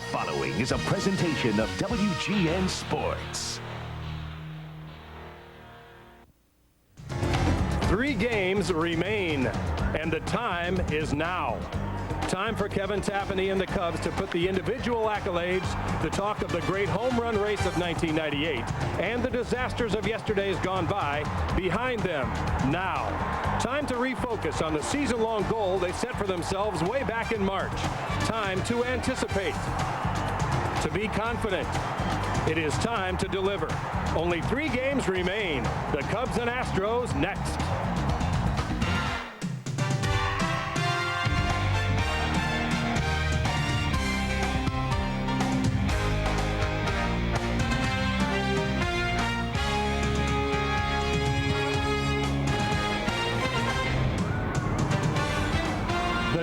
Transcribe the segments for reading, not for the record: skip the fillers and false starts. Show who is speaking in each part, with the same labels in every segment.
Speaker 1: following is a presentation of WGN Sports.
Speaker 2: 3 games remain, and the time is now. Time for Kevin Tapani and the Cubs to put the individual accolades, the talk of the great home run race of 1998, and the disasters of yesterday's gone by behind them now. Time to refocus on the season-long goal they set for themselves way back in March. Time to anticipate, to be confident. It is time to deliver. Only 3 games remain. The Cubs and Astros next.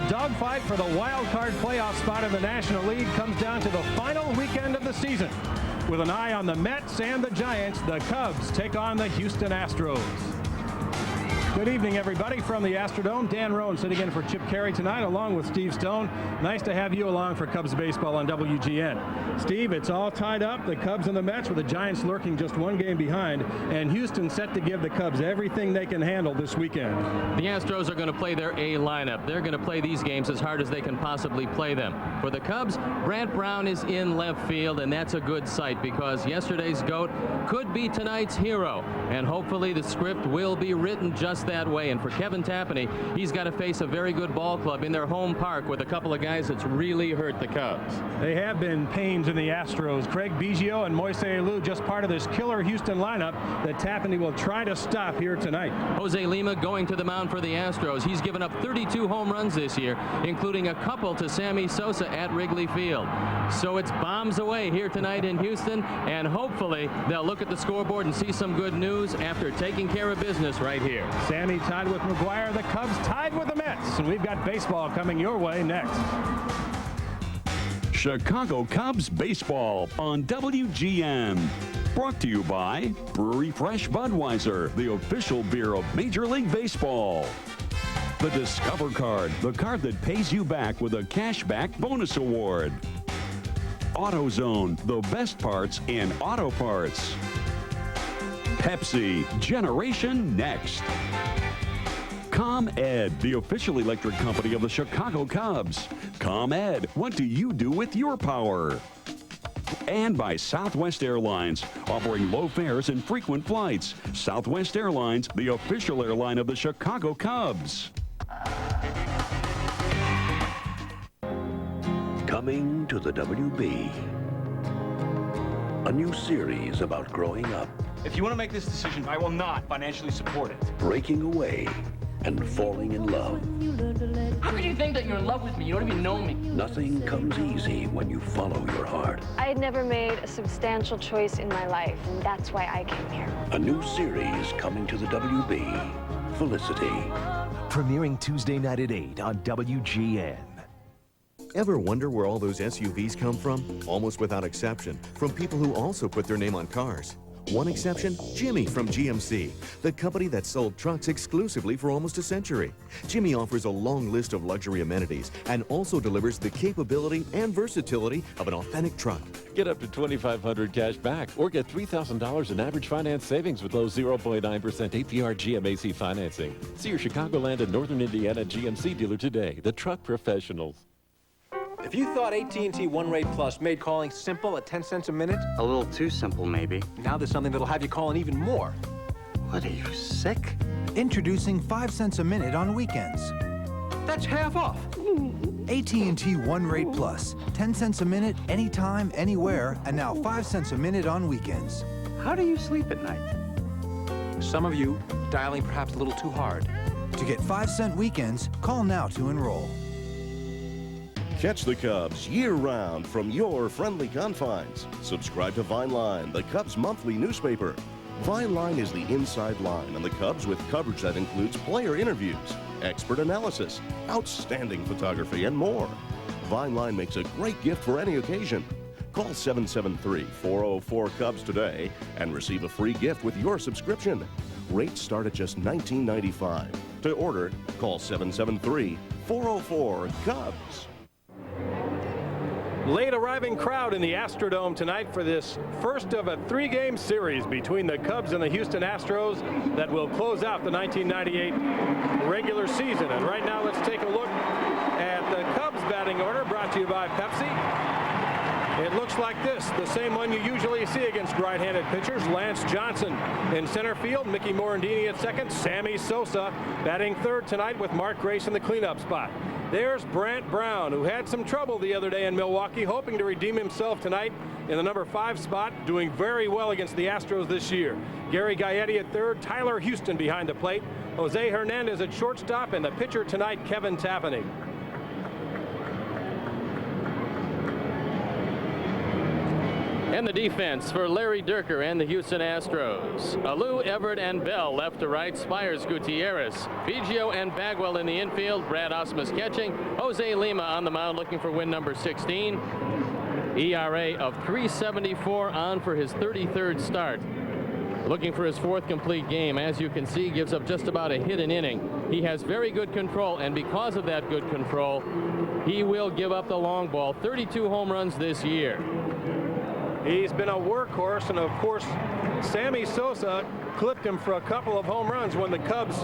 Speaker 2: Dogfight for the wild card playoff spot in the National League comes down to the final weekend of the season. With an eye on the Mets and the Giants, the Cubs take on the Houston Astros. Good evening, everybody, from the Astrodome. Dan Roan sitting in for Chip Carey tonight, along with Steve Stone. Nice to have you along for Cubs baseball on WGN. Steve, it's all tied up. The Cubs and the Mets, with the Giants lurking just 1 game behind, and Houston set to give the Cubs everything they can handle this weekend.
Speaker 3: The Astros are going to play their A lineup. They're going to play these games as hard as they can possibly play them. For the Cubs, Brant Brown is in left field, and that's a good sight because yesterday's GOAT could be tonight's hero, and hopefully the script will be written just that way. And for Kevin Tapani, he's got to face a very good ball club in their home park with a couple of guys that's really hurt the Cubs.
Speaker 2: They have been pains in the Astros. Craig Biggio and Moise Alou just part of this killer Houston lineup that Tapani will try to stop here tonight.
Speaker 3: Jose Lima going to the mound for the Astros. He's given up 32 home runs this year, including a couple to Sammy Sosa at Wrigley Field. So it's bombs away here tonight in Houston, and hopefully they'll look at the scoreboard and see some good news after taking care of business right here.
Speaker 2: Sammy tied with McGuire, the Cubs tied with the Mets, and we've got baseball coming your way next.
Speaker 4: Chicago Cubs baseball on WGN. Brought to you by Brewery Fresh Budweiser, the official beer of Major League Baseball. The Discover Card, the card that pays you back with a cashback bonus award. AutoZone, the best parts in auto parts. Pepsi, Generation Next. ComEd, the official electric company of the Chicago Cubs. ComEd, what do you do with your power? And by Southwest Airlines, offering low fares and frequent flights. Southwest Airlines, the official airline of the Chicago Cubs.
Speaker 5: Coming to the WB. A new series about growing up.
Speaker 6: If you want to make this decision, I will not financially support it.
Speaker 5: Breaking away and falling in love.
Speaker 7: How can you think that you're in love with me? You don't even know me.
Speaker 5: Nothing comes easy when you follow your heart.
Speaker 8: I had never made a substantial choice in my life, and that's why I came here.
Speaker 5: A new series coming to the WB. Felicity.
Speaker 1: Premiering Tuesday night at 8 on WGN.
Speaker 9: Ever wonder where all those SUVs come from? Almost without exception, from people who also put their name on cars. One exception, Jimmy from GMC, the company that sold trucks exclusively for almost a century. Jimmy offers a long list of luxury amenities and also delivers the capability and versatility of an authentic truck.
Speaker 10: Get up to $2,500 cash back or get $3,000 in average finance savings with low 0.9% APR GMAC financing. See your Chicagoland and Northern Indiana GMC dealer today, the truck professionals.
Speaker 6: If you thought AT&T One Rate Plus made calling simple at 10 cents a minute,
Speaker 11: a little too simple, maybe.
Speaker 6: Now there's something that'll have you calling even more.
Speaker 11: What, are you sick?
Speaker 12: Introducing 5 cents a minute on weekends.
Speaker 6: That's half off.
Speaker 12: AT&T One Rate Plus. 10 cents a minute, anytime, anywhere, and now 5 cents a minute on weekends.
Speaker 11: How do you sleep at night?
Speaker 6: Some of you dialing perhaps a little too hard.
Speaker 12: To get 5-cent weekends, call now to enroll.
Speaker 13: Catch the Cubs year-round from your friendly confines. Subscribe to Vine Line, the Cubs' monthly newspaper. Vine Line is the inside line on the Cubs with coverage that includes player interviews, expert analysis, outstanding photography, and more. Vine Line makes a great gift for any occasion. Call 773-404-CUBS today and receive a free gift with your subscription. Rates start at just $19.95. To order, call 773-404-CUBS.
Speaker 2: late arriving crowd in the Astrodome tonight for this first of a 3-game series between the Cubs and the Houston Astros that will close out the 1998 regular season. And right now let's take a look at the Cubs batting order, brought to you by Pepsi. It looks like this, the same one you usually see against right-handed pitchers. Lance Johnson in center field, Mickey Morandini at second, Sammy Sosa batting third tonight with Mark Grace in the cleanup spot. There's Brant Brown, who had some trouble the other day in Milwaukee, hoping to redeem himself tonight in the number 5 spot, doing very well against the Astros this year. Gary Gaetti at third, Tyler Houston behind the plate, Jose Hernandez at shortstop, and the pitcher tonight, Kevin Tapani.
Speaker 3: And the defense for Larry Dierker and the Houston Astros. Alou, Everett, and Bell left to right. Spires, Gutierrez, Biggio, and Bagwell in the infield. Brad Ausmus catching. Jose Lima on the mound looking for win number 16. ERA of 3.74 on for his 33rd start. Looking for his 4th complete game. As you can see, gives up just about a hit an inning. He has very good control, and because of that good control, he will give up the long ball. 32 home runs this year.
Speaker 2: He's been a workhorse, and of course, Sammy Sosa clipped him for a couple of home runs when the Cubs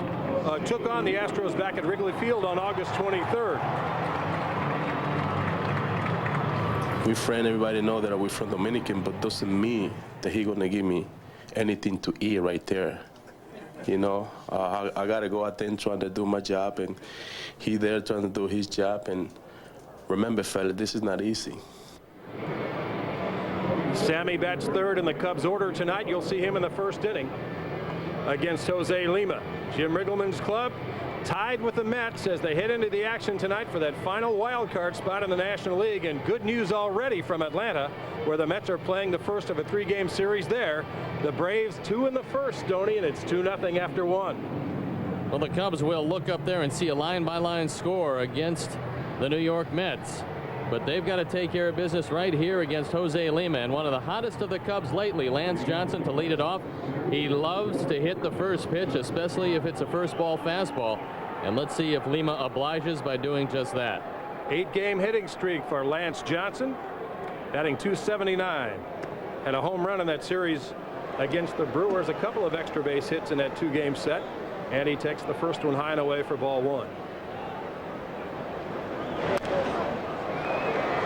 Speaker 2: took on the Astros back at Wrigley Field on August 23rd.
Speaker 14: We friend, everybody know that we're from Dominican, but doesn't mean that he gonna give me anything to eat right there. You know, I gotta go out there trying to do my job, and he there trying to do his job. And remember, fella, this is not easy.
Speaker 2: Sammy bats third in the Cubs order tonight. You'll see him in the first inning against Jose Lima. Jim Riggleman's club tied with the Mets as they head into the action tonight for that final wild card spot in the National League. And good news already from Atlanta, where the Mets are playing the first of a 3-game series there. The Braves 2 in the first, Stoney, and it's 2-0 after 1.
Speaker 3: Well, the Cubs will look up there and see a line-by-line score against the New York Mets. But they've got to take care of business right here against Jose Lima, and one of the hottest of the Cubs lately, Lance Johnson, to lead it off. He loves to hit the first pitch, especially if it's a first ball fastball. And let's see if Lima obliges by doing just that.
Speaker 2: 8-game hitting streak for Lance Johnson, batting .279, and a home run in that series against the Brewers. A couple of extra base hits in that 2-game set, and he takes the first one high and away for ball 1.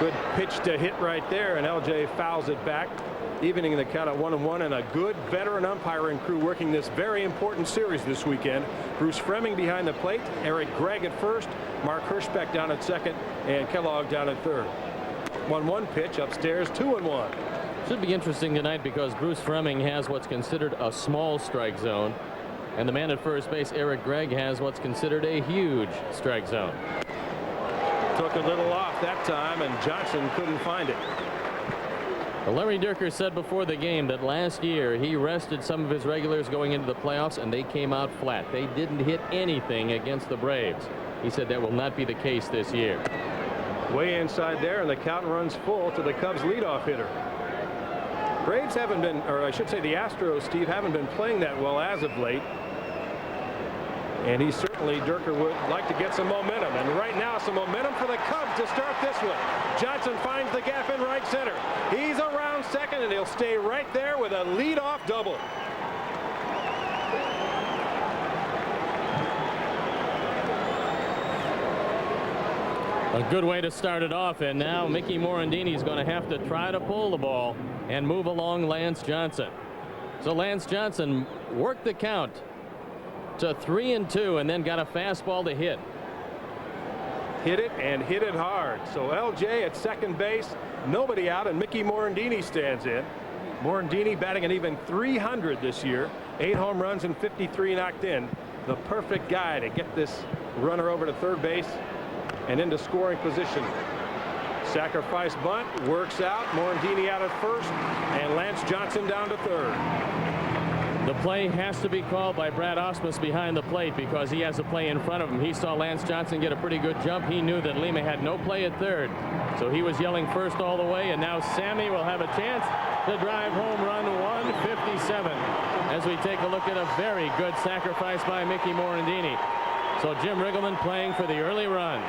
Speaker 2: Good pitch to hit right there, and LJ fouls it back, evening the count at 1-1. And a good veteran umpiring crew working this very important series this weekend. Bruce Fremming behind the plate, Eric Gregg at first, Mark Hirschbeck down at second, and Kellogg down at third. 1-1 pitch upstairs, 2-1.
Speaker 3: Should be interesting tonight because Bruce Fremming has what's considered a small strike zone, and the man at first base, Eric Gregg, has what's considered a huge strike zone.
Speaker 2: Took a little off that time, and Johnson couldn't find it.
Speaker 3: Well, Larry Dierker said before the game that last year he rested some of his regulars going into the playoffs, and they came out flat. They didn't hit anything against the Braves. He said that will not be the case this year.
Speaker 2: Way inside there, and the count runs full to the Cubs leadoff hitter. Braves haven't been, or I should say the Astros, Steve, haven't been playing that well as of late. And he certainly, Dierker, would like to get some momentum. And right now, some momentum for the Cubs to start this one. Johnson finds the gap in right center. He's around second, and he'll stay right there with a leadoff double.
Speaker 3: A good way to start it off, and now Mickey Morandini is going to have to try to pull the ball and move along Lance Johnson. So Lance Johnson worked the count to 3-2, and then got a fastball to hit.
Speaker 2: Hit it and hit it hard. So LJ at second base, nobody out, and Mickey Morandini stands in. Morandini batting an even .300 this year, 8 home runs and 53 knocked in. The perfect guy to get this runner over to third base and into scoring position. Sacrifice bunt works out. Morandini out at first, and Lance Johnson down to third.
Speaker 3: The play has to be called by Brad Ausmus behind the plate because he has a play in front of him. He saw Lance Johnson get a pretty good jump. He knew that Lima had no play at third, so he was yelling first all the way. And now Sammy will have a chance to drive home run 157 as we take a look at a very good sacrifice by Mickey Morandini. So Jim Riggleman playing for the early run.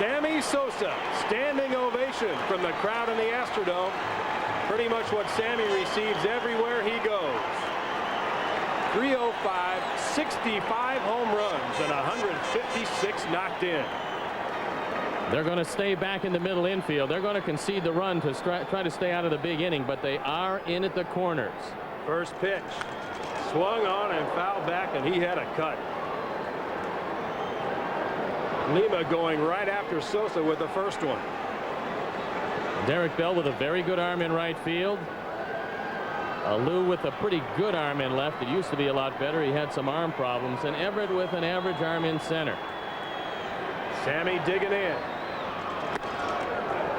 Speaker 2: Sammy Sosa, standing ovation from the crowd in the Astrodome. Pretty much what Sammy receives everywhere he goes. 305, 65 home runs, and 156 knocked in.
Speaker 3: They're going to stay back in the middle infield. They're going to concede the run to try to stay out of the big inning, but they are in at the corners.
Speaker 2: First pitch. Swung on and fouled back, and he had a cut. Lima going right after Sosa with the first one.
Speaker 3: Derek Bell with a very good arm in right field. Lou with a pretty good arm in left. It used to be a lot better. He had some arm problems. And Everett with an average arm in center.
Speaker 2: Sammy digging in.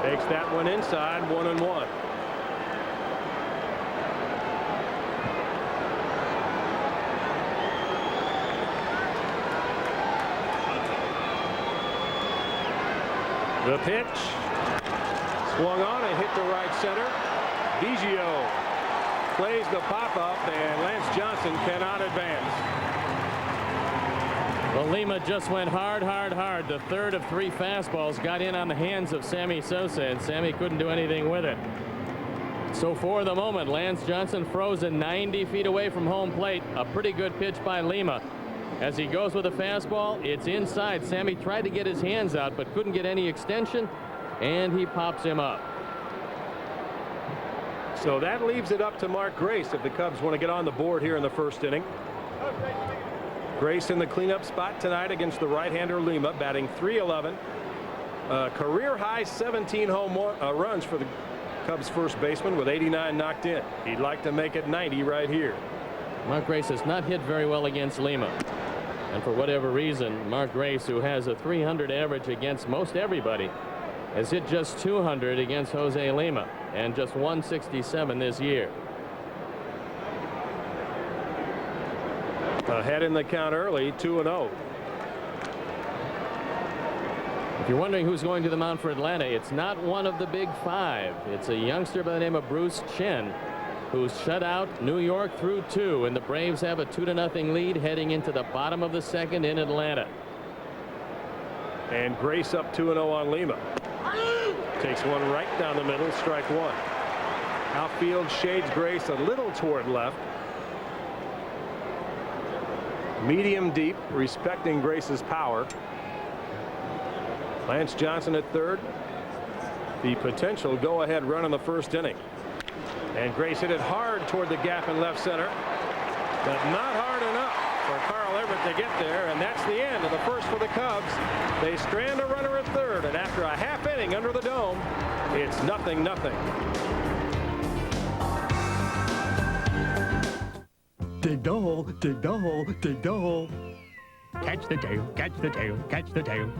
Speaker 2: Takes that one inside, 1-1. The pitch. Swung on and hit the right center. Biggio plays the pop-up, and Lance Johnson cannot advance.
Speaker 3: Well, Lima just went hard. The third of 3 fastballs got in on the hands of Sammy Sosa, and Sammy couldn't do anything with it. So for the moment, Lance Johnson frozen 90 feet away from home plate. A pretty good pitch by Lima. As he goes with a fastball, it's inside. Sammy tried to get his hands out, but couldn't get any extension, and he pops him up.
Speaker 2: So that leaves it up to Mark Grace if the Cubs want to get on the board here in the first inning. Grace in the cleanup spot tonight against the right-hander Lima, batting .311. Career high 17 home runs for the Cubs first baseman with 89 knocked in. He'd like to make it 90 right here.
Speaker 3: Mark Grace has not hit very well against Lima. And for whatever reason, Mark Grace, who has a .300 average against most everybody, has hit just .200 against Jose Lima and just .167 this year.
Speaker 2: Ahead in the count early, 2-0.
Speaker 3: If you're wondering who's going to the mound for Atlanta, it's not one of the big 5. It's a youngster by the name of Bruce Chen, who's shut out New York through 2, and the Braves have a 2-0 lead heading into the bottom of the second in Atlanta.
Speaker 2: And Grace up 2-0 on Lima. Takes one right down the middle, strike 1. Outfield shades Grace a little toward left. Medium deep, respecting Grace's power. Lance Johnson at third. The potential go-ahead run in the first inning. And Grace hit it hard toward the gap in left center, but not hard enough for Carl Everett to get there, and that's the end of the first for the Cubs. They strand a runner at third, and after a half inning under the dome, it's 0-0.
Speaker 15: Dig the hole, dig the hole, dig the hole. Catch the tail, catch the tail, catch the tail.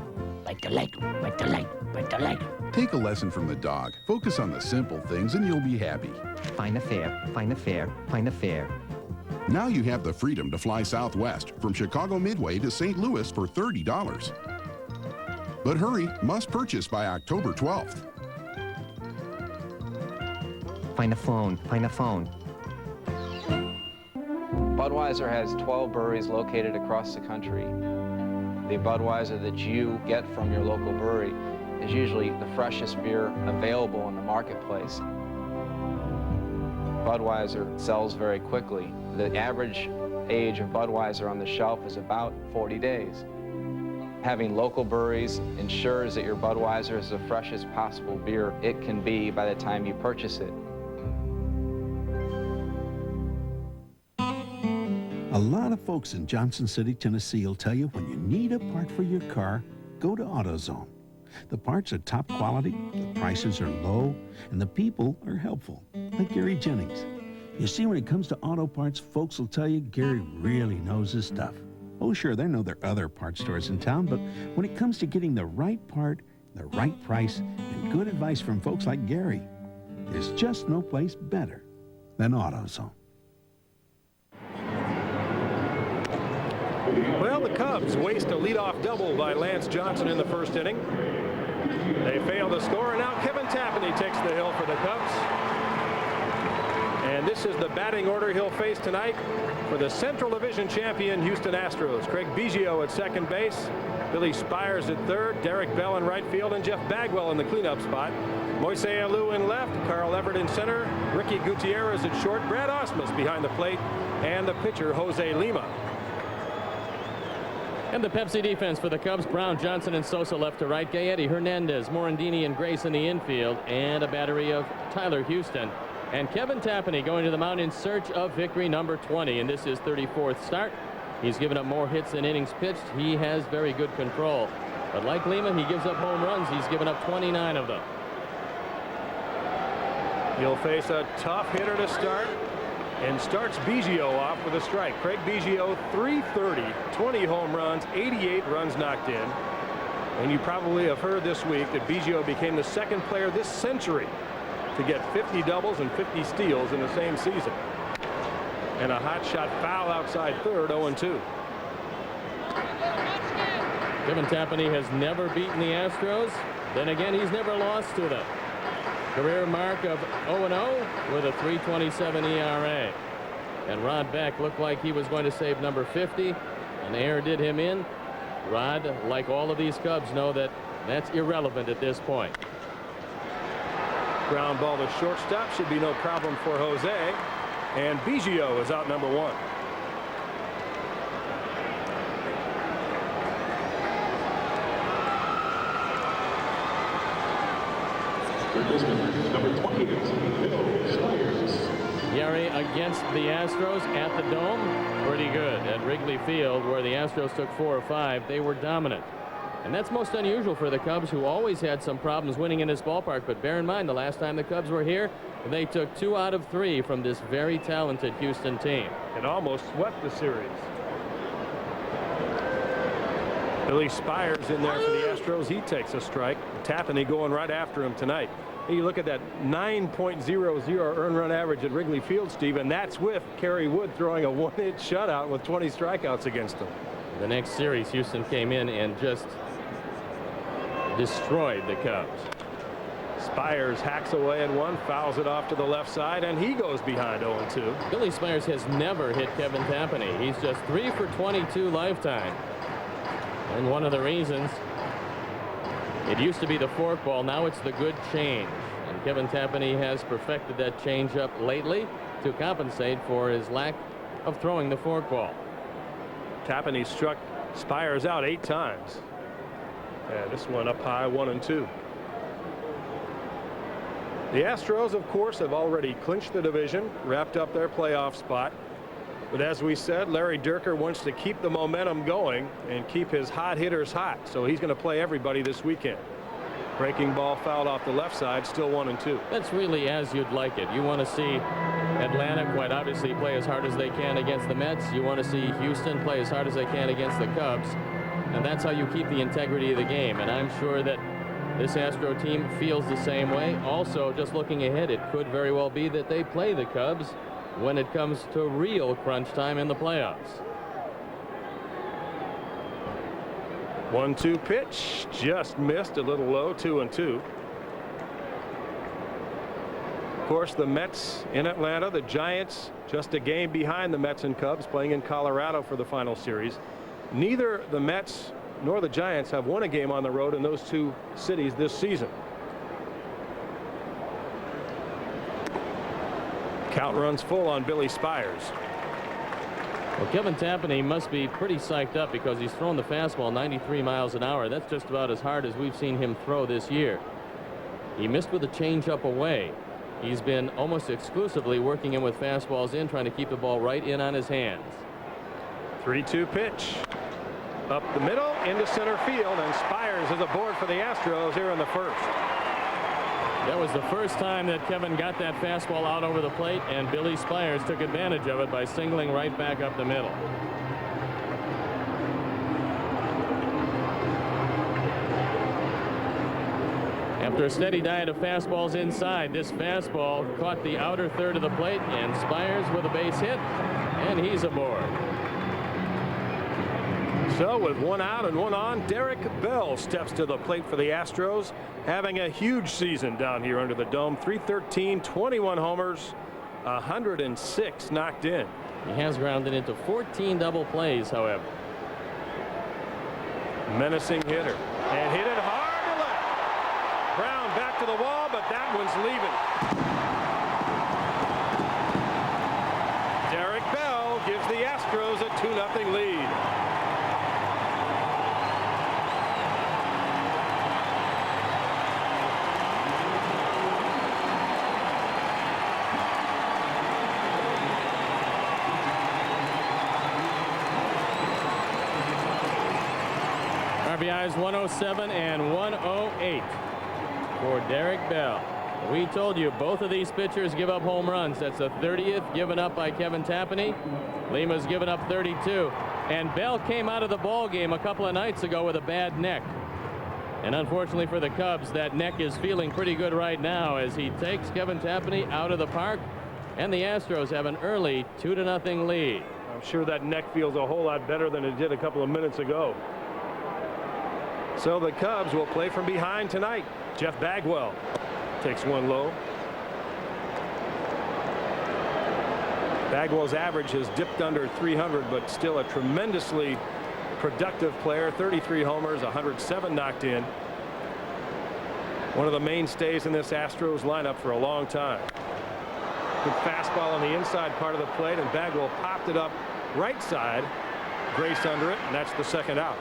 Speaker 16: Like the leg, like the leg, like the leg.
Speaker 17: Take a lesson from the dog. Focus on the simple things and you'll be happy.
Speaker 18: Find a fare, find a fare, find a fare.
Speaker 17: Now you have the freedom to fly Southwest from Chicago Midway to St. Louis for $30. But hurry, must purchase by October 12th.
Speaker 18: Find a phone, find a phone.
Speaker 19: Budweiser has 12 breweries located across the country. The Budweiser that you get from your local brewery is usually the freshest beer available in the marketplace. Budweiser sells very quickly. The average age of Budweiser on the shelf is about 40 days. Having local breweries ensures that your Budweiser is the freshest possible beer it can be by the time you purchase it.
Speaker 20: A lot of folks in Johnson City, Tennessee will tell you when you need a part for your car, go to AutoZone. The parts are top quality, the prices are low, and the people are helpful, like Gary Jennings. You see, when it comes to auto parts, folks will tell you Gary really knows his stuff. Oh, sure, they know there are other parts stores in town, but when it comes to getting the right part, the right price, and good advice from folks like Gary, there's just no place better than AutoZone.
Speaker 2: Well, the Cubs waste a leadoff double by Lance Johnson in the first inning. They fail to score, and now Kevin Tapani takes the hill for the Cubs. And this is the batting order he'll face tonight for the Central Division champion Houston Astros. Craig Biggio at second base, Billy Spires at third, Derek Bell in right field, and Jeff Bagwell in the cleanup spot. Moise Alou in left, Carl Everett in center, Ricky Gutierrez at short, Brad Osmus behind the plate, and the pitcher Jose Lima.
Speaker 3: And the Pepsi defense for the Cubs: Brown, Johnson, and Sosa left to right, Gaetti, Hernandez, Morandini, and Grace in the infield, and a battery of Tyler Houston. And Kevin Tapani going to the mound in search of victory number 20 in this his 34th start. He's given up more hits than innings pitched. He has very good control. But like Lima, he gives up home runs. He's given up 29 of them.
Speaker 2: He'll face a tough hitter to start, and starts Biggio off with a strike. Craig Biggio, .330, 20 home runs, 88 runs knocked in. And you probably have heard this week that Biggio became the second player this century to get 50 doubles and 50 steals in the same season. And a hot shot foul outside third, 0-2.
Speaker 3: Kevin Tapani has never beaten the Astros. Then again, he's never lost to them. Career mark of 0-0 with a .327 ERA. And Rod Beck looked like he was going to save number 50. An error did him in. Rod, like all of these Cubs, know that that's irrelevant at this point.
Speaker 2: Ground ball to shortstop should be no problem for Jose. And Biggio is out number 1.
Speaker 3: Number 20, Gary against the Astros at the Dome, pretty good. At Wrigley Field, where the Astros took 4 or 5, they were dominant. And that's most unusual for the Cubs, who always had some problems winning in this ballpark. But bear in mind, the last time the Cubs were here, they took 2 out of 3 from this very talented Houston team.
Speaker 2: And almost swept the series. Billy Spires in there for the Astros. He takes a strike. Tapani going right after him tonight. You look at that 9.00 earned run average at Wrigley Field, Steve, and that's with Kerry Wood throwing a 1-hit shutout with 20 strikeouts against him.
Speaker 3: The next series, Houston came in and just destroyed the Cubs.
Speaker 2: Spires hacks away at one, fouls it off to the left side, and he goes behind 0-2.
Speaker 3: Billy Spires has never hit Kevin Tapani. He's just 3 for 22 lifetime. And one of the reasons, it used to be the forkball, now it's the good change. And Kevin Tapani has perfected that changeup lately to compensate for his lack of throwing the forkball.
Speaker 2: Tapani struck Spires out 8 times. And this one up high, 1-2. The Astros, of course, have already clinched the division, wrapped up their playoff spot. But as we said, Larry Dierker wants to keep the momentum going and keep his hot hitters hot. So he's going to play everybody this weekend. Breaking ball fouled off the left side, still 1-2.
Speaker 3: That's really as you'd like it. You want to see Atlanta quite obviously play as hard as they can against the Mets. You want to see Houston play as hard as they can against the Cubs. And that's how you keep the integrity of the game. And I'm sure that this Astro team feels the same way. Also, just looking ahead, it could very well be that they play the Cubs when it comes to real crunch time in the playoffs.
Speaker 2: 1-2 pitch, just missed, a little low, 2-2. Of course, the Mets in Atlanta, the Giants just a game behind the Mets and Cubs, playing in Colorado for the final series. Neither the Mets nor the Giants have won a game on the road in those 2 cities this season. Count runs full on Billy Spires.
Speaker 3: Well, Kevin Tapani must be pretty psyched up because he's thrown the fastball 93 miles an hour. That's just about as hard as we've seen him throw this year. He missed with a changeup away. He's been almost exclusively working in with fastballs in, trying to keep the ball right in on his hands.
Speaker 2: 3-2 pitch. Up the middle into center field, and Spires is aboard for the Astros here in the first.
Speaker 3: That was the first time that Kevin got that fastball out over the plate, and Billy Spires took advantage of it by singling right back up the middle. After a steady diet of fastballs inside, this fastball caught the outer third of the plate, and Spires with a base hit, and he's aboard.
Speaker 2: So with 1 out and 1 on, Derek Bell steps to the plate for the Astros, having a huge season down here under the dome. .313, 21 homers, 106 knocked in.
Speaker 3: He has grounded into 14 double plays, however.
Speaker 2: Menacing hitter. And hit it hard to left. Brown back to the wall, but that one's leaving. Derek Bell gives the Astros a 2-0 lead.
Speaker 3: RBIs 107 and 108 for Derek Bell. We told you both of these pitchers give up home runs. That's the 30th given up by Kevin Tapani. Lima's given up 32. And Bell came out of the ball game a couple of nights ago with a bad neck. And unfortunately for the Cubs, that neck is feeling pretty good right now as he takes Kevin Tapani out of the park. And the Astros have an early 2-0 lead.
Speaker 2: I'm sure that neck feels a whole lot better than it did a couple of minutes ago. So the Cubs will play from behind tonight. Jeff Bagwell takes one low. Bagwell's average has dipped under 300, but still a tremendously productive player. 33 homers, 107 knocked in. One of the mainstays in this Astros lineup for a long time. Good fastball on the inside part of the plate, and Bagwell popped it up right side. Grace under it, and that's the second out.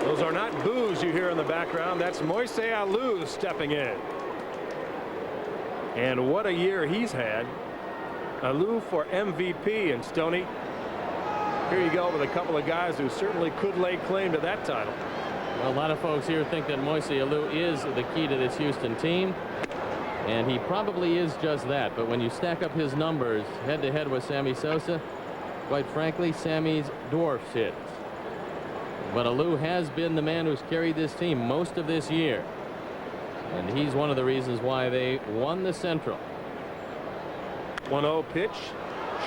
Speaker 2: Those are not boos you hear in the background. That's Moises Alou stepping in. And what a year he's had. Alou for MVP. And Stoney, here you go with a couple of guys who certainly could lay claim to that title.
Speaker 3: Well, a lot of folks here think that Moises Alou is the key to this Houston team. And he probably is just that. But when you stack up his numbers head-to-head with Sammy Sosa, quite frankly, Sammy's dwarfs it. But Alou has been the man who's carried this team most of this year. And he's one of the reasons why they won the Central.
Speaker 2: 1-0 pitch.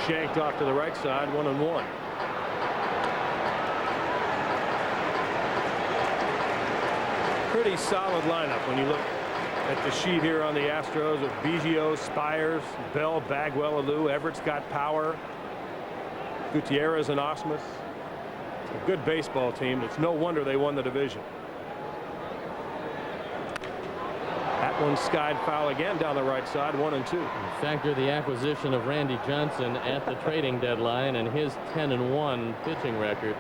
Speaker 2: Shanked off to the right side. 1-1. Pretty solid lineup when you look at the sheet here on the Astros with Biggio, Spires, Bell, Bagwell, Alou. Everett's got power. Gutierrez and Osmus. A good baseball team. It's no wonder they won the division. That one skied foul again down the right side. 1-2.
Speaker 3: Factor the acquisition of Randy Johnson at the trading deadline and his 10-1 pitching record,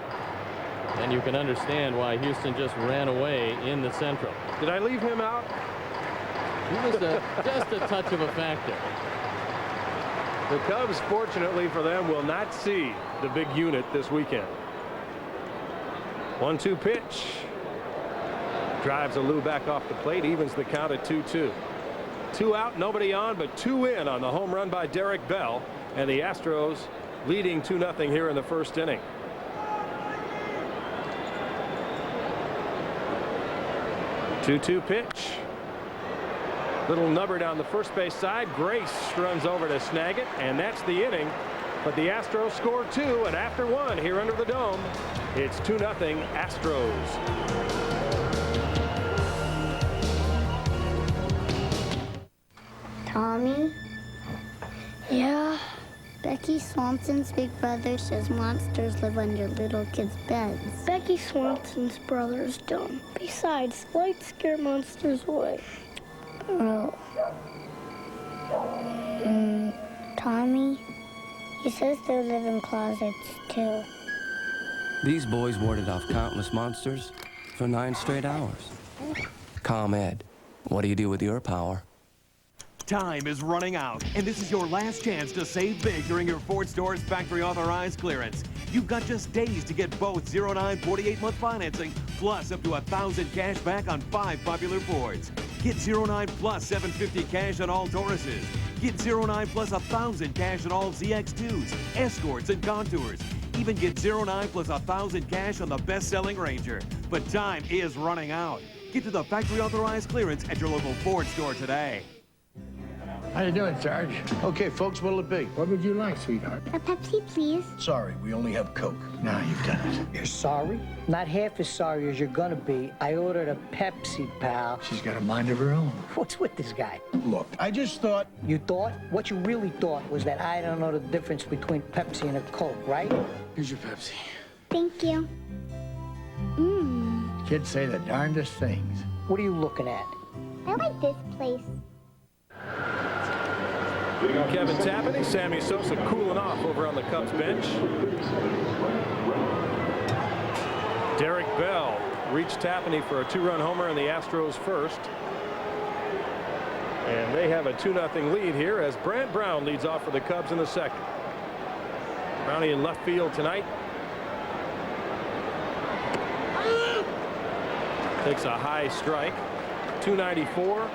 Speaker 3: and you can understand why Houston just ran away in the Central.
Speaker 2: Did I leave him out?
Speaker 3: He was just a touch of a factor.
Speaker 2: The Cubs, fortunately for them, will not see the big unit this weekend. 1-2 pitch. Drives Alou back off the plate, evens the count at 2-2. 2 out, nobody on, but 2 in on the home run by Derek Bell, and the Astros leading 2-0 here in the first inning. Two pitch. Little nubber down the first base side. Grace runs over to snag it, and that's the inning. But the Astros score 2, and after 1 here under the dome, it's 2-0 Astros.
Speaker 21: Tommy? Yeah? Becky Swanson's big brother says monsters live under little kids' beds.
Speaker 22: Becky Swanson's brothers don't. Besides, lights scare monsters away.
Speaker 21: Oh. Tommy? He says they live in closets, too.
Speaker 23: These boys warded off countless monsters for 9 straight hours. ComEd, what do you do with your power?
Speaker 24: Time is running out, and this is your last chance to save big during your Ford Store's factory authorized clearance. You've got just days to get both 0-9 48-month financing, plus up to $1,000 cash back on 5 popular Fords. Get 0-9 plus $750 cash on all Tauruses. Get 0-9 plus $1,000 cash on all ZX2s, Escorts, and Contours. Even get 0-9 plus $1,000 cash on the best-selling Ranger. But time is running out. Get to the factory authorized clearance at your local Ford store today.
Speaker 15: How you doing, Sarge?
Speaker 4: Okay, folks, what'll it be?
Speaker 15: What would you like, sweetheart?
Speaker 21: A Pepsi, please.
Speaker 4: Sorry, we only have Coke.
Speaker 15: Now you've done it.
Speaker 16: You're sorry? Not half as sorry as you're gonna be. I ordered a Pepsi, pal.
Speaker 15: She's got a mind of her own.
Speaker 16: What's with this guy?
Speaker 4: Look, I just thought...
Speaker 16: You thought? What you really thought was that I don't know the difference between Pepsi and a Coke, right?
Speaker 15: Here's your Pepsi.
Speaker 21: Thank you. Mmm.
Speaker 15: Kids say the darndest things.
Speaker 16: What are you looking at?
Speaker 21: I like this place.
Speaker 2: Kevin Tapani, Sammy Sosa cooling off over on the Cubs bench. Derek Bell reached Tapani for a 2-run homer in the Astros first. And they have a 2-0 lead here as Brant Brown leads off for the Cubs in the second. Brownie in left field tonight. Takes a high strike. 294,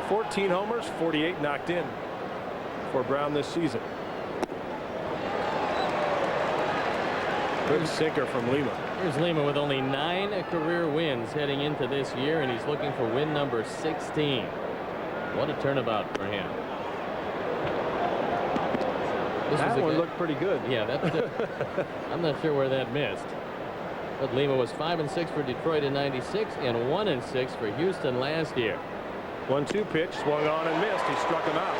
Speaker 2: 14 homers, 48 knocked in for Brown this season. Good sinker from Lima.
Speaker 3: Here's Lima with only 9 career wins heading into this year, and he's looking for win number 16. What a turnabout for him.
Speaker 2: That one looked pretty good.
Speaker 3: Yeah, that's I'm not sure where that missed. But Lima was 5-6 for Detroit in '96 and 1-6 for Houston last year.
Speaker 2: 1-2 pitch, swung on and missed. He struck him out.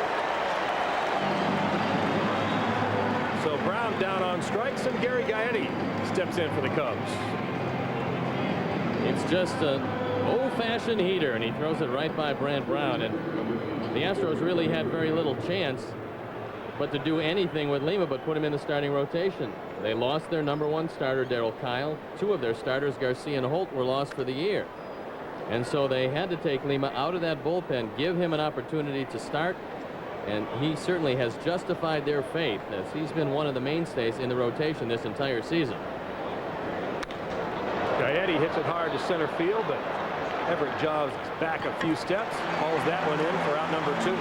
Speaker 2: So Brown down on strikes, and Gary Gaetti steps in for the Cubs.
Speaker 3: It's just an old-fashioned heater, and he throws it right by Brant Brown. And the Astros really had very little chance but to do anything with Lima but put him in the starting rotation. They lost their #1 starter, Darryl Kyle. 2 of their starters, Garcia and Holt, were lost for the year. And so they had to take Lima out of that bullpen, give him an opportunity to start, and he certainly has justified their faith as he's been one of the mainstays in the rotation this entire season.
Speaker 2: Gaetti hits it hard to center field, but Everett jogs back a few steps, hauls that one in for out number 2.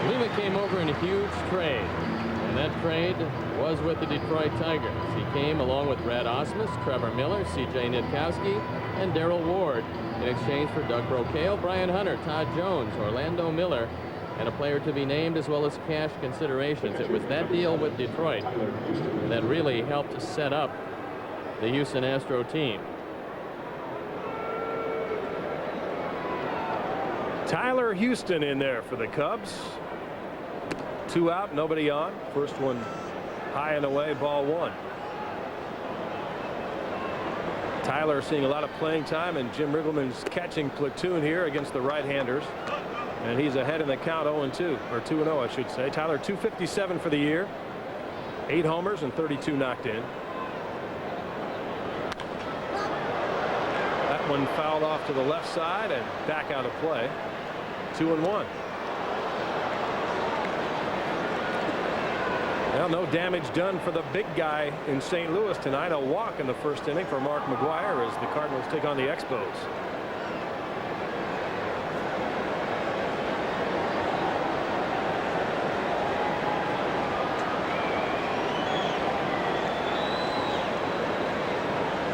Speaker 3: Lima came over in a huge trade, and that trade was with the Detroit Tigers. He came along with Brad Osmus, Trevor Miller, C.J. Nitkowski, and Darrell Ward in exchange for Doug Brocail, Brian Hunter, Todd Jones, Orlando Miller, and a player to be named, as well as cash considerations. It was that deal with Detroit that really helped to set up the Houston Astro team.
Speaker 2: Tyler Houston in there for the Cubs. 2 out, nobody on. First one high and away, ball 1. Tyler seeing a lot of playing time in Jim Riggleman's catching platoon here against the right-handers. And he's ahead in the count 0-2, or 2-0, I should say. Tyler, 257 for the year. 8 homers and 32 knocked in. That one fouled off to the left side and back out of play. 2-1. Well, no damage done for the big guy in St. Louis tonight. A walk in the first inning for Mark McGwire as the Cardinals take on the Expos.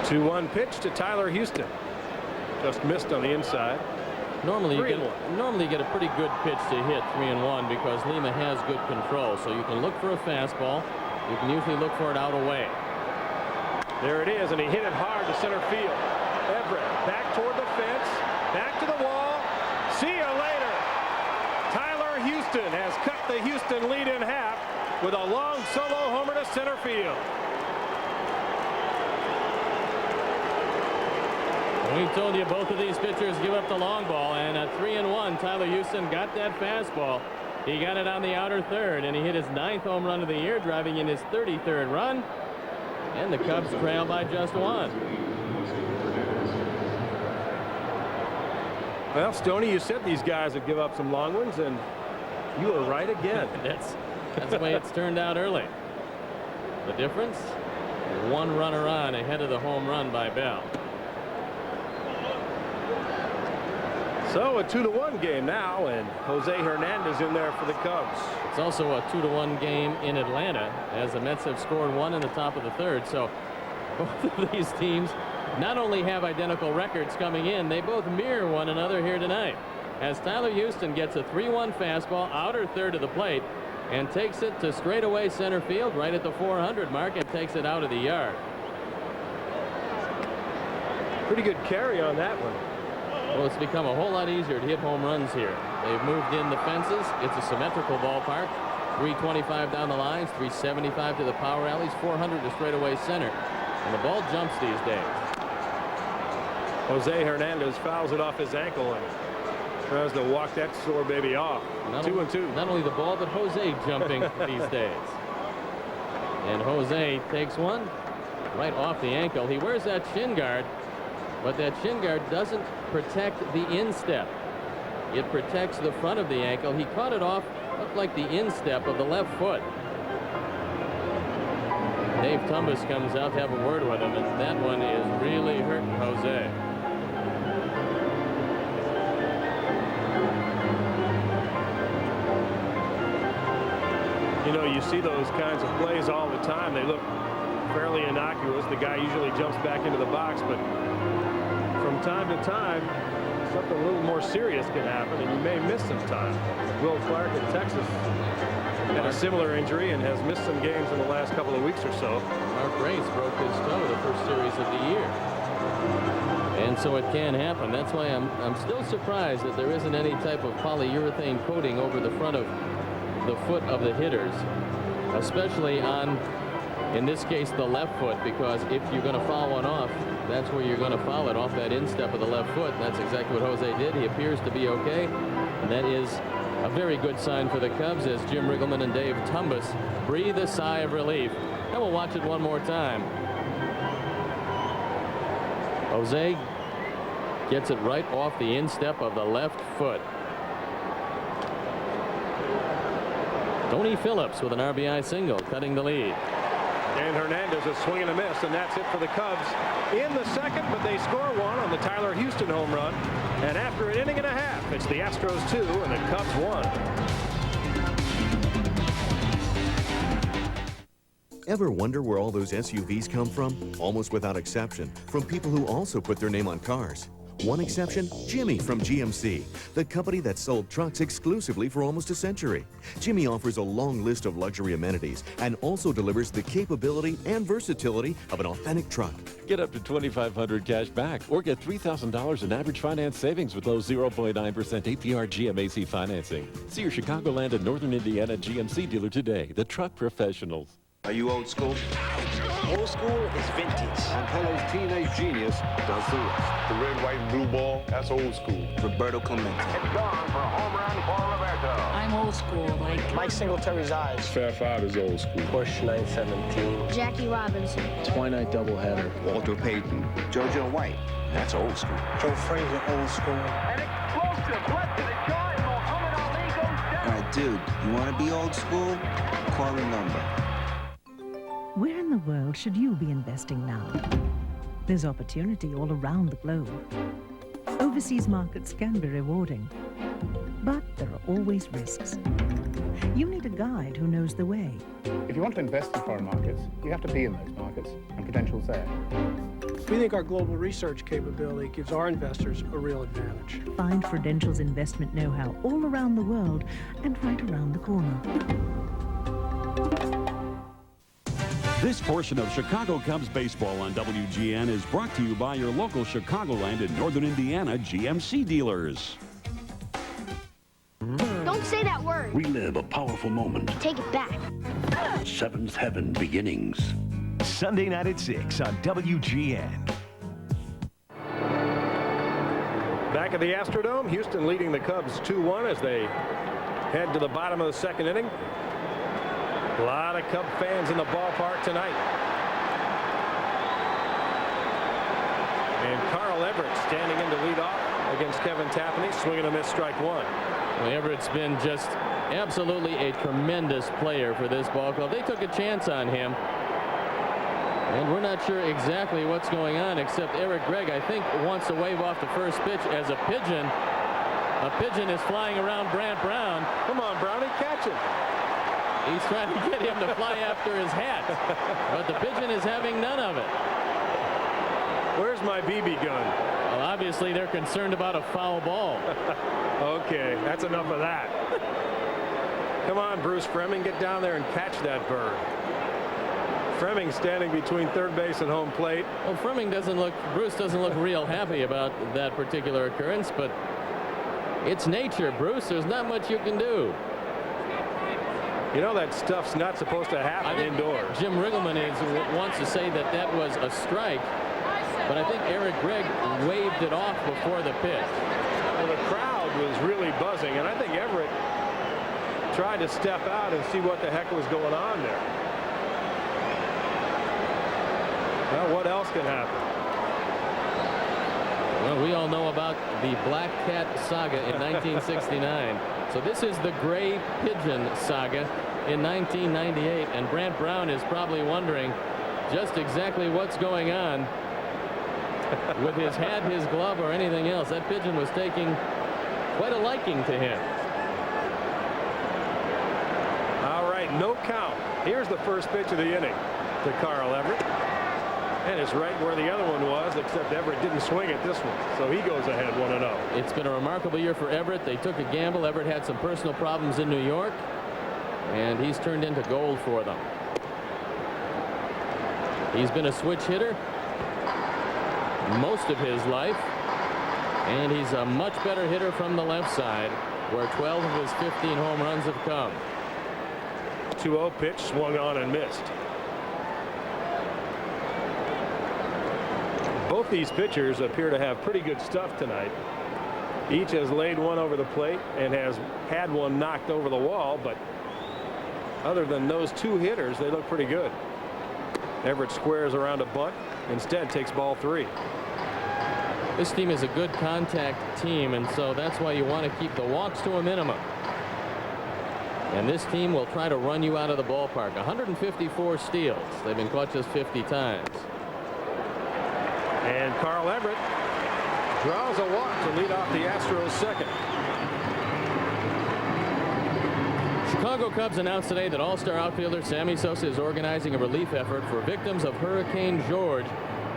Speaker 2: The 2-1 pitch to Tyler Houston. Just missed on the inside.
Speaker 3: Normally you get a pretty good pitch to hit 3-1 because Lima has good control. So you can look for a fastball. You can usually look for it out away.
Speaker 2: There it is, and he hit it hard to center field. Everett back toward the fence, back to the wall. See you later. Tyler Houston has cut the Houston lead in half with a long solo homer to center field.
Speaker 3: We told you both of these pitchers give up the long ball, and at 3-1, Tyler Houston got that fastball. He got it on the outer third, and he hit his 9th home run of the year, driving in his 33rd run. And the Cubs trail by just 1.
Speaker 2: Well, Stoney, you said these guys would give up some long ones, and you were right again.
Speaker 3: That's the way it's turned out early. The difference? 1 runner on ahead of the home run by Bell.
Speaker 2: So a 2-1 game now, and Jose Hernandez in there for the Cubs.
Speaker 3: It's also a 2-1 game in Atlanta as the Mets have scored 1 in the top of the 3rd. So both of these teams not only have identical records coming in, they both mirror one another here tonight. as Tyler Houston gets a 3-1 fastball, outer third of the plate, and takes it to straightaway center field right at the 400 mark and takes it out of the yard.
Speaker 2: Pretty good carry on that one.
Speaker 3: Well, it's become a whole lot easier to hit home runs here. They've moved in the fences. It's a symmetrical ballpark. 325 down the lines, 375 to the power alleys, 400 to straightaway center. And the ball jumps these days.
Speaker 2: Jose Hernandez fouls it off his ankle and tries to walk that sore baby off. 2-2.
Speaker 3: Not only the ball, but Jose jumping these days. And Jose takes one right off the ankle. He wears that shin guard, but that shin guard doesn't protect the instep. It protects the front of the ankle. He caught it off, looked like the instep of the left foot. Dave Tumbas comes out to have a word with him, and that one is really hurting Jose.
Speaker 2: You know, you see those kinds of plays all the time. They look fairly innocuous. The guy usually jumps back into the box, but from time to time, something a little more serious can happen, and you may miss some time. Will Clark in Texas had a similar injury and has missed some games in the last couple of weeks or so.
Speaker 3: Mark Grace broke his toe the first series of the year. And so it can happen. That's why I'm still surprised that there isn't any type of polyurethane coating over the front of the foot of the hitters, especially on, in this case, the left foot, because if you're going to foul one off, that's where you're going to foul it, off that instep of the left foot. That's exactly what Jose did. He appears to be okay, and that is a very good sign for the Cubs as Jim Riggleman and Dave Tumbas breathe a sigh of relief. And we'll watch it one more time. Jose gets it right off the instep of the left foot. Tony Phillips with an RBI single, cutting the lead.
Speaker 2: And Hernandez is swinging a miss, and that's it for the Cubs in the second, but they score one on the Tyler Houston home run. And after an inning and a half, it's the Astros 2 and the Cubs 1.
Speaker 9: Ever wonder where all those SUVs come from? Almost without exception, from people who also put their name on cars. One exception, Jimmy from GMC, the company that sold trucks exclusively for almost a century. Jimmy offers a long list of luxury amenities and also delivers the capability and versatility of an authentic truck.
Speaker 10: Get up to $2,500 cash back or get $3,000 in average finance savings with low 0.9% APR GMAC financing. See your Chicagoland and Northern Indiana GMC dealer today, the truck professionals.
Speaker 1: Are you old school? Old school is vintage.
Speaker 5: Angelo's teenage genius does the rest. The red, white, and blue ball, that's old school.
Speaker 1: Roberto Clemente.
Speaker 5: It's gone for a home run for Roberto.
Speaker 16: I'm old school, like Mike Singletary's eyes.
Speaker 5: Fair Five is old school.
Speaker 1: Porsche 917.
Speaker 22: Jackie Robinson.
Speaker 1: Twilight doubleheader. Walter Payton. JoJo White. That's old school.
Speaker 16: Joe Frazier, old school.
Speaker 5: An explosive left to the jaw, and Muhammad Ali goes down.
Speaker 1: All right, dude, you want to be old school? Call the number.
Speaker 7: Where in the world should you be investing now? There's opportunity all around the globe. Overseas markets can be rewarding, but there are always risks. You need a guide who knows the way.
Speaker 8: If you want to invest in foreign markets, you have to be in those markets, and Prudential's there.
Speaker 25: We think our global research capability gives our investors a real advantage.
Speaker 7: Find Prudential's investment know-how all around the world and right around the corner.
Speaker 26: This portion of Chicago Cubs baseball on WGN is brought to you by your local Chicagoland and Northern Indiana GMC dealers.
Speaker 22: Don't say that word.
Speaker 27: Relive a powerful moment.
Speaker 22: Take it back.
Speaker 27: Seventh Heaven Beginnings.
Speaker 28: Sunday night at 6 on WGN.
Speaker 2: Back at the Astrodome, Houston leading the Cubs 2-1 as they head to the bottom of the second inning. A lot of Cub fans in the ballpark tonight. And Carl Everett standing in to lead off against Kevin Tapani, swinging a miss, strike one.
Speaker 3: Well, Everett's been just absolutely a tremendous player for this ball club. They took a chance on him, and we're not sure exactly what's going on, except Eric Gregg, I think, wants to wave off the first pitch as a pigeon. A pigeon is flying around Brant Brown.
Speaker 2: Come on, Brownie, catch him.
Speaker 3: He's trying to get him to fly after his hat, but the pigeon is having none of it.
Speaker 2: Where's my BB gun?
Speaker 3: Well, obviously they're concerned about a foul ball.
Speaker 2: Okay, that's enough of that. Come on, Bruce Fleming, get down there and catch that bird. Fleming standing between third base and home plate.
Speaker 3: Well, Bruce doesn't look real happy about that particular occurrence, but it's nature, Bruce. There's not much you can do.
Speaker 2: You know that stuff's not supposed to happen indoors.
Speaker 3: Jim Riggleman wants to say that that was a strike, but I think Eric Gregg waved it off before the pitch.
Speaker 2: Well, the crowd was really buzzing, and I think Everett tried to step out and see what the heck was going on there. Well, what else can happen?
Speaker 3: Well, we all know about the Black Cat saga in 1969. So this is the Gray Pigeon saga in 1998. And Brant Brown is probably wondering just exactly what's going on with his hat, his glove, or anything else. That pigeon was taking quite a liking to him.
Speaker 2: All right, no count. Here's the first pitch of the inning to Carl Everett. And it's right where the other one was, except Everett didn't swing at this one. So he goes ahead 1-0.
Speaker 3: It's been a remarkable year for Everett. They took a gamble. Everett had some personal problems in New York, and he's turned into gold for them. He's been a switch hitter most of his life, and he's a much better hitter from the left side, where 12 of his 15 home runs have come.
Speaker 2: 2-0 pitch, swung on and missed. Both these pitchers appear to have pretty good stuff tonight. Each has laid one over the plate and has had one knocked over the wall, but other than those two hitters, they look pretty good. Everett squares around a bunt, instead takes ball 3.
Speaker 3: This team is a good contact team, and so that's why you want to keep the walks to a minimum. And this team will try to run you out of the ballpark. 154 steals. They've been caught just 50 times.
Speaker 2: And Carl Everett draws a walk to lead off the Astros second.
Speaker 3: Chicago Cubs announced today that all-star outfielder Sammy Sosa is organizing a relief effort for victims of Hurricane George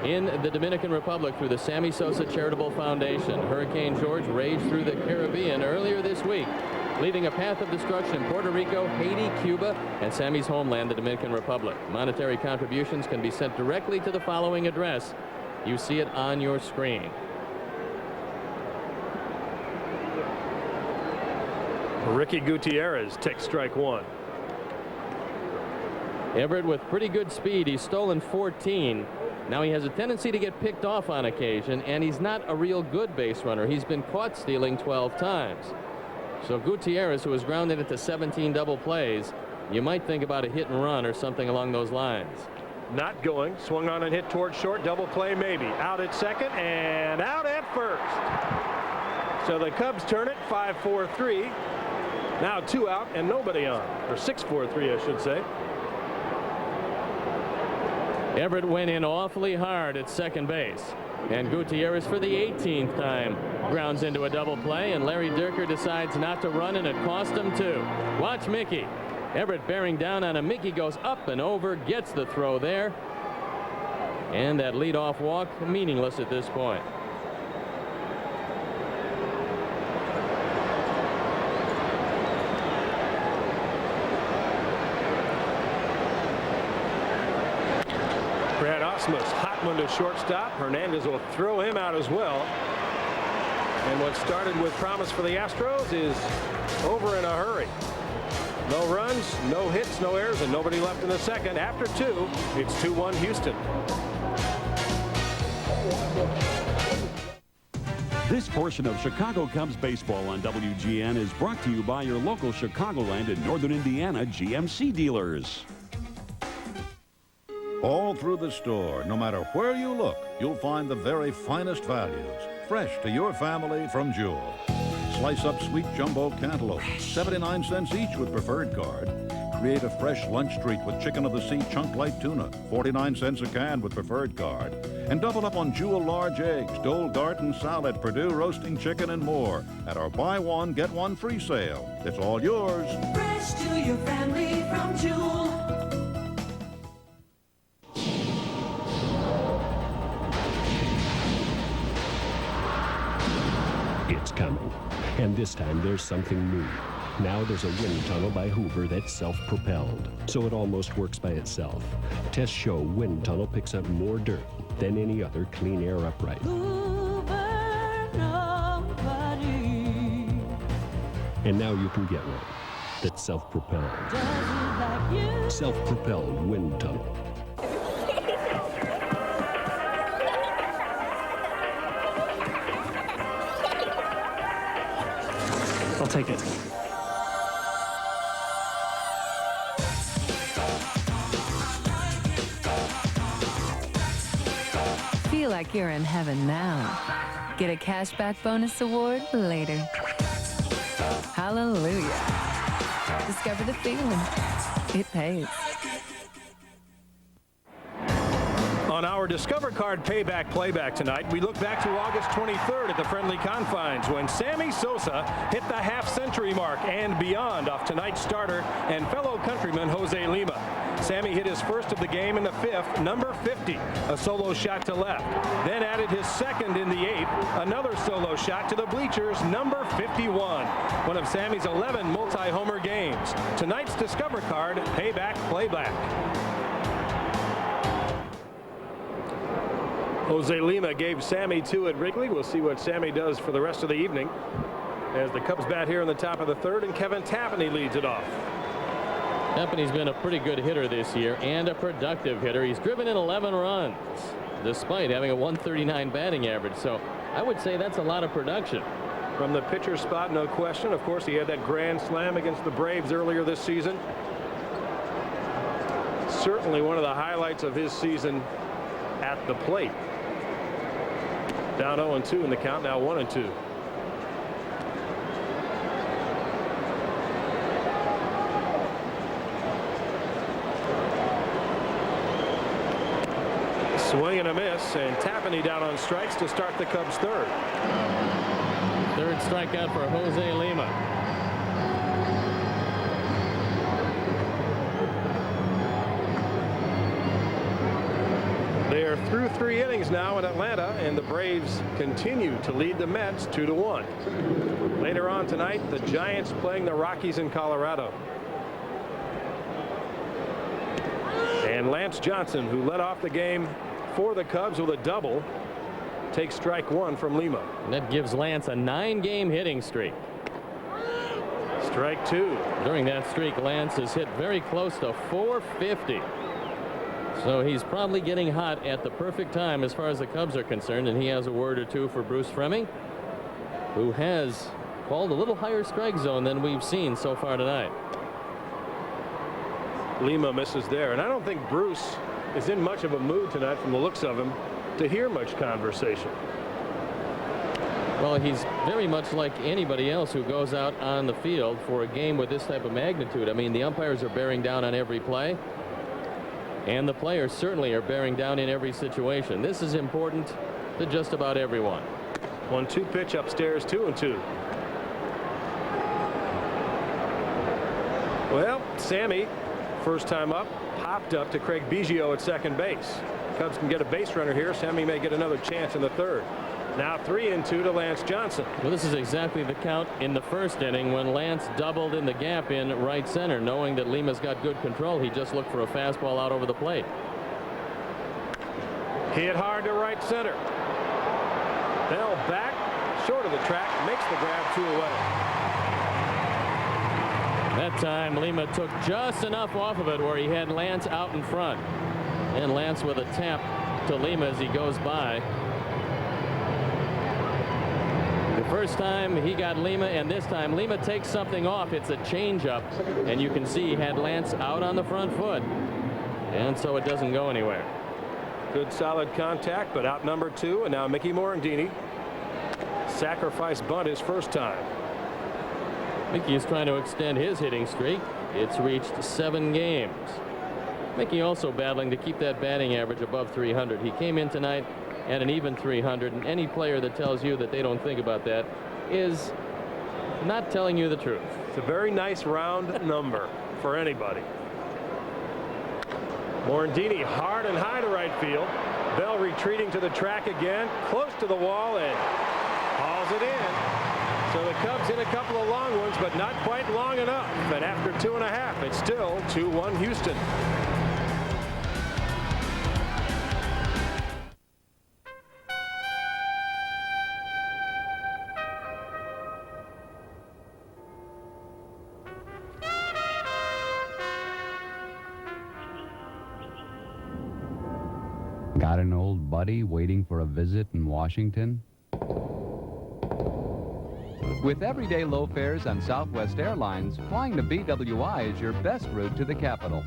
Speaker 3: in the Dominican Republic through the Sammy Sosa Charitable Foundation. Hurricane George raged through the Caribbean earlier this week, leaving a path of destruction in Puerto Rico, Haiti, Cuba, and Sammy's homeland, the Dominican Republic. Monetary contributions can be sent directly to the following address. You see it on your screen.
Speaker 2: Ricky Gutierrez takes strike 1.
Speaker 3: Everett with pretty good speed. He's stolen 14. Now he has a tendency to get picked off on occasion, and he's not a real good base runner. He's been caught stealing 12 times. So Gutierrez, who was grounded into 17 double plays, you might think about a hit and run or something along those lines.
Speaker 2: Not going. Swung on and hit towards short. Double play maybe. Out at second and out at first. So the Cubs turn it 5-4-3. Now 2 out and nobody on. Or 6-4-3 I should say.
Speaker 3: Everett went in awfully hard at second base. And Gutierrez for the 18th time grounds into a double play, and Larry Dierker decides not to run, and it cost him 2. Watch Mickey. Everett bearing down on him. Mickey goes up and over, gets the throw there. And that leadoff walk meaningless at this point.
Speaker 2: Brad Osmus, hot one to shortstop. Hernandez will throw him out as well. And what started with promise for the Astros is over in a hurry. No runs, no hits, no errors, and nobody left in the second. After 2, it's 2-1 Houston.
Speaker 26: This portion of Chicago Cubs baseball on WGN is brought to you by your local Chicagoland and Northern Indiana GMC dealers.
Speaker 6: All through the store, no matter where you look, you'll find the very finest values, fresh to your family from Jewel. Slice up sweet jumbo cantaloupe, 79 cents each with preferred card. Create a fresh lunch treat with chicken of the sea chunk light tuna, 49 cents a can with preferred card. And double up on Jewel large eggs, Dole garden salad, Purdue roasting chicken, and more at our buy one, get one free sale. It's all yours.
Speaker 11: Fresh to your family from Jewel.
Speaker 12: coming. And this time there's something new. Now there's a wind tunnel by Hoover that's self-propelled, so it almost works by itself. Tests show wind tunnel picks up more dirt than any other clean air upright. And now you can get one that's self-propelled. Self-propelled wind tunnel.
Speaker 25: I'll take it.
Speaker 13: Feel like you're in heaven now. Get a cashback bonus award later. Hallelujah. Discover the feeling. It pays.
Speaker 2: On our Discover Card Payback Playback tonight, we look back to August 23rd at the friendly confines when Sammy Sosa hit the half-century mark and beyond off tonight's starter and fellow countryman Jose Lima. Sammy hit his first of the game in the fifth, number 50, a solo shot to left. Then added his second in the eighth, another solo shot to the bleachers, number 51. One of Sammy's 11 multi-homer games. Tonight's Discover Card Payback Playback. Jose Lima gave Sammy 2 at Wrigley. We'll see what Sammy does for the rest of the evening as the Cubs bat here in the top of the third, and Kevin Tapani leads it off.
Speaker 3: Tapani's been a pretty good hitter this year and a productive hitter. He's driven in 11 runs despite having a 139 batting average, so I would say that's a lot of production.
Speaker 2: From the pitcher spot, no question. Of course, he had that grand slam against the Braves earlier this season. Certainly one of the highlights of his season at the plate. Down 0-2 in the count, now 1-2. Swing and a miss, and Tapani down on strikes to start the Cubs' third.
Speaker 3: Third strikeout for Jose Lima.
Speaker 2: They are through 3 innings now in Atlanta, and the Braves continue to lead the Mets 2-1. Later on tonight, the Giants playing the Rockies in Colorado. And Lance Johnson, who led off the game for the Cubs with a double, takes strike 1 from Lima.
Speaker 3: And that gives Lance a 9-game hitting streak.
Speaker 2: Strike 2.
Speaker 3: During that streak, Lance has hit very close to 450. So he's probably getting hot at the perfect time as far as the Cubs are concerned, and he has a word or two for Bruce Fleming, who has called a little higher strike zone than we've seen so far tonight.
Speaker 2: Lima misses there, and I don't think Bruce is in much of a mood tonight from the looks of him to hear much conversation.
Speaker 3: Well, he's very much like anybody else who goes out on the field for a game with this type of magnitude. I mean, the umpires are bearing down on every play, and the players certainly are bearing down in every situation. This is important to just about everyone.
Speaker 2: 1-2 pitch upstairs, 2-2. Well, Sammy, first time up, popped up to Craig Biggio at second base. Cubs can get a base runner here. Sammy may get another chance in the third. Now 3-2 to Lance Johnson.
Speaker 3: Well, this is exactly the count in the first inning when Lance doubled in the gap in right center. Knowing that Lima's got good control, he just looked for a fastball out over the plate.
Speaker 2: Hit hard to right center. Bell back, short of the track, makes the grab 2 away.
Speaker 3: That time Lima took just enough off of it where he had Lance out in front. And Lance with a tap to Lima as he goes by. The first time he got Lima, and this time Lima takes something off. It's a changeup, and you can see he had Lance out on the front foot, and so it doesn't go anywhere.
Speaker 2: Good solid contact, but outnumbered 2, and now Mickey Morandini. Sacrifice bunt his first time.
Speaker 3: Mickey is trying to extend his hitting streak. It's reached 7 games. Mickey also battling to keep that batting average above 300. He came in tonight at an even 300, and any player that tells you that they don't think about that is not telling you the truth.
Speaker 2: It's a very nice round number for anybody. Morandini hard and high to right field. Bell retreating to the track again, close to the wall, and hauls it in. So the Cubs hit a couple of long ones, but not quite long enough. And after 2.5, it's still 2-1 Houston.
Speaker 4: Got an old buddy waiting for a visit in Washington?
Speaker 14: With everyday low fares on Southwest Airlines, flying to BWI is your best route to the capital.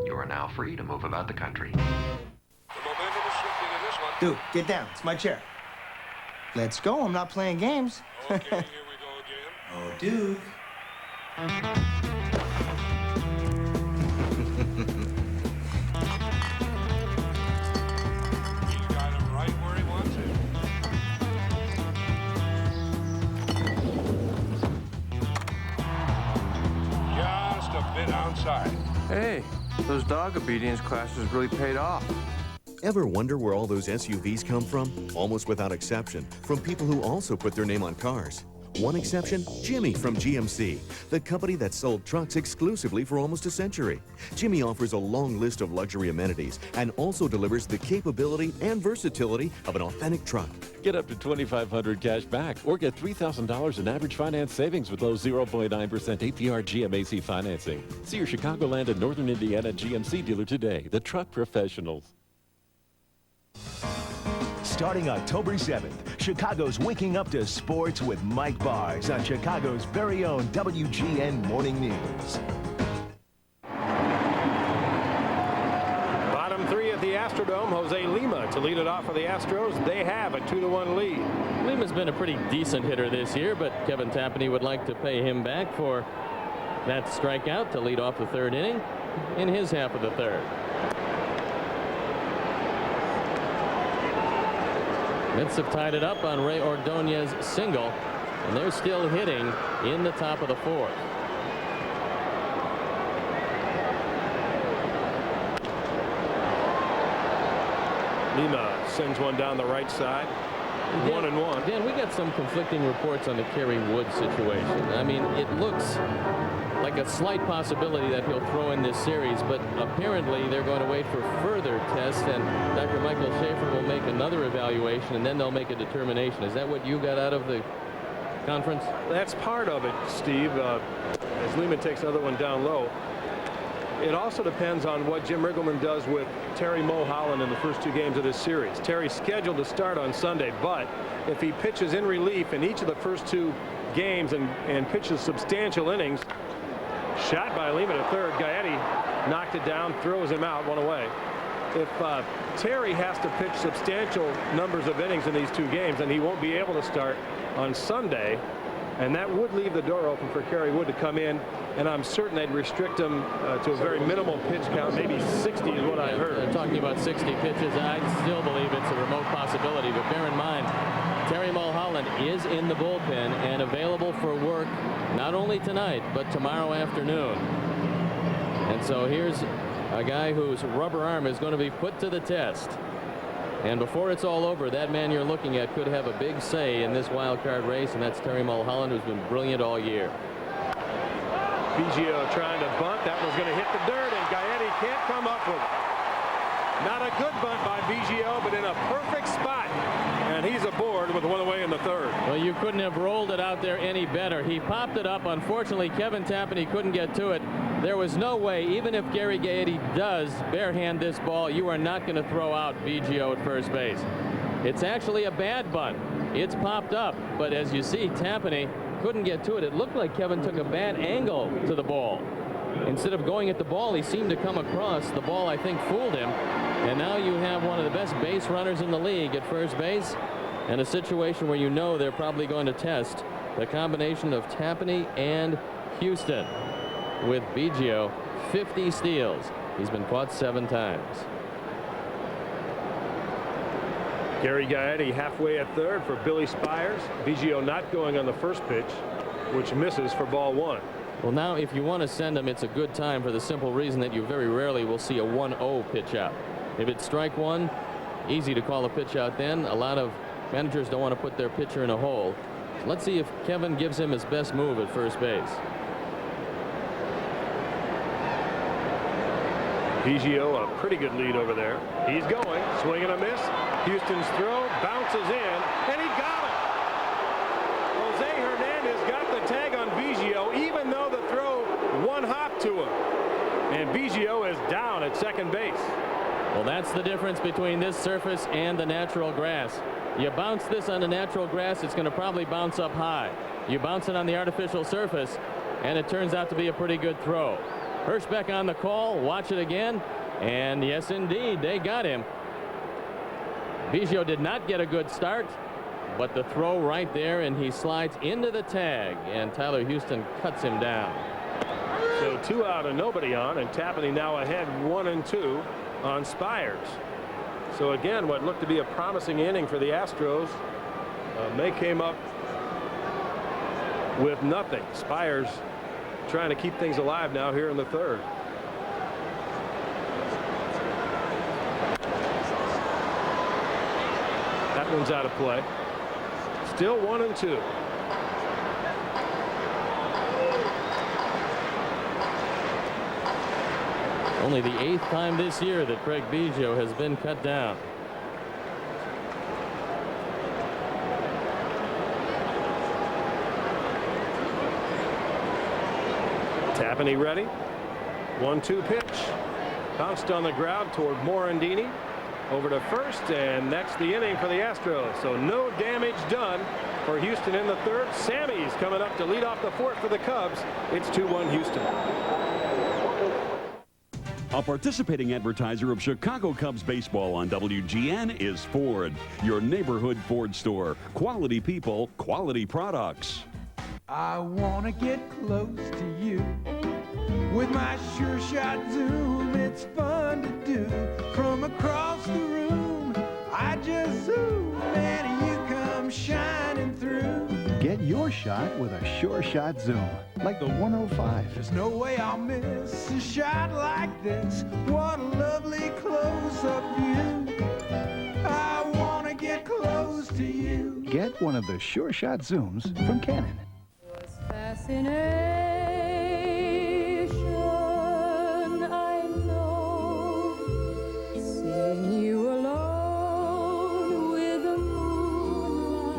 Speaker 17: You are now free to move about the country.
Speaker 18: Dude, get down. It's my chair. Let's go. I'm not playing games.
Speaker 5: Okay, here we go again.
Speaker 18: Oh, Duke.
Speaker 5: He's got him right where he wants it. Just a bit outside.
Speaker 19: Hey, those dog obedience classes really paid off.
Speaker 9: Ever wonder where all those SUVs come from? Almost without exception, from people who also put their name on cars. One exception, Jimmy from GMC, the company that sold trucks exclusively for almost a century. Jimmy offers a long list of luxury amenities and also delivers the capability and versatility of an authentic truck.
Speaker 10: Get up to $2,500 cash back or get $3,000 in average finance savings with low 0.9% APR GMAC financing. See your Chicagoland and Northern Indiana GMC dealer today, the truck professionals.
Speaker 28: Starting October 7th, Chicago's waking up to sports with Mike Bars on Chicago's very own WGN Morning News.
Speaker 2: Bottom three at the Astrodome. Jose Lima to lead it off for the Astros. They have a 2-1 lead.
Speaker 3: Lima's been a pretty decent hitter this year, but Kevin Tapani would like to pay him back for that strikeout to lead off the third inning in his half of the third. Mets have tied it up on Ray Ordonez's single, and they're still hitting in the top of the fourth.
Speaker 2: Lima sends one down the right side. 1-1.
Speaker 3: Dan, we got some conflicting reports on the Kerry Wood situation. I mean, it looks like a slight possibility that he'll throw in this series, but apparently they're going to wait for further tests, and Dr. Michael Schaefer will make another evaluation, and then they'll make a determination. Is that what you got out of the conference?
Speaker 2: That's part of it, Steve. As Lima takes another one down low. It also depends on what Jim Riggleman does with Terry Mulholland in the first two games of this series. Terry's scheduled to start on Sunday, but if he pitches in relief in each of the first two games and pitches substantial innings, shot by Lima to third, Gaetti knocked it down, throws him out, one away. If Terry has to pitch substantial numbers of innings in these two games, then he won't be able to start on Sunday, and that would leave the door open for Kerry Wood to come in, and I'm certain they'd restrict him to a very minimal pitch count, maybe 60 is what I heard.
Speaker 3: Talking about 60 pitches, I still believe it's a remote possibility, but bear in mind, Terry Mulholland is in the bullpen and available for work not only tonight, but tomorrow afternoon. And so here's a guy whose rubber arm is going to be put to the test. And before it's all over, that man you're looking at could have a big say in this wild card race, and that's Terry Mulholland, who's been brilliant all year.
Speaker 2: Biggio trying to bunt. That was going to hit the dirt, and Gaetti can't come up with it. Not a good bunt by Biggio, but in a perfect spot. And he's aboard with one away in the third.
Speaker 3: Well, you couldn't have rolled it out there any better. He popped it up. Unfortunately, Kevin Tapani couldn't get to it. There was no way, even if Gary Gaetti does barehand this ball, you are not going to throw out Biggio at first base. It's actually a bad bunt. It's popped up, but as you see, Tapani couldn't get to it. It looked like Kevin took a bad angle to the ball. Instead of going at the ball, he seemed to come across. The ball, I think, fooled him. And now you have one of the best base runners in the league at first base, and a situation where you know they're probably going to test the combination of Tapani and Houston. With Biggio, 50 steals. He's been caught 7 times.
Speaker 2: Gary Gaetti halfway at third for Billy Spires. Biggio not going on the first pitch, which misses for ball 1.
Speaker 3: Well, now if you want to send him, it's a good time for the simple reason that you very rarely will see a 1-0 pitch out. If it's strike one, easy to call a pitch out then. A lot of Managers don't want to put their pitcher in a hole. Let's see if Kevin gives him his best move at first base.
Speaker 2: Biggio, a pretty good lead over there. He's going, swing and a miss. Houston's throw bounces in, and he got it. Jose Hernandez got the tag on Biggio, even though the throw one hop to him. And Biggio is down at second base.
Speaker 3: Well, that's the difference between this surface and the natural grass. You bounce this on the natural grass, it's going to probably bounce up high. You bounce it on the artificial surface, and it turns out to be a pretty good throw. Hirschbeck on the call. Watch it again. And yes, indeed, they got him. Biggio did not get a good start, but the throw right there, and he slides into the tag, and Tyler Houston cuts him down.
Speaker 2: So 2 out and nobody on, and Tapani now ahead 1-2 on Spires. So again, what looked to be a promising inning for the Astros, May came up with nothing. Spires trying to keep things alive now here in the third. That one's out of play. Still 1-2.
Speaker 3: Only the 8th time this year that Craig Biggio has been cut down.
Speaker 2: Tapani ready. 1-2 pitch. Bounced on the ground toward Morandini. Over to first, and that's the inning for the Astros. So no damage done for Houston in the third. Sammy's coming up to lead off the fourth for the Cubs. It's 2-1 Houston.
Speaker 26: A participating advertiser of Chicago Cubs baseball on WGN is Ford, your neighborhood Ford store. Quality people, quality products.
Speaker 1: I want to get close to you. With my Sure Shot Zoom, it's fun to do. From across the room, I just zoom and you come shining through.
Speaker 28: Get your shot with a Sure Shot Zoom, like the 105.
Speaker 1: There's no way I'll miss a shot like this. What a lovely close-up view. I want to get close to you.
Speaker 28: Get one of the Sure Shot Zooms from Canon.
Speaker 11: Fascination, I know, seeing you alone with the moonlight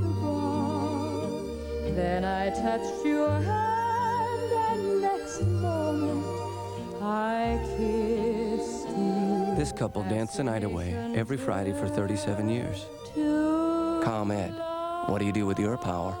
Speaker 11: above. Then I touched your hand, and next moment I kissed you.
Speaker 8: This couple danced the night away every Friday for 37 years. ComEd, what do you do with your power?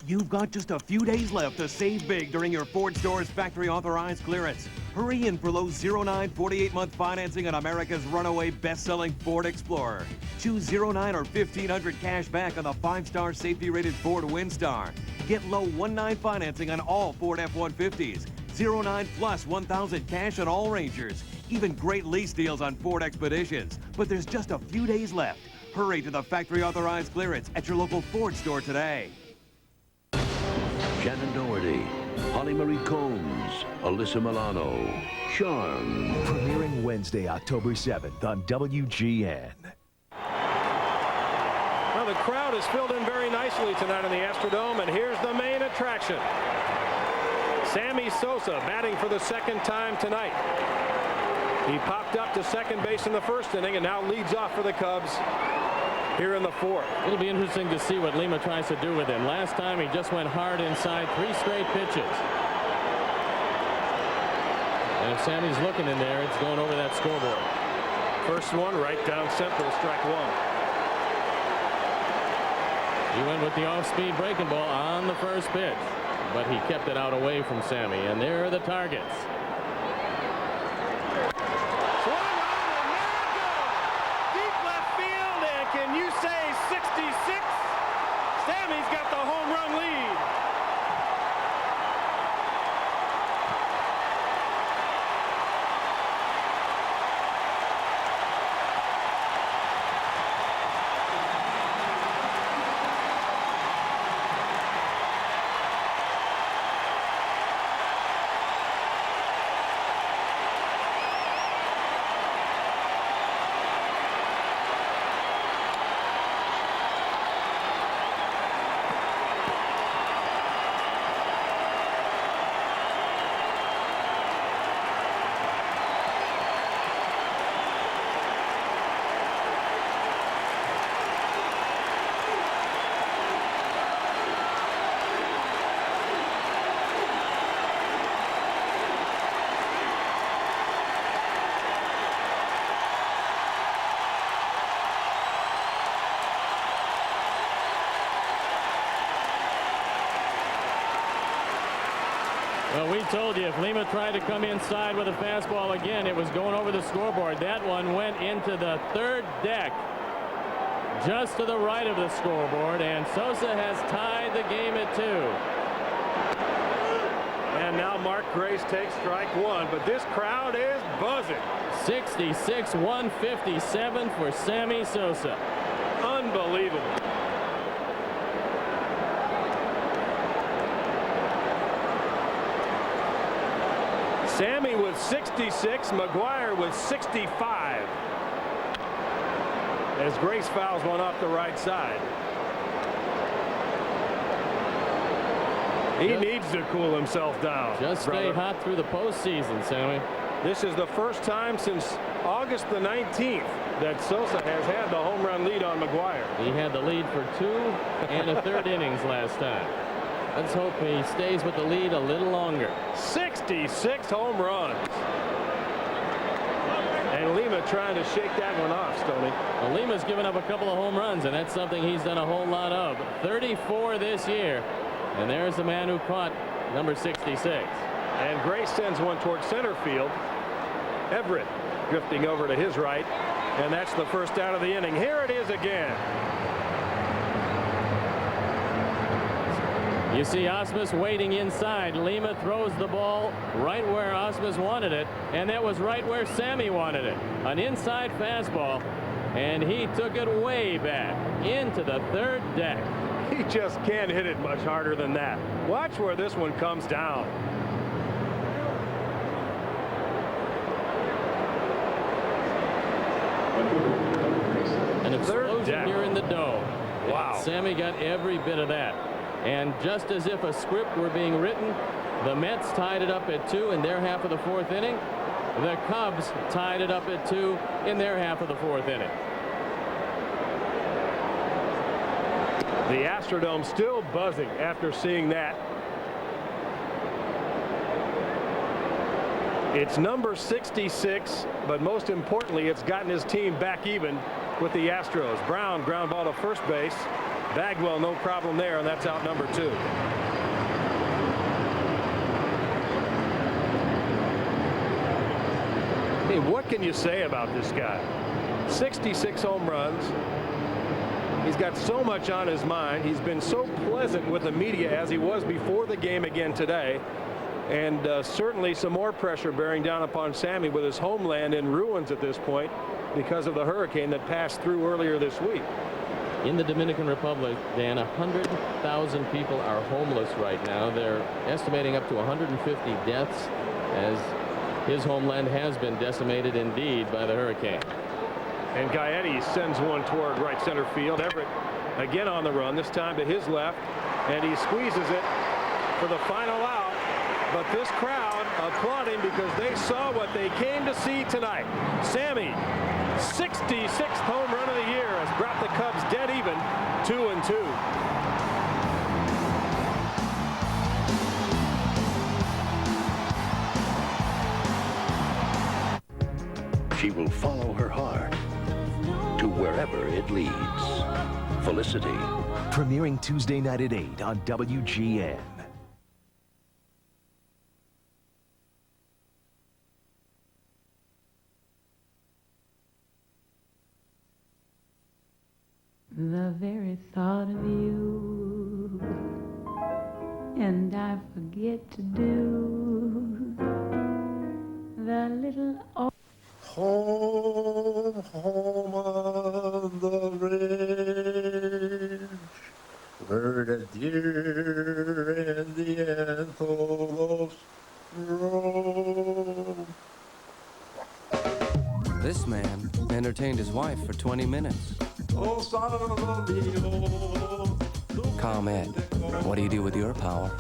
Speaker 15: You've got just a few days left to save big during your Ford Store's factory authorized clearance. Hurry in for low 0-9 48-month financing on America's runaway best-selling Ford Explorer. Choose 0-9 or $1,500 cash back on the 5-star safety-rated Ford Windstar. Get low 1-9 financing on all Ford F-150s. 0-9 plus $1,000 cash on all Rangers. Even great lease deals on Ford Expeditions. But there's just a few days left. Hurry to the factory authorized clearance at your local Ford store today.
Speaker 27: Shannon Doherty, Holly Marie Combs, Alyssa Milano, Charm.
Speaker 28: Premiering Wednesday, October 7th on WGN.
Speaker 2: Well, the crowd is filled in very nicely tonight in the Astrodome, and here's the main attraction. Sammy Sosa batting for the second time tonight. He popped up to second base in the first inning and now leads off for the Cubs here in the fourth.
Speaker 3: It'll be interesting to see what Lima tries to do with him. Last time he just went hard inside 3 straight pitches. And if Sammy's looking in there, it's going over that scoreboard.
Speaker 2: First one right down central, strike one.
Speaker 3: He went with the off-speed breaking ball on the first pitch, but he kept it out away from Sammy, and there are the targets.
Speaker 2: Can you say 66? Sammy's got the home run lead.
Speaker 3: have told you, if Lima tried to come inside with a fastball again, it was going over the scoreboard. That one went into the third deck, just to the right of the scoreboard, and Sosa has tied the game at 2.
Speaker 2: And now Mark Grace takes strike 1, but this crowd is buzzing.
Speaker 3: 66-157 for Sammy Sosa.
Speaker 2: Unbelievable. Sammy with 66, McGuire with 65. As Grace fouls one off the right side. He needs to cool himself down.
Speaker 3: Just stay hot through the postseason, Sammy.
Speaker 2: This is the first time since August the 19th that Sosa has had the home run lead on McGuire.
Speaker 3: He had the lead for 2 and a third innings last time. Let's hope he stays with the lead a little longer.
Speaker 2: 66 home runs. And Lima trying to shake that one off, Stoney.
Speaker 3: Well, Lima's given up a couple of home runs, and that's something he's done a whole lot of. 34 this year. And there's the man who caught number 66.
Speaker 2: And Grace sends one towards center field. Everett drifting over to his right. And that's the first out of the inning. Here it is again.
Speaker 3: You see Osmus waiting inside. Lima throws the ball right where Osmus wanted it, and that was right where Sammy wanted it. An inside fastball, and he took it way back into the third deck.
Speaker 2: He just can't hit it much harder than that. Watch where this one comes down.
Speaker 3: An explosion here in the dome.
Speaker 2: Wow.
Speaker 3: And Sammy got every bit of that. And just as if a script were being written, the Mets tied it up at 2 in their half of the 4th inning. The Cubs tied it up at 2 in their half of the 4th inning.
Speaker 2: The Astrodome still buzzing after seeing that. It's number 66, but most importantly, it's gotten his team back even with the Astros. Brown ground ball to first base. Bagwell no problem there, and that's out number 2. Hey, what can you say about this guy? 66 home runs. He's got so much on his mind. He's been so pleasant with the media as he was before the game again today. And certainly some more pressure bearing down upon Sammy with his homeland in ruins at this point because of the hurricane that passed through earlier this week.
Speaker 3: In the Dominican Republic, Dan, 100,000 people are homeless right now. They're estimating up to 150 deaths as his homeland has been decimated indeed by the hurricane.
Speaker 2: And Gaetti sends one toward right center field. Everett again on the run, this time to his left, and he squeezes it for the final out. But this crowd applauding because they saw what they came to see tonight. Sammy, 66th home run of the year, has brought the Cubs dead even, 2-2.
Speaker 27: She will follow her heart to wherever it leads. Felicity.
Speaker 28: Premiering Tuesday night at 8 on WGN.
Speaker 11: The very thought of you, and I forget to do the little
Speaker 6: home, home on the range, where the deer and the antelopes roam.
Speaker 8: This man entertained his wife for 20 minutes.
Speaker 6: Oh, son of a Dio.
Speaker 8: ComEd, what do you do with your power?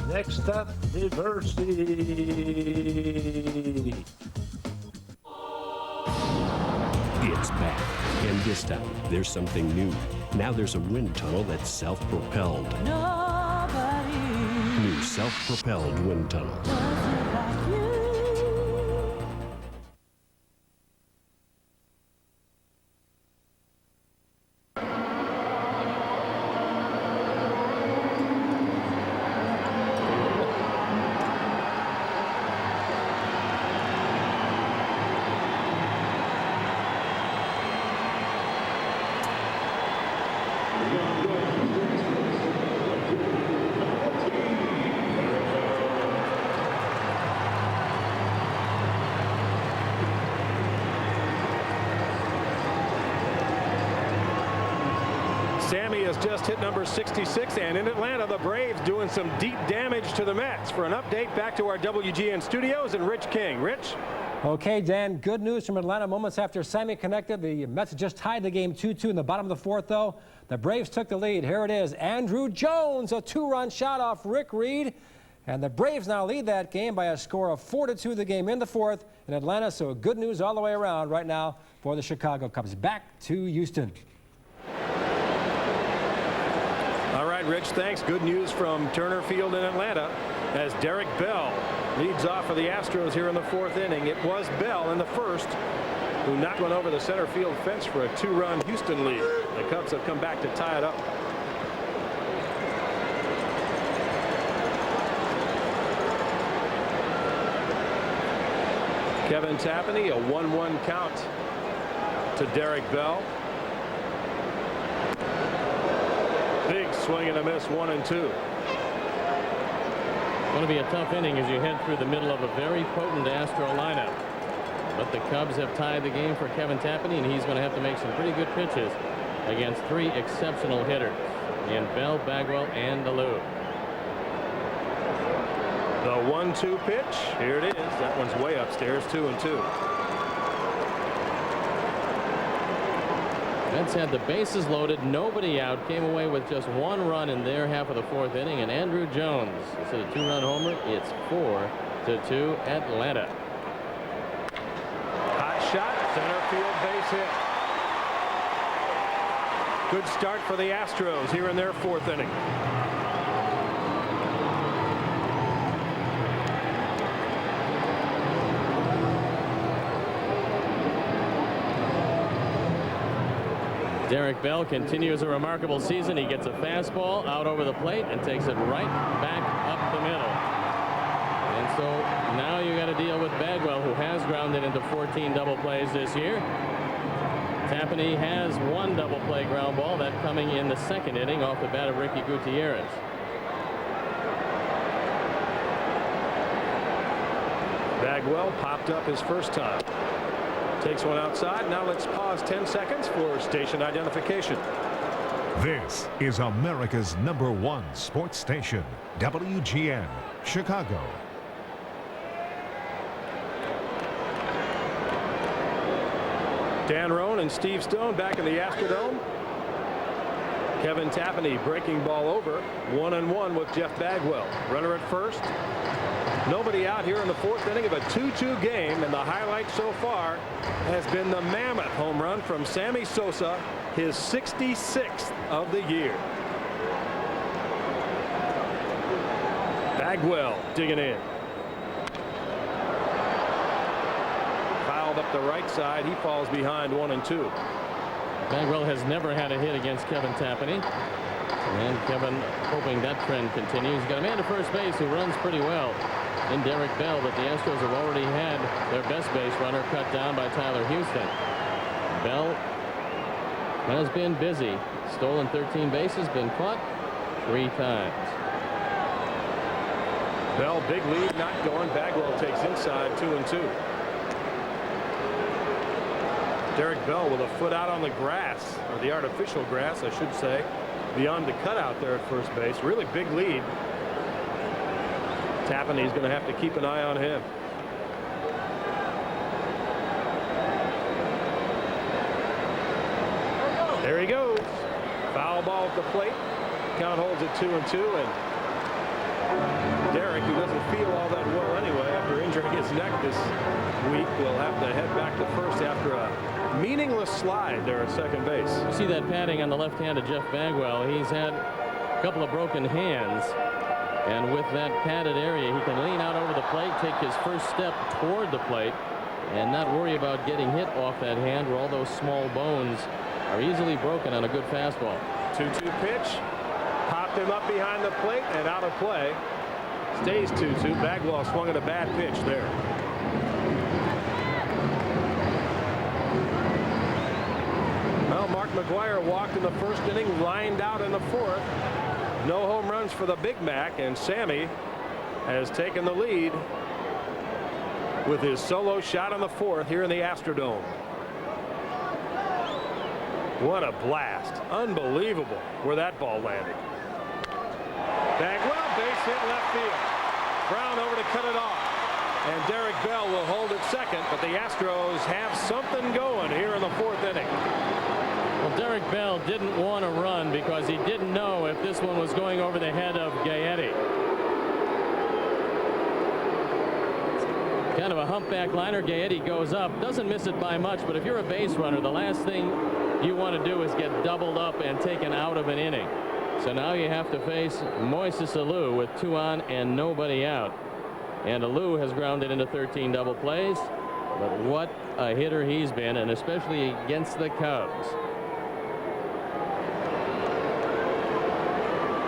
Speaker 6: Next up, diversity.
Speaker 12: It's back, and this time there's something new. Now there's a wind tunnel that's self-propelled. New self-propelled wind tunnel.
Speaker 2: Sammy has just hit number 66, and in Atlanta, the Braves doing some deep damage to the Mets. For an update, back to our WGN studios and Rich King. Rich?
Speaker 7: Okay, Dan, good news from Atlanta. Moments after Sammy connected, the Mets just tied the game 2-2 in the bottom of the fourth, though. The Braves took the lead. Here it is. Andrew Jones, a two-run shot off Rick Reed. And the Braves now lead that game by a score of 4-2 the game in the fourth in Atlanta. So good news all the way around right now for the Chicago Cubs. Back to Houston.
Speaker 2: All right, Rich, thanks. Good news from Turner Field in Atlanta as Derek Bell leads off for the Astros here in the fourth inning. It was Bell in the first who knocked one over the center field fence for a two-run Houston lead. The Cubs have come back to tie it up. Kevin Tapani, a 1-1 count to Derek Bell. Big swing and a miss, 1-2.
Speaker 3: Going to be a tough inning as you head through the middle of a very potent Astro lineup. But the Cubs have tied the game for Kevin Tapani, and he's going to have to make some pretty good pitches against three exceptional hitters in Bell, Bagwell, and DeLue.
Speaker 2: The 1-2 pitch. Here it is. That one's way upstairs, 2-2.
Speaker 3: Mets had the bases loaded, nobody out, came away with just one run in their half of the fourth inning, and Andrew Jones, instead of a two-run homer, it's 4-2 Atlanta.
Speaker 2: Hot shot, center field base hit. Good start for the Astros here in their fourth inning.
Speaker 3: Derek Bell continues a remarkable season. He gets a fastball out over the plate and takes it right back up the middle. And so now you got to deal with Bagwell, who has grounded into 14 double plays this year. Tapani has one double play ground ball, that coming in the second inning off the bat of Ricky Gutierrez.
Speaker 2: Bagwell popped up his first time. Takes one outside. Now let's pause 10 seconds for station identification.
Speaker 16: This is America's #1 sports station, WGN, Chicago.
Speaker 2: Dan Roan and Steve Stone back in the Astrodome. Kevin Tapani breaking ball over. 1-1 with Jeff Bagwell. Runner at first. Nobody out here in the fourth inning of a 2-2 game, and the highlight so far has been the mammoth home run from Sammy Sosa, his 66th of the year. Bagwell digging in. Fouled up the right side. He falls behind 1-2.
Speaker 3: Bagwell has never had a hit against Kevin Tapani. And Kevin hoping that trend continues. He's got a man to first base who runs pretty well in Derek Bell, but the Astros have already had their best base runner cut down by Tyler Houston. Bell has been busy. Stolen 13 bases, been caught 3 times.
Speaker 2: Bell, big lead, not going. Bagwell takes inside, 2-2. Derek Bell with a foot out on the grass, or the artificial grass, I should say, beyond the cutout there at first base. Really big lead. Tapani's going to have to keep an eye on him. There he goes. Foul ball at the plate. Count holds at 2-2, and Derek, who doesn't feel all that well anyway after injuring his neck this week, will have to head back to first after a meaningless slide there at second base.
Speaker 3: You see that padding on the left hand of Jeff Bagwell. He's had a couple of broken hands, and with that padded area, he can lean out over the plate, take his first step toward the plate, and not worry about getting hit off that hand where all those small bones are easily broken on a good fastball.
Speaker 2: 2-2 pitch. Popped him up behind the plate and out of play. Stays 2-2. Bagwell swung at a bad pitch there. Well, Mark McGwire walked in the first inning, lined out in the fourth. No home runs for the Big Mac, and Sammy has taken the lead with his solo shot on the fourth here in the Astrodome. What a blast. Unbelievable where that ball landed. Bagwell, base hit left field. Brown over to cut it off. And Derek Bell will hold at second, but the Astros have something going here in the 4th inning.
Speaker 3: Well, Derek Bell didn't want to run because he didn't know if this one was going over the head of Gaetti. Kind of a humpback liner. Gaetti goes up, doesn't miss it by much, but if you're a base runner, the last thing you want to do is get doubled up and taken out of an inning. So now you have to face Moises Alou with 2 on and nobody out. And Alou has grounded into 13 double plays, but what a hitter he's been, and especially against the Cubs.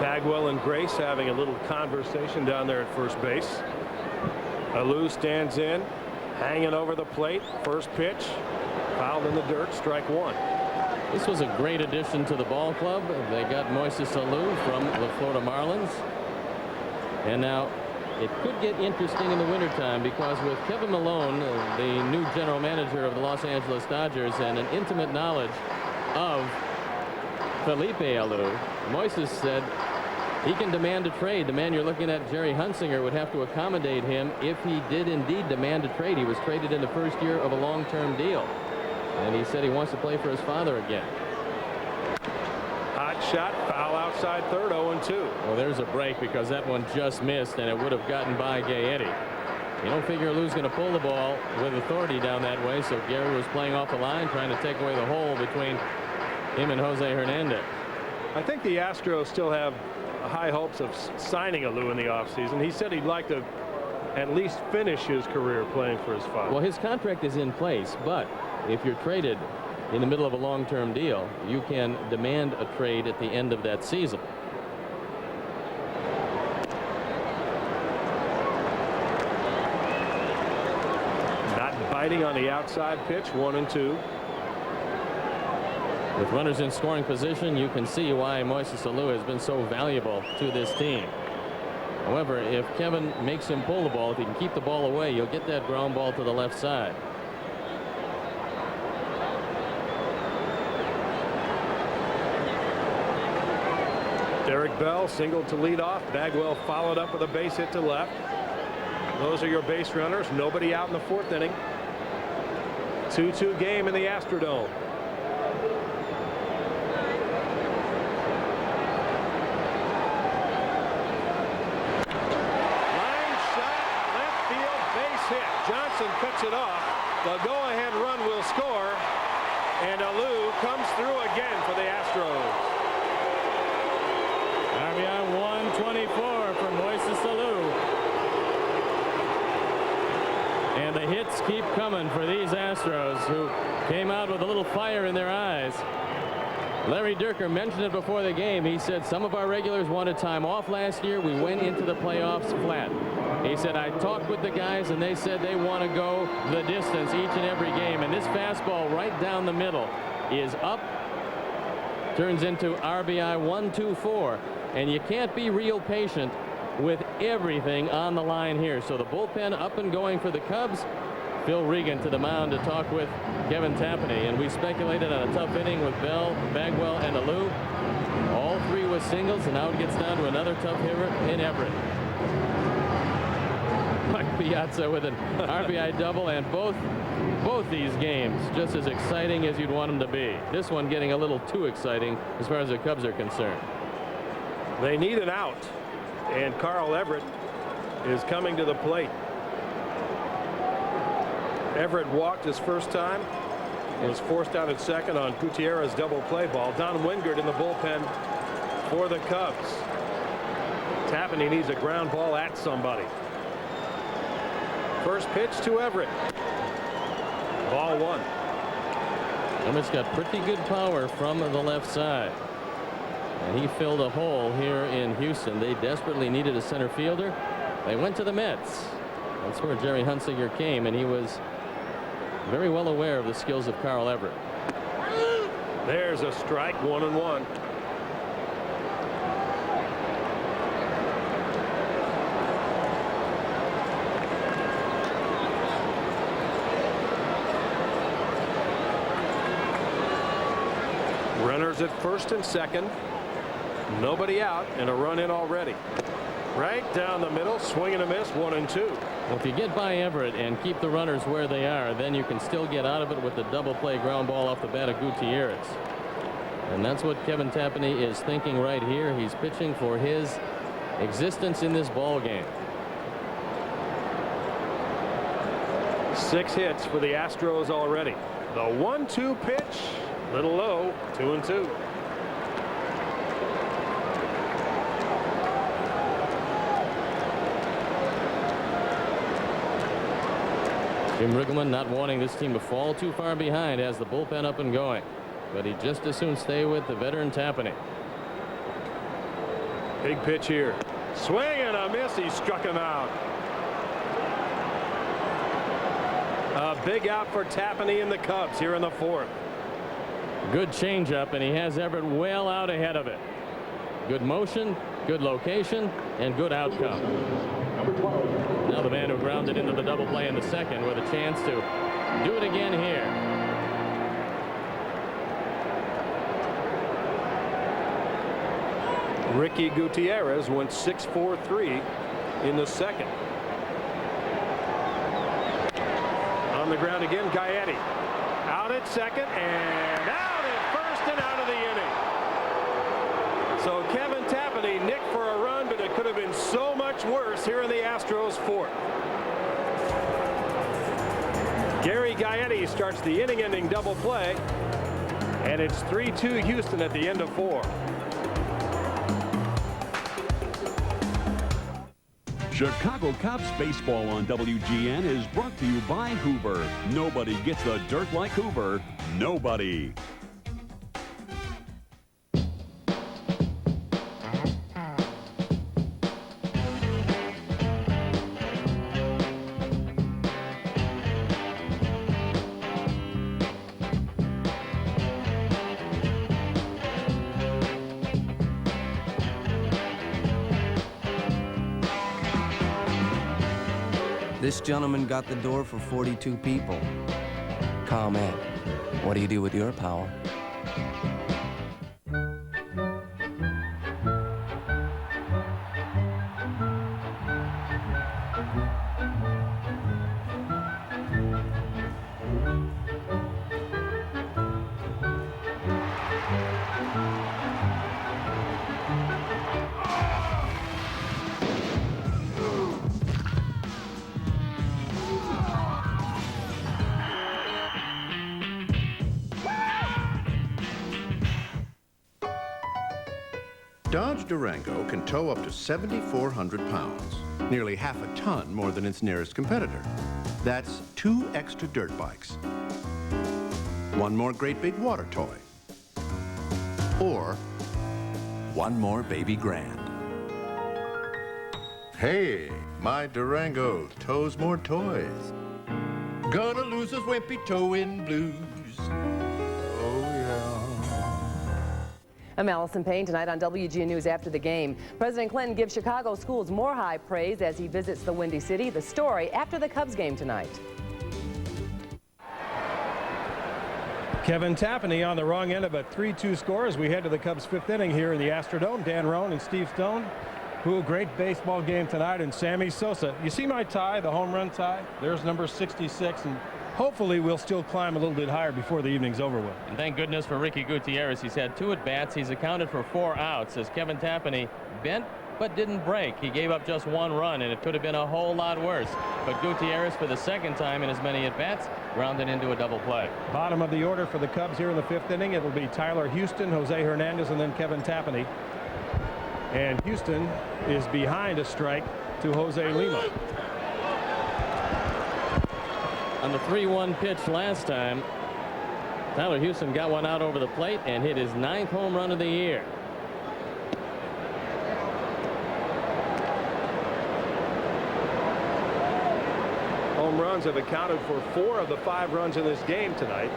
Speaker 2: Bagwell and Grace having a little conversation down there at first base. Alou stands in, hanging over the plate. First pitch, fouled in the dirt, strike 1.
Speaker 3: This was a great addition to the ball club. They got Moises Alou from the Florida Marlins. And now it could get interesting in the wintertime because with Kevin Malone, the new general manager of the Los Angeles Dodgers, and an intimate knowledge of Felipe Alou, Moises said he can demand a trade. The man you're looking at, Jerry Hunsinger, would have to accommodate him if he did indeed demand a trade. He was traded in the first year of a long-term deal. And he said he wants to play for his father again.
Speaker 2: Hot shot, foul outside third, 0-2.
Speaker 3: Well, there's a break because that one just missed, and it would have gotten by Gaetti. You don't figure Alou's going to pull the ball with authority down that way, so Gary was playing off the line, trying to take away the hole between him and Jose Hernandez.
Speaker 2: I think the Astros still have high hopes of signing Alou in the offseason. He said he'd like to at least finish his career playing for his father.
Speaker 3: Well, his contract is in place, but if you're traded in the middle of a long-term deal, you can demand a trade at the end of that season.
Speaker 2: Not biting on the outside pitch, 1-2.
Speaker 3: With runners in scoring position, you can see why Moises Alou has been so valuable to this team. However, if Kevin makes him pull the ball, if he can keep the ball away, you'll get that ground ball to the left side.
Speaker 2: Derek Bell singled to lead off. Bagwell followed up with a base hit to left. Those are your base runners. Nobody out in the 4th inning. 2-2 game in the Astrodome. Line shot, left field, base hit. Johnson cuts it off. The go-ahead run will score, and Alou comes through again for the Astros.
Speaker 3: RBI 124 from Moises Alou. And the hits keep coming for these Astros, who came out with a little fire in their eyes. Larry Dierker mentioned it before the game. He said some of our regulars wanted time off last year. We went into the playoffs flat. He said, I talked with the guys and they said they want to go the distance each and every game. And this fastball right down the middle is up, turns into RBI 124. And you can't be real patient with everything on the line here. So the bullpen up and going for the Cubs. Phil Regan to the mound to talk with Kevin Tapani. And we speculated on a tough inning with Bell, Bagwell, and Alou. All three with singles, and now it gets down to another tough hitter in Everett. Mike Piazza with an RBI double, and both these games just as exciting as you'd want them to be. This one getting a little too exciting as far as the Cubs are concerned.
Speaker 2: They need an out, and Carl Everett is coming to the plate. Everett walked his first time, was forced out at second on Gutierrez's double play ball. Don Wingard in the bullpen for the Cubs. Tapani needs a ground ball at somebody. First pitch to Everett. Ball 1.
Speaker 3: Everett's got pretty good power from the left side. And he filled a hole here in Houston. They desperately needed a center fielder. They went to the Mets. That's where Jerry Hunsinger came, and he was very well aware of the skills of Carl Everett.
Speaker 2: There's a strike, 1-1. Runners at first and second. Nobody out and a run in already. Right down the middle, swing and a miss, 1-2.
Speaker 3: Well, if you get by Everett and keep the runners where they are, then you can still get out of it with the double play ground ball off the bat of Gutierrez. And that's what Kevin Tapani is thinking right here. He's pitching for his existence in this ball game.
Speaker 2: 6 hits for the Astros already. The 1-2 pitch, little low, 2-2.
Speaker 3: Jim Riggleman not wanting this team to fall too far behind, has the bullpen up and going, but he'd just as soon stay with the veteran Tapani.
Speaker 2: Big pitch here. Swing and a miss. He struck him out. A big out for Tapani and the Cubs here in the 4th.
Speaker 3: Good changeup, and he has Everett well out ahead of it. Good motion, good location, and good outcome. Now the man who grounded into the double play in the second with a chance to do it again here.
Speaker 2: Ricky Gutierrez went 6-4-3 in the second. On the ground again, Gaetti. Out at second and out at first and out of the inning. So Kevin Tapani nicked for a run, but it could have been so much worse here in the Astros 4th. Gary Gaetti starts the inning-ending double play, and it's 3-2 Houston at the end of 4.
Speaker 26: Chicago Cubs baseball on WGN is brought to you by Hoover. Nobody gets the dirt like Hoover. Nobody.
Speaker 8: This gentleman got the door for 42 people. ComEd, what do you do with your power?
Speaker 4: Dodge Durango can tow up to 7,400 pounds, nearly half a ton more than its nearest competitor. That's 2 extra dirt bikes, 1 more great big water toy, or 1 more baby grand. Hey, my Durango tows more toys. Gonna lose his wimpy towing blues.
Speaker 13: I'm Allison Payne. Tonight on WGN News after the game, President Clinton gives Chicago schools more high praise as he visits the Windy City. The story after the Cubs game tonight.
Speaker 2: Kevin Tapani on the wrong end of a 3-2 score as we head to the Cubs' 5th inning here in the Astrodome. Dan Roan and Steve Stone. Who a great baseball game tonight. And Sammy Sosa. You see my tie, the home run tie? There's number 66. And hopefully we'll still climb a little bit higher before the evening's over with.
Speaker 3: And thank goodness for Ricky Gutierrez. He's had 2 at-bats. He's accounted for 4 outs as Kevin Tapani bent but didn't break. He gave up just 1 run, and it could have been a whole lot worse. But Gutierrez, for the 2nd time in as many at-bats, grounded into a double play.
Speaker 2: Bottom of the order for the Cubs here in the 5th inning. It'll be Tyler Houston, Jose Hernandez, and then Kevin Tapani. And Houston is behind a strike to Jose Lima.
Speaker 3: On the 3-1 pitch last time, Tyler Houston got one out over the plate and hit his 9th home run of the year.
Speaker 2: Home runs have accounted for 4 of the 5 runs in this game tonight.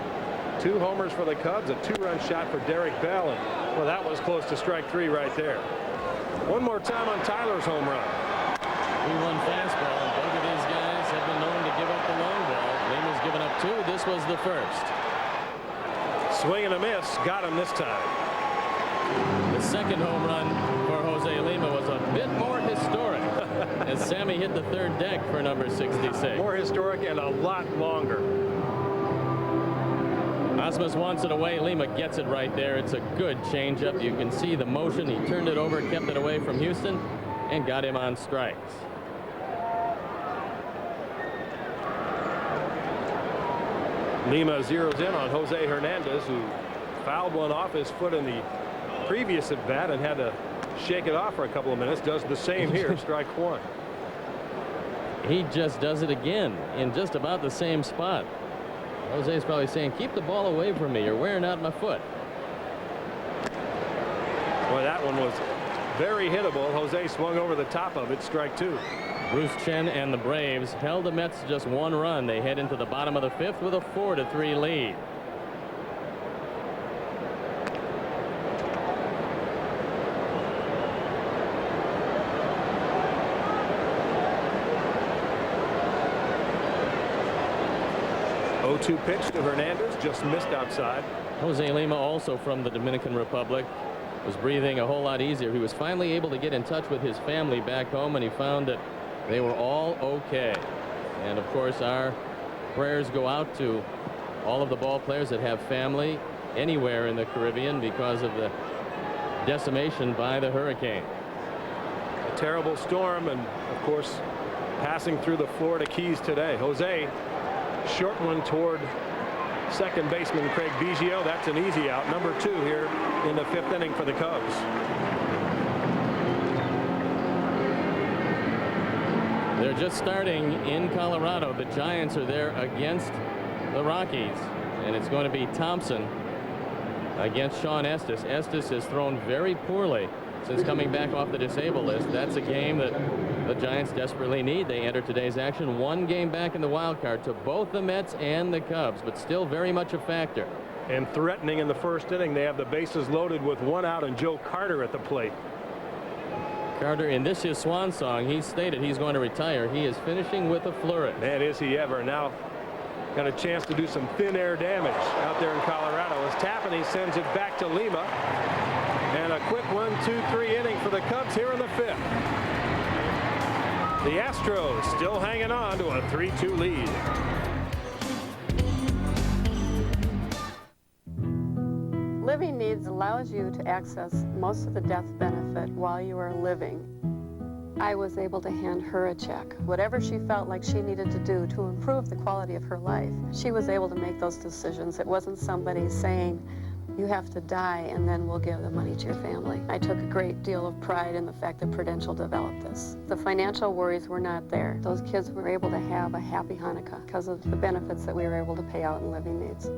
Speaker 2: 2 homers for the Cubs, a 2-run shot for Derek Bell, and well, that was close to strike 3 right there. One more time on Tyler's home run.
Speaker 3: 3-1 fastball, and both of these guys have been known to give up the long ball. Lima's given up 2. This was the first.
Speaker 2: Swing and a miss. Got him this time.
Speaker 3: The second home run for Jose Lima was a bit more historic as Sammy hit the third deck for number 66.
Speaker 2: More historic and a lot longer.
Speaker 3: Osmus wants it away. Lima gets it right there. It's a good changeup. You can see the motion. He turned it over, kept it away from Houston, and got him on strikes.
Speaker 2: Lima zeroes in on Jose Hernandez, who fouled one off his foot in the previous at bat and had to shake it off for a couple of minutes. Does the same here. Strike one.
Speaker 3: He just does it again in just about the same spot. Jose's probably saying, keep the ball away from me. You're wearing out my foot.
Speaker 2: Boy, that one was very hittable. Jose swung over the top of it. Strike two.
Speaker 3: Bruce Chen and the Braves held the Mets to just one run. They head into the bottom of the fifth with a 4-3 lead.
Speaker 2: Oh-2 pitch to Hernandez, just missed outside.
Speaker 3: Jose Lima, also from the Dominican Republic, was breathing a whole lot easier. He was finally able to get in touch with his family back home, and he found that they were all okay. And of course, our prayers go out to all of the ball players that have family anywhere in the Caribbean because of the decimation by the hurricane.
Speaker 2: A terrible storm, and of course, passing through the Florida Keys today. Jose, short one toward second baseman Craig Biggio. That's an easy out. Number 2 here in the 5th inning for the Cubs.
Speaker 3: They're just starting in Colorado. The Giants are there against the Rockies, and it's going to be Thompson against Sean Estes. Estes has thrown very poorly since coming back off the disabled list. That's a game that the Giants desperately need. They enter today's action one game back in the wild card to both the Mets and the Cubs, but still very much a factor.
Speaker 2: And threatening in the first inning. They have the bases loaded with 1 out and Joe Carter at the plate.
Speaker 3: Carter, in this his swan song, he stated he's going to retire. He is finishing with a flourish.
Speaker 2: Man, is he ever. Now got a chance to do some thin air damage out there in Colorado as Tapani sends it back to Lima. And a quick 1-2-3 inning for the Cubs here in the 5th. The Astros still hanging on to a 3-2 lead.
Speaker 14: Living Needs allows you to access most of the death benefit while you are living. I was able to hand her a check. Whatever she felt like she needed to do to improve the quality of her life, she was able to make those decisions. It wasn't somebody saying, you have to die and then we'll give the money to your family. I took a great deal of pride in the fact that Prudential developed this. The financial worries were not there. Those kids were able to have a happy Hanukkah because of the benefits that we were able to pay out in Living Needs.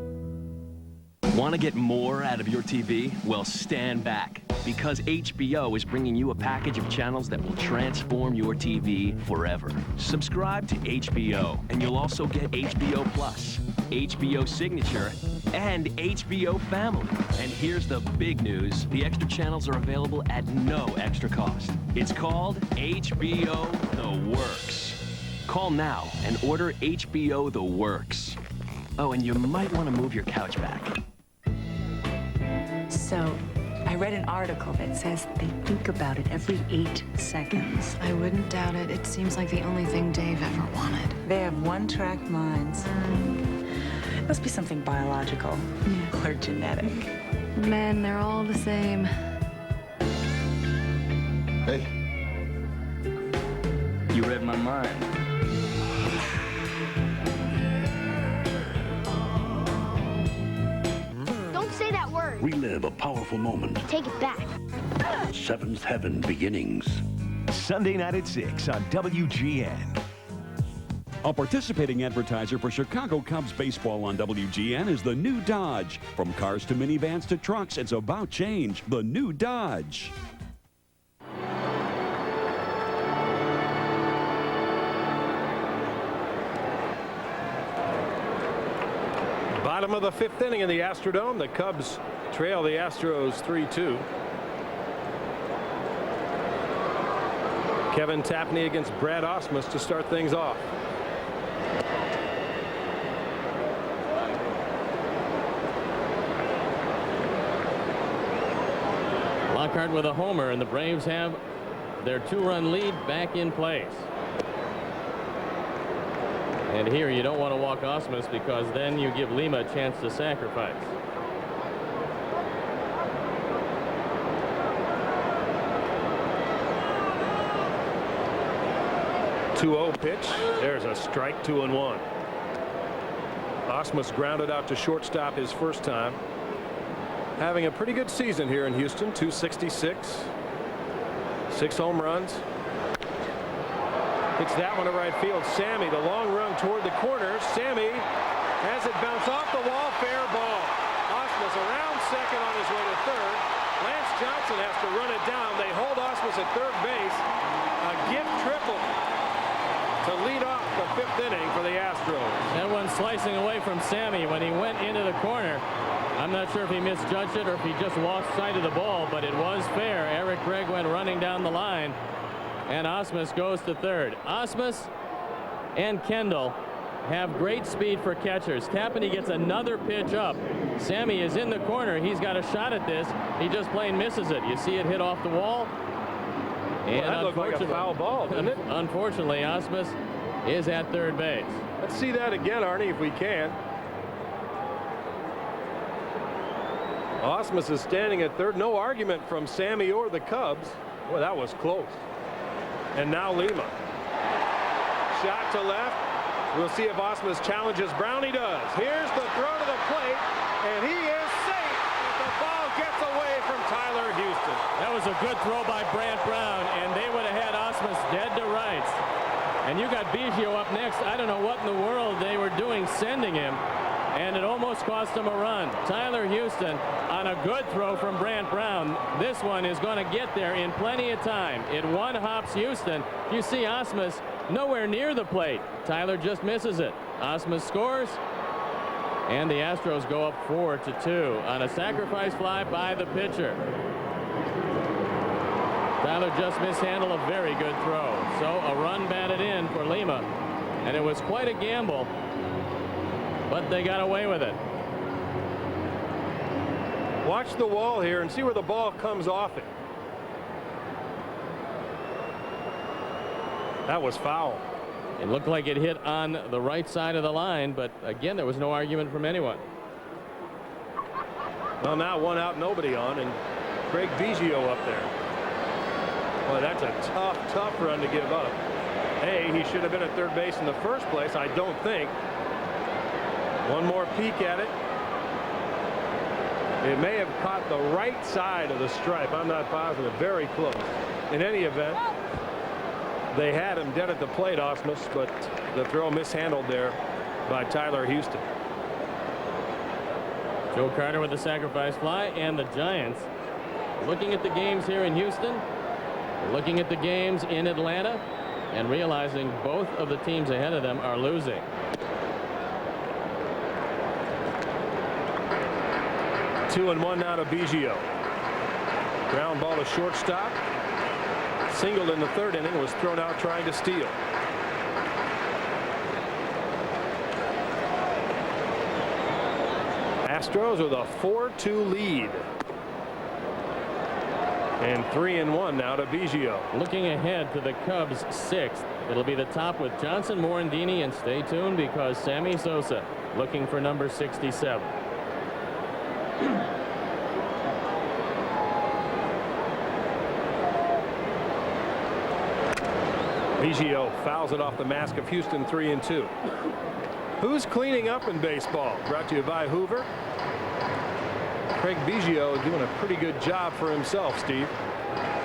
Speaker 17: Want to get more out of your TV? Well, stand back, because HBO is bringing you a package of channels that will transform your TV forever. Subscribe to HBO, and you'll also get HBO Plus, HBO Signature, and HBO Family. And here's the big news. The extra channels are available at no extra cost. It's called HBO The Works. Call now and order HBO The Works. Oh, and you might want to move your couch back.
Speaker 20: So, I read an article that says they think about it every 8 seconds.
Speaker 21: I wouldn't doubt it. It seems like the only thing Dave ever wanted.
Speaker 20: They have one-track minds. Must be something biological or genetic.
Speaker 21: Men, they're all the same.
Speaker 17: Hey. You read my mind.
Speaker 22: Say that word.
Speaker 27: Relive a powerful moment.
Speaker 22: Take it back.
Speaker 27: Seventh Heaven Beginnings.
Speaker 28: Sunday night at 6 on WGN.
Speaker 26: A participating advertiser for Chicago Cubs baseball on WGN is the new Dodge. From cars to minivans to trucks, it's about change. The new Dodge.
Speaker 2: Bottom of the 5th inning in the Astrodome. The Cubs trail the Astros 3-2. Kevin Tapani against Brad Osmus to start things off.
Speaker 3: Lockhart with a homer, and the Braves have their 2-run lead back in place. And here you don't want to walk Ausmus because then you give Lima a chance to sacrifice.
Speaker 2: 2-0 pitch. There's a strike, 2-1. Ausmus grounded out to shortstop his first time. Having a pretty good season here in Houston. 266. 6 home runs. Hits that one to right field. Sammy, the long run toward the corner. Sammy has it bounce off the wall. Fair ball. Ausmus around second on his way to third. Lance Johnson has to run it down. They hold Ausmus at third base. A gift triple to lead off the 5th inning for the Astros.
Speaker 3: That one slicing away from Sammy when he went into the corner. I'm not sure if he misjudged it or if he just lost sight of the ball, but it was fair. Eric Gregg went running down the line, and Ausmus goes to third. Ausmus and Kendall have great speed for catchers. Tapani gets another pitch up. Sammy is in the corner. He's got a shot at this. He just plain misses it. You see it hit off the wall. And
Speaker 2: that looked like a foul ball, didn't it?
Speaker 3: Unfortunately, Ausmus is at third base.
Speaker 2: Let's see that again, Arnie, if we can. Ausmus is standing at third. No argument from Sammy or the Cubs. Well, that was close. And now Lima. Shot to left. We'll see if Ausmus challenges Brown. He does. Here's the throw to the plate, and he is safe. The ball gets away from Tyler Houston.
Speaker 3: That was a good throw by Brant Brown, and they would have had Ausmus dead to rights. And you got Biggio up next. I don't know what in the world they were doing sending him, and it almost cost him a run. Tyler Houston on a good throw from Brant Brown. This one is going to get there in plenty of time. It one-hops Houston. You see Ausmus nowhere near the plate. Tyler just misses it. Ausmus scores, and the Astros go up 4-2 on a sacrifice fly by the pitcher. Tyler just mishandled a very good throw. So a run batted in for Lima, and it was quite a gamble, but they got away with it.
Speaker 2: Watch the wall here and see where the ball comes off it. That was foul.
Speaker 3: It looked like it hit on the right side of the line, but again, there was no argument from anyone.
Speaker 2: Well, now 1 out, nobody on, and Craig Biggio up there. Well, that's a tough run to give up. Hey, he should have been at third base in the first place, I don't think. One more peek at it. It may have caught the right side of the stripe. I'm not positive. Very close. In any event, they had him dead at the plate, Ausmus, but the throw mishandled there by Tyler Houston.
Speaker 3: Joe Carter with the sacrifice fly, and the Giants looking at the games here in Houston, looking at the games in Atlanta, and realizing both of the teams ahead of them are losing.
Speaker 2: Two and one now to Biggio. Ground ball to shortstop. Singled in the third inning, was thrown out trying to steal. Astros with a 4-2 lead. And 3-1 now to Biggio.
Speaker 3: Looking ahead to the Cubs' 6th. It'll be the top with Johnson, Morandini, and stay tuned because Sammy Sosa looking for number 67.
Speaker 2: Biggio fouls it off the mask of Houston. 3-2. Who's cleaning up in baseball? Brought to you by Hoover. Craig Biggio doing a pretty good job for himself, Steve.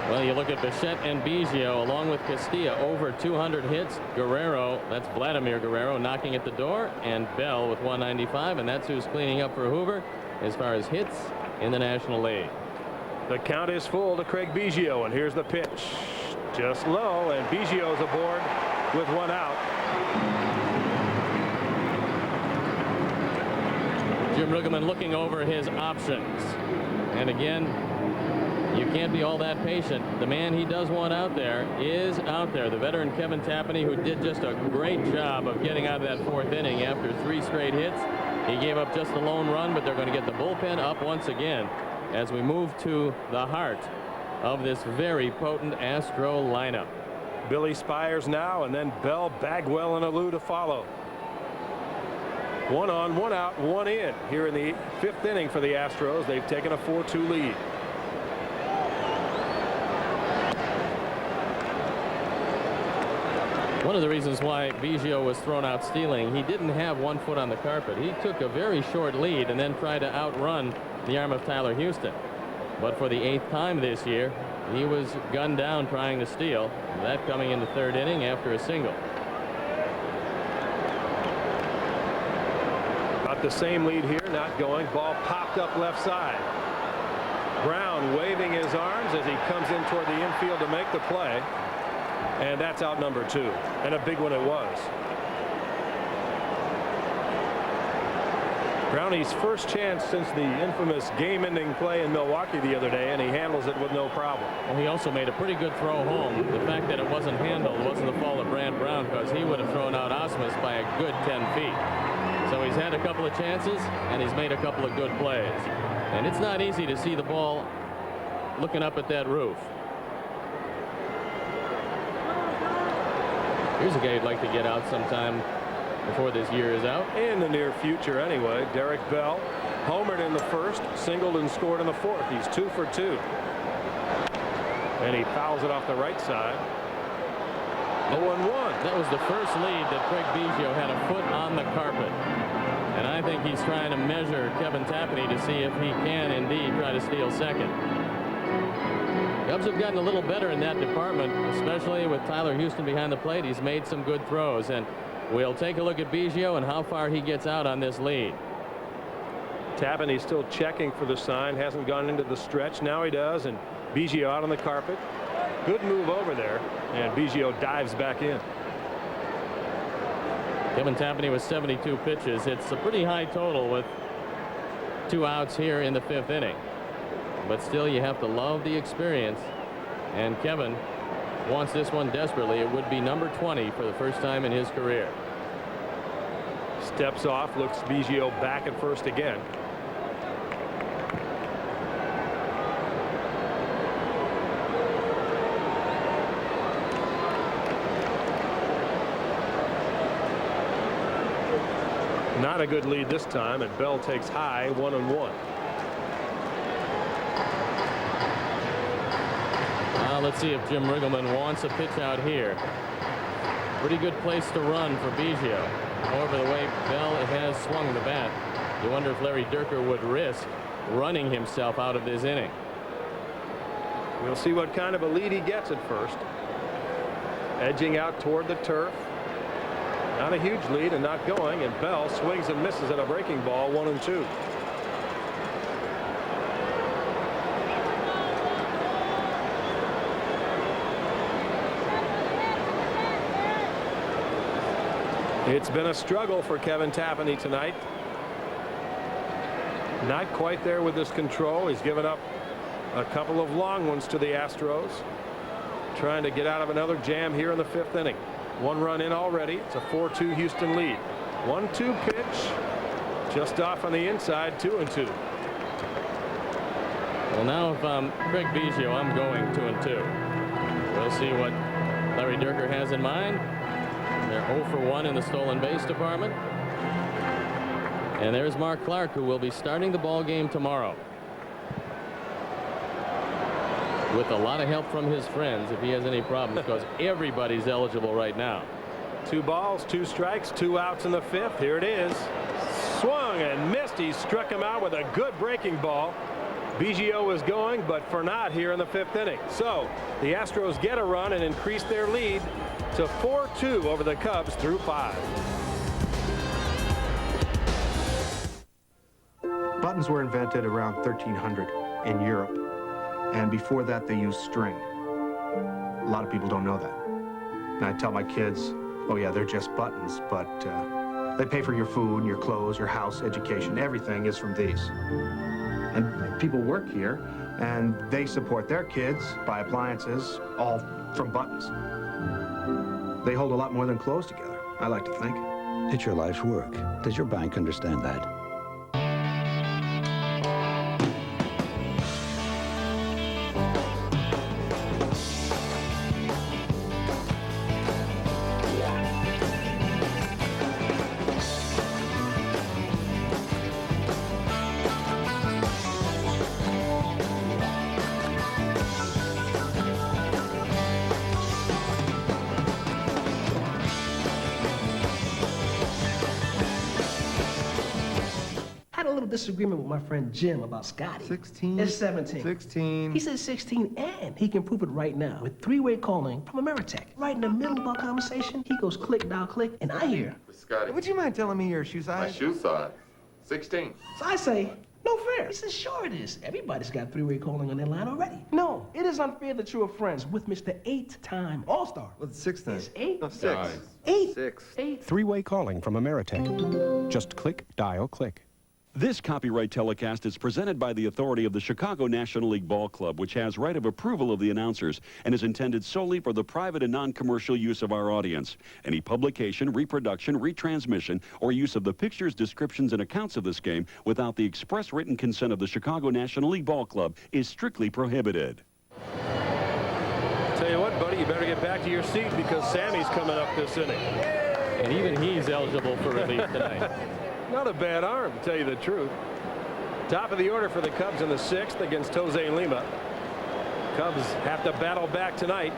Speaker 3: Well, you look at Bichette and Biggio along with Castilla, over 200 hits. Guerrero, that's Vladimir Guerrero, knocking at the door, and Bell with 195, and that's who's cleaning up for Hoover as far as hits in the National League.
Speaker 2: The count is full to Craig Biggio, and here's the pitch. Just low, and Biggio's aboard with 1 out.
Speaker 3: Jim Riggleman looking over his options. And again, you can't be all that patient. The man he does want out there is out there. The veteran Kevin Tapani, who did just a great job of getting out of that 4th inning after 3 straight hits. He gave up just the lone run, but they're going to get the bullpen up once again as we move to the heart of this very potent Astro lineup.
Speaker 2: Billy Spires now, and then Bell, Bagwell, and Alou to follow. 1 on, 1 out, 1 in here in the 5th inning for the Astros. They've taken a 4-2 lead.
Speaker 3: One of the reasons why Biggio was thrown out stealing, he didn't have 1 foot on the carpet. He took a very short lead and then tried to outrun the arm of Tyler Houston. But for the 8th time this year, he was gunned down trying to steal. That coming in the 3rd inning after a single.
Speaker 2: About the same lead here, not going. Ball popped up left side. Brown waving his arms as he comes in toward the infield to make the play. And that's out number 2. And a big one it was. Brownie's first chance since the infamous game-ending play in Milwaukee the other day, and he handles it with no problem.
Speaker 3: Well, he also made a pretty good throw home. The fact that it wasn't handled wasn't the fault of Brant Brown, because he would have thrown out Osmus by a good 10 feet. So he's had a couple of chances, and he's made a couple of good plays. And it's not easy to see the ball looking up at that roof. Here's a guy you'd like to get out sometime before this year is out.
Speaker 2: In the near future anyway. Derek Bell homered in the 1st, singled and scored in the 4th. He's 2 for 2. And he fouls it off the right side. 0-1.
Speaker 3: That was the first lead that Craig Biggio had a foot on the carpet. And I think he's trying to measure Kevin Tapani to see if he can indeed try to steal second. Cubs have gotten a little better in that department, especially with Tyler Houston behind the plate. He's made some good throws, and we'll take a look at Biggio and how far he gets out on this lead.
Speaker 2: Tapani still checking for the sign, hasn't gone into the stretch. Now he does, and Biggio out on the carpet. Good move over there, and Biggio dives back in.
Speaker 3: Kevin Tapani with 72 pitches. It's a pretty high total with 2 outs here in the 5th inning. But still, you have to love the experience. And Kevin wants this one desperately. It would be number 20 for the first time in his career.
Speaker 2: Steps off, looks Biggio back at first again. Not a good lead this time, and Bell takes high, 1-1.
Speaker 3: Let's see if Jim Riggleman wants a pitch out here. Pretty good place to run for Biggio. However, the way Bell has swung the bat, you wonder if Larry Dierker would risk running himself out of this inning.
Speaker 2: We'll see what kind of a lead he gets at first. Edging out toward the turf. Not a huge lead and not going, and Bell swings and misses at a breaking ball, 1-2. It's been a struggle for Kevin Tapani tonight. Not quite there with his control. He's given up a couple of long ones to the Astros. Trying to get out of another jam here in the 5th inning. 1 run in already. It's a 4-2 Houston lead. 1-2 pitch. Just off on the inside, 2-2.
Speaker 3: Well, now if I'm Craig Biggio, I'm going 2-2. We'll see what Larry Dierker has in mind. They're 0 for 1 in the stolen base department. And there's Mark Clark, who will be starting the ball game tomorrow. With a lot of help from his friends if he has any problems, because everybody's eligible right now.
Speaker 2: 2 balls, 2 strikes, 2 outs in the 5th. Here it is. Swung and missed. He struck him out with a good breaking ball. Biggio was going, but for not here in the 5th inning. So the Astros get a run and increase their lead to 4-2 over the Cubs through 5.
Speaker 5: Buttons were invented around 1300 in Europe, and before that they used string. A lot of people don't know that. And I tell my kids, oh yeah, they're just buttons, but they pay for your food, your clothes, your house, education. Everything is from these. And people work here, and they support their kids, buy appliances, all from buttons. They hold a lot more than clothes together, I like to think.
Speaker 9: It's your life's work. Does your bank understand that?
Speaker 1: disagreement with my friend Jim about Scotty.
Speaker 10: 16.
Speaker 1: It's 17.
Speaker 10: 16.
Speaker 1: He says 16, and he can prove it right now with three-way calling from Ameritech. Right in the middle of our conversation, he goes click, dial, click, and I hear.
Speaker 10: Scotty, would you mind telling me your shoe size?
Speaker 18: My shoe size? 16.
Speaker 1: So I say, no fair. He says, sure it is. Everybody's got three-way calling on their line already. No, it is unfair that you are friends with Mr. 8-time All-Star.
Speaker 10: Well, it's 6 then.
Speaker 1: It's 8?
Speaker 10: No, 6.
Speaker 18: Nice.
Speaker 1: 8.
Speaker 10: 6.
Speaker 1: 8.
Speaker 19: Three-way calling from Ameritech. Just click, dial, click.
Speaker 26: This copyright telecast is presented by the authority of the Chicago National League Ball Club, which has right of approval of the announcers and is intended solely for the private and non-commercial use of our audience. Any publication, reproduction, retransmission, or use of the pictures, descriptions, and accounts of this game without the express written consent of the Chicago National League Ball Club is strictly prohibited.
Speaker 2: Tell you what, buddy, you better get back to your seat because Sammy's coming up this inning.
Speaker 3: And even he's eligible for relief tonight.
Speaker 2: Not a bad arm, to tell you the truth. Top of the order for the Cubs in the 6th against Jose Lima. Cubs have to battle back tonight.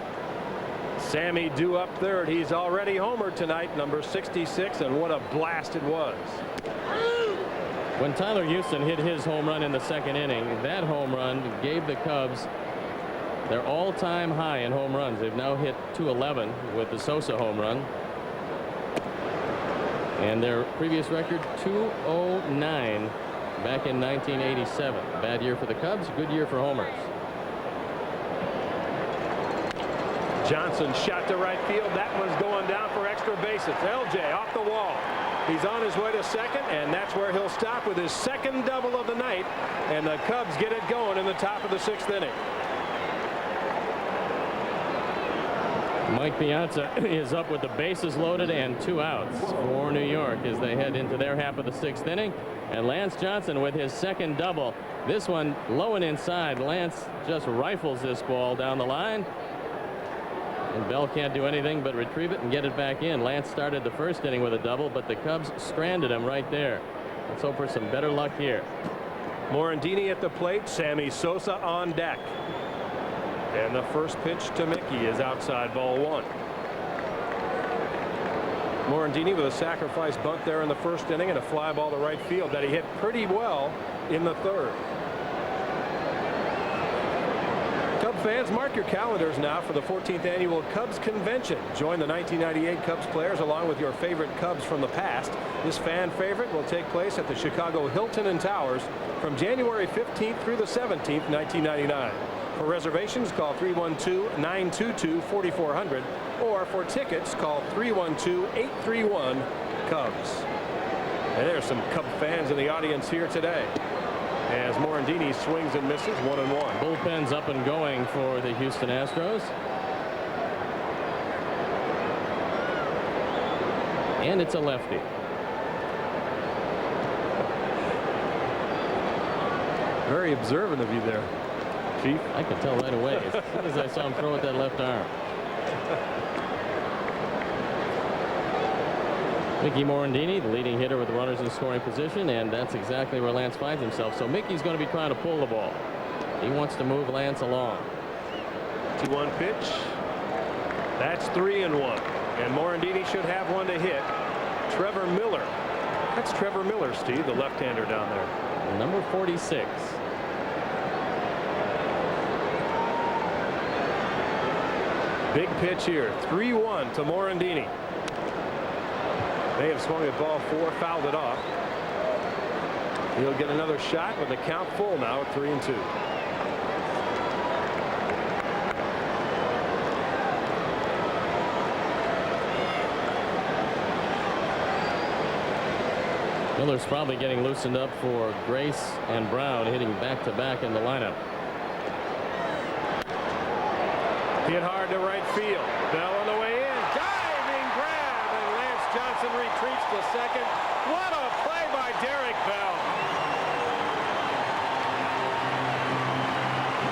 Speaker 2: Sammy due up third. He's already homered tonight, number 66, and what a blast it was.
Speaker 3: When Tyler Houston hit his home run in the 2nd inning, that home run gave the Cubs their all-time high in home runs. They've now hit 211 with the Sosa home run. And their previous record, 209 back in 1987. Bad year for the Cubs, good year for homers.
Speaker 2: Johnson shot to right field. That one's going down for extra bases. LJ off the wall. He's on his way to second, and that's where he'll stop with his second double of the night. And the Cubs get it going in the top of the 6th inning.
Speaker 3: Mike Piazza is up with the bases loaded and 2 outs for New York as they head into their half of the 6th inning. And Lance Johnson with his second double. This one low and inside. Lance just rifles this ball down the line. And Bell can't do anything but retrieve it and get it back in. Lance started the 1st inning with a double, but the Cubs stranded him right there. Let's hope for some better luck here.
Speaker 2: Morandini at the plate. Sammy Sosa on deck. And the first pitch to Mickey is outside, ball 1. Morandini with a sacrifice bunt there in the 1st inning and a fly ball to right field that he hit pretty well in the 3rd. Cub fans, mark your calendars now for the 14th annual Cubs Convention. Join the 1998 Cubs players along with your favorite Cubs from the past. This fan favorite will take place at the Chicago Hilton and Towers from January 15th through the 17th, 1999. For reservations, call 312-922-4400, or for tickets, call 312-831-CUBS. And there's some Cub fans in the audience here today as Morandini swings and misses, 1-1.
Speaker 3: Bullpen's up and going for the Houston Astros. And it's a lefty.
Speaker 2: Very observant of you there, Chief.
Speaker 3: I could tell right away as soon as I saw him throw with that left arm. Mickey Morandini, the leading hitter with runners in scoring position, and that's exactly where Lance finds himself. So Mickey's going to be trying to pull the ball. He wants to move Lance along.
Speaker 2: 2-1 pitch. That's 3-1. And Morandini should have one to hit. Trevor Miller. That's Trevor Miller, Steve, the left-hander down there.
Speaker 3: Number 46.
Speaker 2: Big pitch here. 3-1 to Morandini. They have swung at ball 4, fouled it off. He'll get another shot with the count full now at 3-2.
Speaker 3: Miller's probably getting loosened up for Grace and Brown hitting back-to-back in the lineup.
Speaker 2: Hit hard to right field. Bell on the way in. Diving grab, and Lance Johnson retreats to second. What a play by Derek Bell.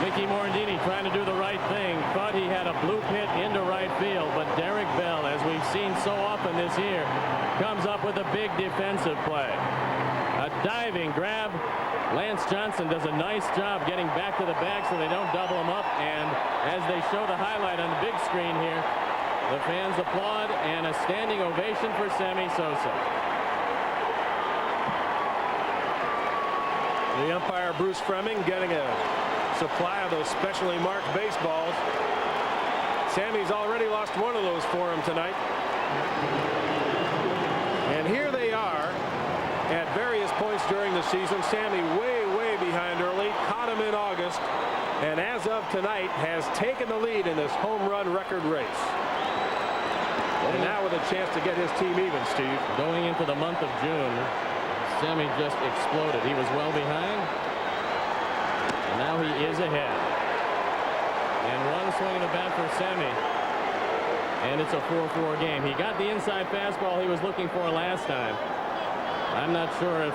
Speaker 3: Mickey Morandini trying to do the right thing. Thought he had a bloop hit into right field, but Derek Bell, as we've seen so often this year, comes up with a big defensive play. A diving grab. Lance Johnson does a nice job getting back to the bag so they don't double him up. And as they show the highlight on the big screen here, the fans applaud and a standing ovation for Sammy Sosa.
Speaker 2: The umpire, Bruce Fremming, getting a supply of those specially marked baseballs. Sammy's already lost one of those for him tonight. And here they are at various points during the season. Sammy way behind early, caught him in August, and as of tonight has taken the lead in this home run record race. And now with a chance to get his team even, Steve.
Speaker 3: Going into the month of June, Sammy just exploded. He was well behind, and now he is ahead. And one swing of the bat for Sammy, and it's a 4-4 game. He got the inside fastball he was looking for last time. I'm not sure if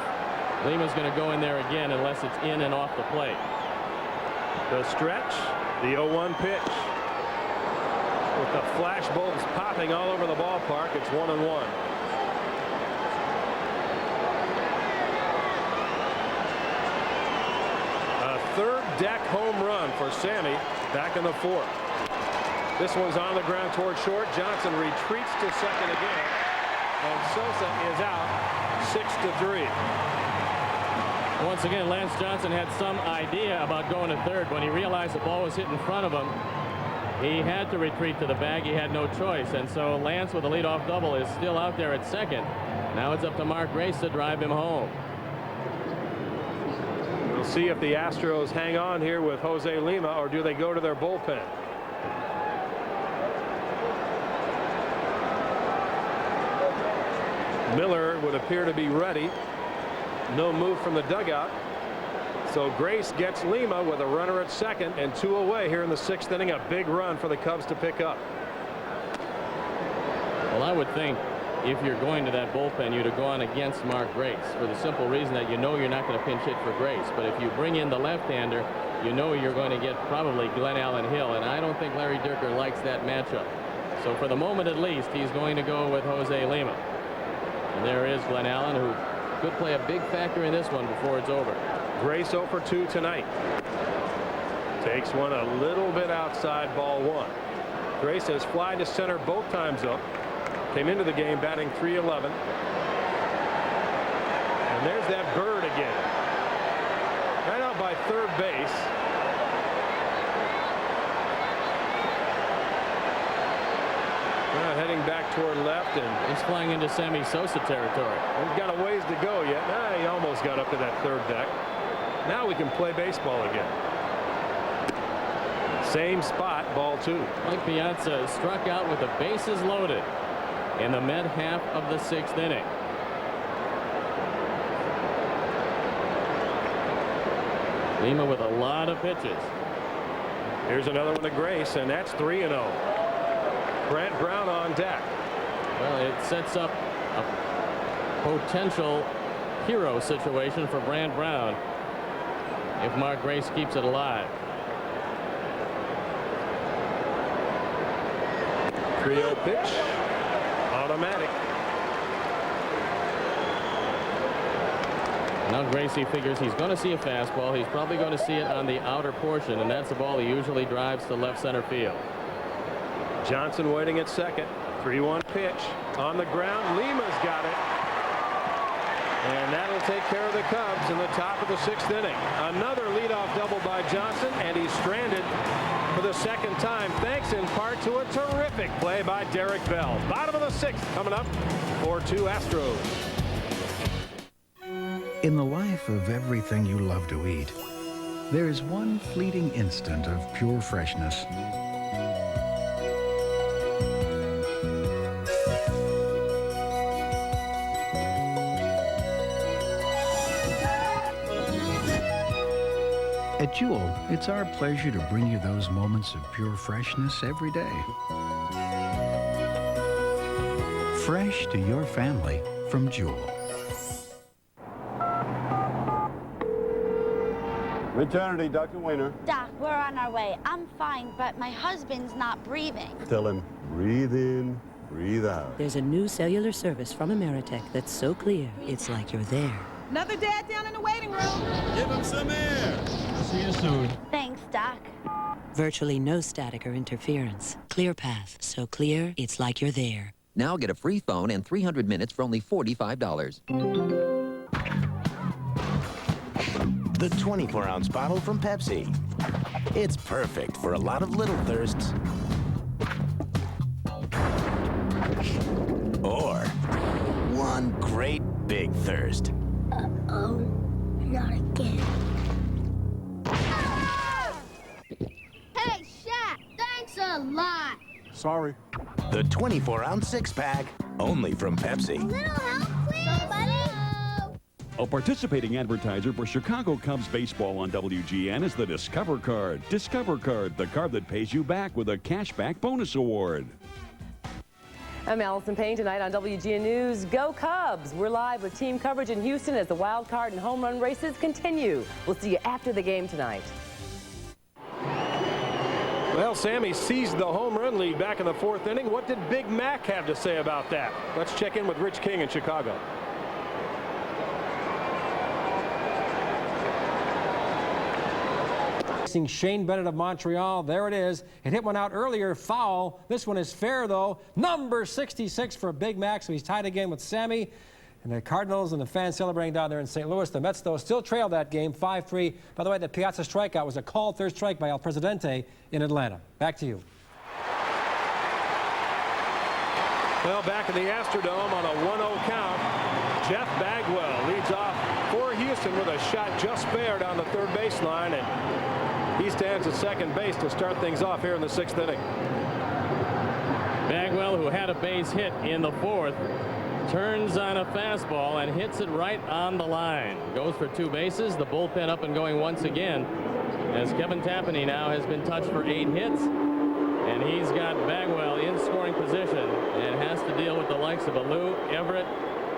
Speaker 3: Lima's going to go in there again unless it's in and off the plate.
Speaker 2: The stretch, the 0-1 pitch. With the flash bulbs popping all over the ballpark, it's 1-1. A third deck home run for Sammy back in the fourth. This one's on the ground toward short. Johnson retreats to second again, and Sosa is out 6-3.
Speaker 3: Once again, Lance Johnson had some idea about going to third. When he realized the ball was hit in front of him, he had to retreat to the bag. He had no choice, and so Lance with a leadoff double is still out there at second. Now it's up to Mark Grace to drive him home.
Speaker 2: We'll see if the Astros hang on here with Jose Lima, or do they go to their bullpen. Miller would appear to be ready. No move from the dugout. So Grace gets Lima with a runner at second and 2 away here in the 6th inning. A big run for the Cubs to pick up.
Speaker 3: Well, I would think if you're going to that bullpen, you'd have gone against Mark Grace for the simple reason that you know you're not going to pinch hit for Grace. But if you bring in the left-hander, you know you're going to get probably Glenn Allen Hill, and I don't think Larry Dierker likes that matchup. So for the moment at least, he's going to go with Jose Lima. And there is Glenn Allen, who could play a big factor in this one before it's over.
Speaker 2: Grace 0 for 2 tonight. Takes one a little bit outside, ball 1. Grace has fly to center both times up. Came into the game batting .311. And there's that bird again. Right out by third base. Heading back toward left, and
Speaker 3: he's flying into Sammy Sosa territory.
Speaker 2: He's got a ways to go yet. He almost got up to that third deck. Now we can play baseball again. Same spot, ball 2.
Speaker 3: Mike Piazza struck out with the bases loaded in the mid half of the 6th inning. Lima with a lot of pitches.
Speaker 2: Here's another one to Grace, and that's 3-0. Brant Brown on deck.
Speaker 3: Well, it sets up a potential hero situation for Brant Brown if Mark Grace keeps it alive.
Speaker 2: 3-0 pitch. Automatic.
Speaker 3: Now Gracie figures he's going to see a fastball. He's probably going to see it on the outer portion, and that's the ball he usually drives to left center field.
Speaker 2: Johnson waiting at second. 3-1 pitch on the ground. Lima's got it, and that'll take care of the Cubs in the top of the 6th inning. Another leadoff double by Johnson, and he's stranded for the second time, thanks in part to a terrific play by Derek Bell. Bottom of the 6th coming up. 4-2 Astros.
Speaker 9: In the life of everything you love to eat, there is one fleeting instant of pure freshness. At Jewel, it's our pleasure to bring you those moments of pure freshness every day. Fresh to your family from Jewel.
Speaker 6: Maternity, Dr. Weiner.
Speaker 11: Doc, we're on our way. I'm fine, but my husband's not breathing.
Speaker 6: Tell him, breathe in, breathe out.
Speaker 12: There's a new cellular service from Ameritech that's so clear, it's like you're there.
Speaker 15: Another dad down in the waiting room.
Speaker 6: Give him some air.
Speaker 12: See you soon.
Speaker 11: Thanks, Doc.
Speaker 12: Virtually no static or interference. ClearPath, so clear, it's like you're there.
Speaker 22: Now get a free phone and 300 minutes for only $45.
Speaker 4: the 24-ounce bottle from Pepsi. It's perfect for a lot of little thirsts. Or one great big thirst.
Speaker 7: Uh-oh, not again. Hey, Shaq, thanks a lot.
Speaker 4: Sorry. The 24-ounce six-pack, only from Pepsi.
Speaker 7: A little help, please? Somebody?
Speaker 26: A participating advertiser for Chicago Cubs baseball on WGN is the Discover Card. Discover Card, the card that pays you back with a cashback bonus award.
Speaker 8: I'm Allison Payne. Tonight on WGN News, Go Cubs! We're live with team coverage in Houston as the wild card and home run races continue. We'll see you after the game tonight.
Speaker 2: Well, Sammy seized the home run lead back in the 4th inning. What did Big Mac have to say about that? Let's check in with Rich King in Chicago.
Speaker 13: Shane Bennett of Montreal. There it is. It hit one out earlier, foul. This one is fair, though. Number 66 for Big Mac, so he's tied again with Sammy. And the Cardinals and the fans celebrating down there in St. Louis. The Mets, though, still trail that game 5-3. By the way, the Piazza strikeout was a called third strike by El Presidente in Atlanta. Back to you.
Speaker 2: Well, back in the Astrodome on a 1-0 count, Jeff Bagwell leads off for Houston with a shot just fair down the third baseline, and he stands at second base to start things off here in the 6th inning.
Speaker 3: Bagwell, who had a base hit in the 4th, turns on a fastball and hits it right on the line. Goes for 2 bases. The bullpen up and going once again, as Kevin Tapani now has been touched for 8 hits. And he's got Bagwell in scoring position and has to deal with the likes of Alou, Everett,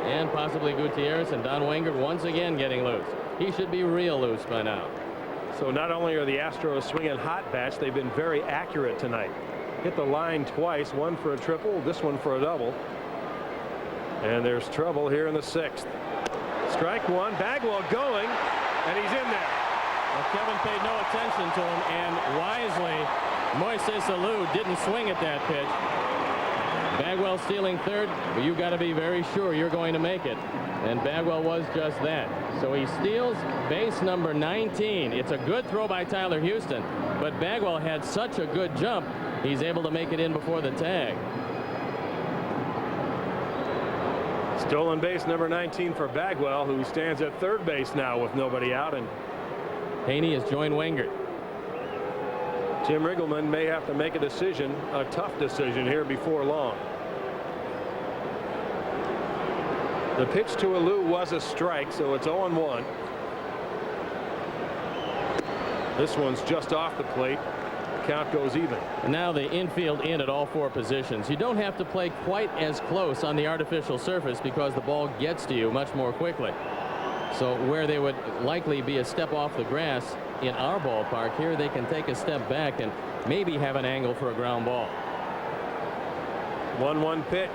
Speaker 3: and possibly Gutierrez, and Don Wengert once again getting loose. He should be real loose by now.
Speaker 2: So not only are the Astros swinging hot bats, they've been very accurate tonight. Hit the line twice, one for a triple, this one for a double. And there's trouble here in the 6th. Strike one, Bagwell going, and he's in there.
Speaker 3: Well, Kevin paid no attention to him, and wisely, Moises Alou didn't swing at that pitch. Bagwell stealing third, but you got to be very sure you're going to make it. And Bagwell was just that. So he steals base number 19. It's a good throw by Tyler Houston, but Bagwell had such a good jump, he's able to make it in before the tag.
Speaker 2: Stolen base number 19 for Bagwell, who stands at third base now with nobody out, and
Speaker 3: Haney has joined Wengert.
Speaker 2: Jim Riggleman may have to make a decision, a tough decision here before long. The pitch to Alou was a strike, so it's 0-1. This one's just off the plate. Count goes even.
Speaker 3: And now the infield in at all 4 positions. You don't have to play quite as close on the artificial surface because the ball gets to you much more quickly. So where they would likely be a step off the grass in our ballpark, here they can take a step back and maybe have an angle for a ground ball.
Speaker 2: 1-1 pitch.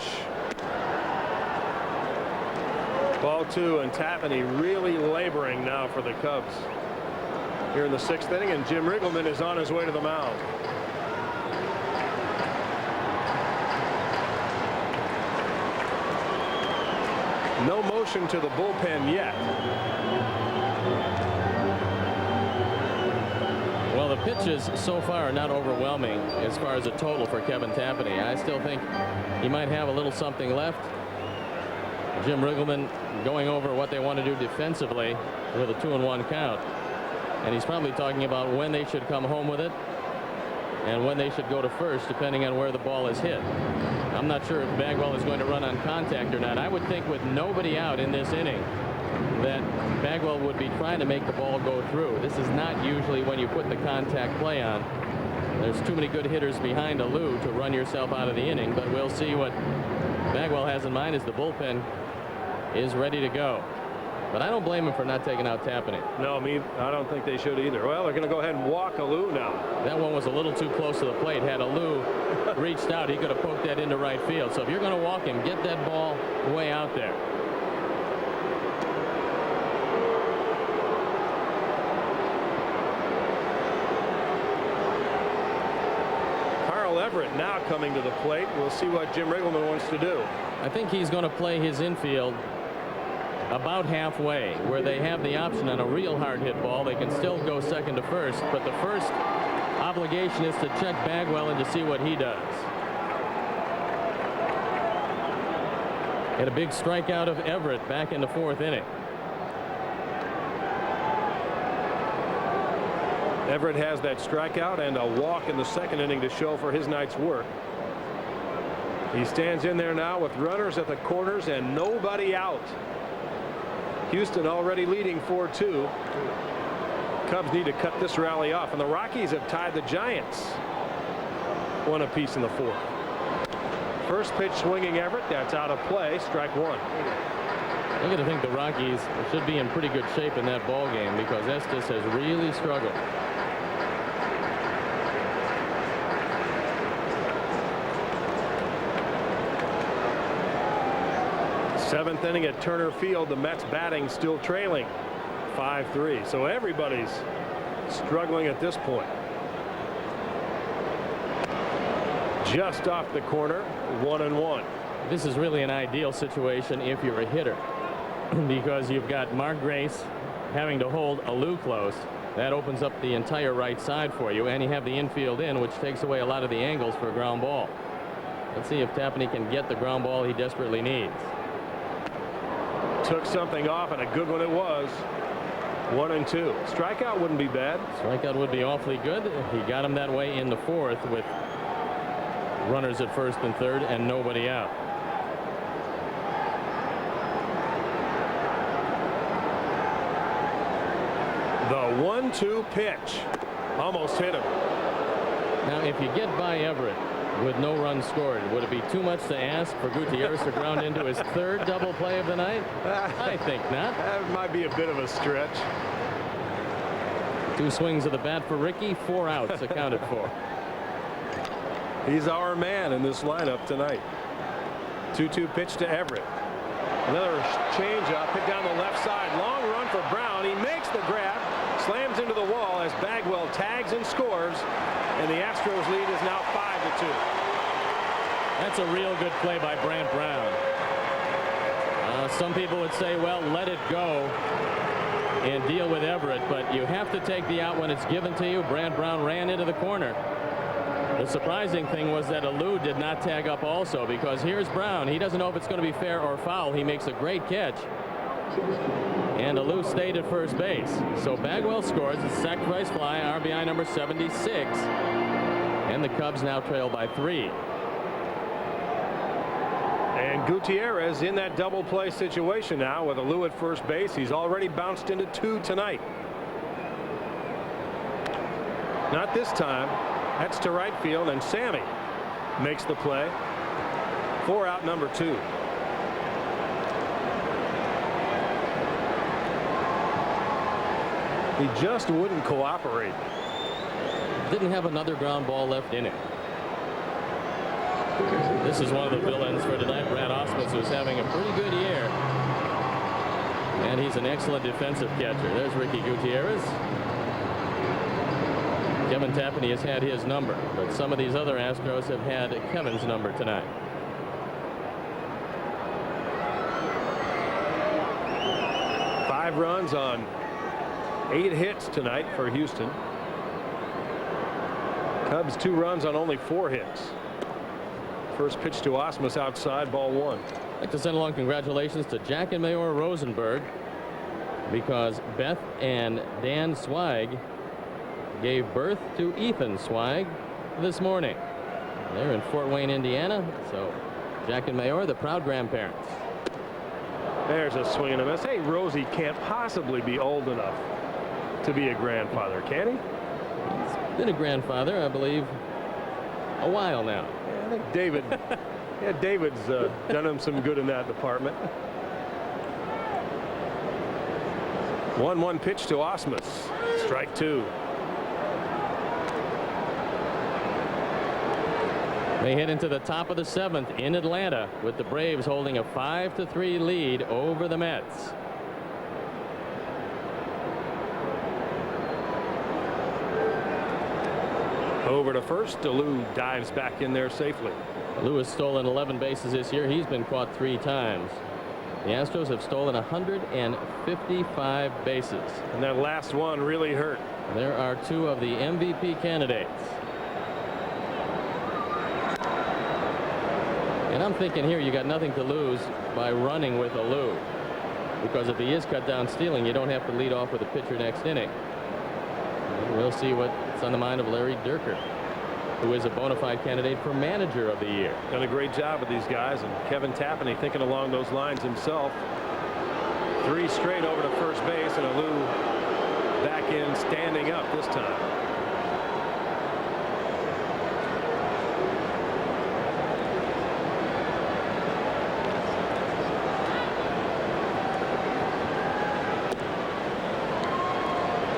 Speaker 2: Ball 2, and Tapani really laboring now for the Cubs here in the 6th inning, and Jim Riggleman is on his way to the mound. No motion to the bullpen yet.
Speaker 3: Well, the pitches so far are not overwhelming as far as a total for Kevin Tapani. I still think he might have a little something left. Jim Riggleman going over what they want to do defensively with a 2-1 count. And he's probably talking about when they should come home with it and when they should go to first, depending on where the ball is hit. I'm not sure if Bagwell is going to run on contact or not. I would think with nobody out in this inning that Bagwell would be trying to make the ball go through. This is not usually when you put the contact play on. There's too many good hitters behind Alou to run yourself out of the inning, but we'll see what Bagwell has in mind as the bullpen is ready to go. But I don't blame him for not taking out Tapani.
Speaker 2: No, I don't think they should either. Well, they're going to go ahead and walk Alou now.
Speaker 3: That one was a little too close to the plate. Had Alou reached out, he could have poked that into right field. So if you're going to walk him, get that ball way out there.
Speaker 2: Carl Everett now coming to the plate. We'll see what Jim Riggleman wants to do.
Speaker 3: I think he's going to play his infield about halfway, where they have the option on a real hard hit ball. They can still go second to first, but the first obligation is to check Bagwell and to see what he does. Had a big strikeout of Everett back in the 4th inning.
Speaker 2: Everett has that strikeout and a walk in the 2nd inning to show for his night's work. He stands in there now with runners at the corners and nobody out. Houston already leading 4-2. Cubs need to cut this rally off, and the Rockies have tied the Giants 1 apiece in the 4th. First pitch swinging Everett. That's out of play. Strike 1.
Speaker 3: I got to think the Rockies should be in pretty good shape in that ball game because Estes has really struggled.
Speaker 2: Seventh inning at Turner Field. The Mets batting still trailing 5-3. So everybody's struggling at this point. Just off the corner, 1-1.
Speaker 3: This is really an ideal situation if you're a hitter because you've got Mark Grace having to hold Alou close. That opens up the entire right side for you, and you have the infield in, which takes away a lot of the angles for a ground ball. Let's see if Tapani can get the ground ball he desperately needs.
Speaker 2: Took something off, and a good one it was. 1-2. Strikeout wouldn't be bad.
Speaker 3: Strikeout would be awfully good. He got him that way in the 4th with runners at 1st and 3rd and nobody out.
Speaker 2: The 1-2 pitch almost hit him.
Speaker 3: Now if you get by Everett with no runs scored, would it be too much to ask for Gutierrez to ground into his 3rd double play of the night? I think not.
Speaker 2: That might be a bit of a stretch.
Speaker 3: 2 swings of the bat for Ricky, 4 outs accounted for.
Speaker 2: He's our man in this lineup tonight. 2-2 pitch to Everett. Another changeup hit down the left side. Long run for Brown. He makes the grab, slams into the wall as Bagwell tags and scores, and the Astros lead is now 5-2.
Speaker 3: That's a real good play by Brant Brown. Some people would say, well, let it go and deal with Everett, but you have to take the out when it's given to you. Brant Brown ran into the corner. The surprising thing was that Alou did not tag up also, because here's Brown. He doesn't know if it's going to be fair or foul. He makes a great catch. And Alou stayed at first base. So Bagwell scores a sacrifice fly, RBI number 76. And the Cubs now trail by 3.
Speaker 2: And Gutierrez in that double play situation now with Alou at first base. He's already bounced into 2 tonight. Not this time. That's to right field, and Sammy makes the play. 4 out, number 2. He just wouldn't cooperate.
Speaker 3: Didn't have another ground ball left in it. This is one of the villains for tonight, Brad Ausmus, who's having a pretty good year. And he's an excellent defensive catcher. There's Ricky Gutierrez. Kevin Tapani has had his number, but some of these other Astros have had Kevin's number tonight. Five
Speaker 2: runs on 8 hits tonight for Houston. Cubs 2 runs on only 4 hits. First pitch to Ausmus outside, ball 1.
Speaker 3: I'd like to send along congratulations to Jack and Mayor Rosenberg, because Beth and Dan Swag gave birth to Ethan Swag this morning. They're in Fort Wayne, Indiana. So Jack and Mayor, the proud grandparents.
Speaker 2: There's a swing and a miss. Hey, Rosie can't possibly be old enough to be a grandfather, can he?
Speaker 3: He's been a grandfather, I believe, a while now.
Speaker 2: Yeah, I think David, yeah, David's done him some good in that department. 1-1 pitch to Ausmus. Strike 2.
Speaker 3: They head into the top of the 7th in Atlanta, with the Braves holding a 5-3 lead over the Mets.
Speaker 2: Over to first. Alou dives back in there safely.
Speaker 3: Alou has stolen 11 bases this year. He's been caught 3 times. The Astros have stolen 155 bases.
Speaker 2: And that last one really hurt.
Speaker 3: There are two of the MVP candidates. And I'm thinking here you got nothing to lose by running with Alou. Because if he is cut down stealing, you don't have to lead off with a pitcher next inning. And we'll see what's on the mind of Larry Dierker, who is a bona fide candidate for manager of the year.
Speaker 2: Done a great job with these guys, and Kevin Tapani thinking along those lines himself. 3 straight over to first base, and Alou back in standing up this time.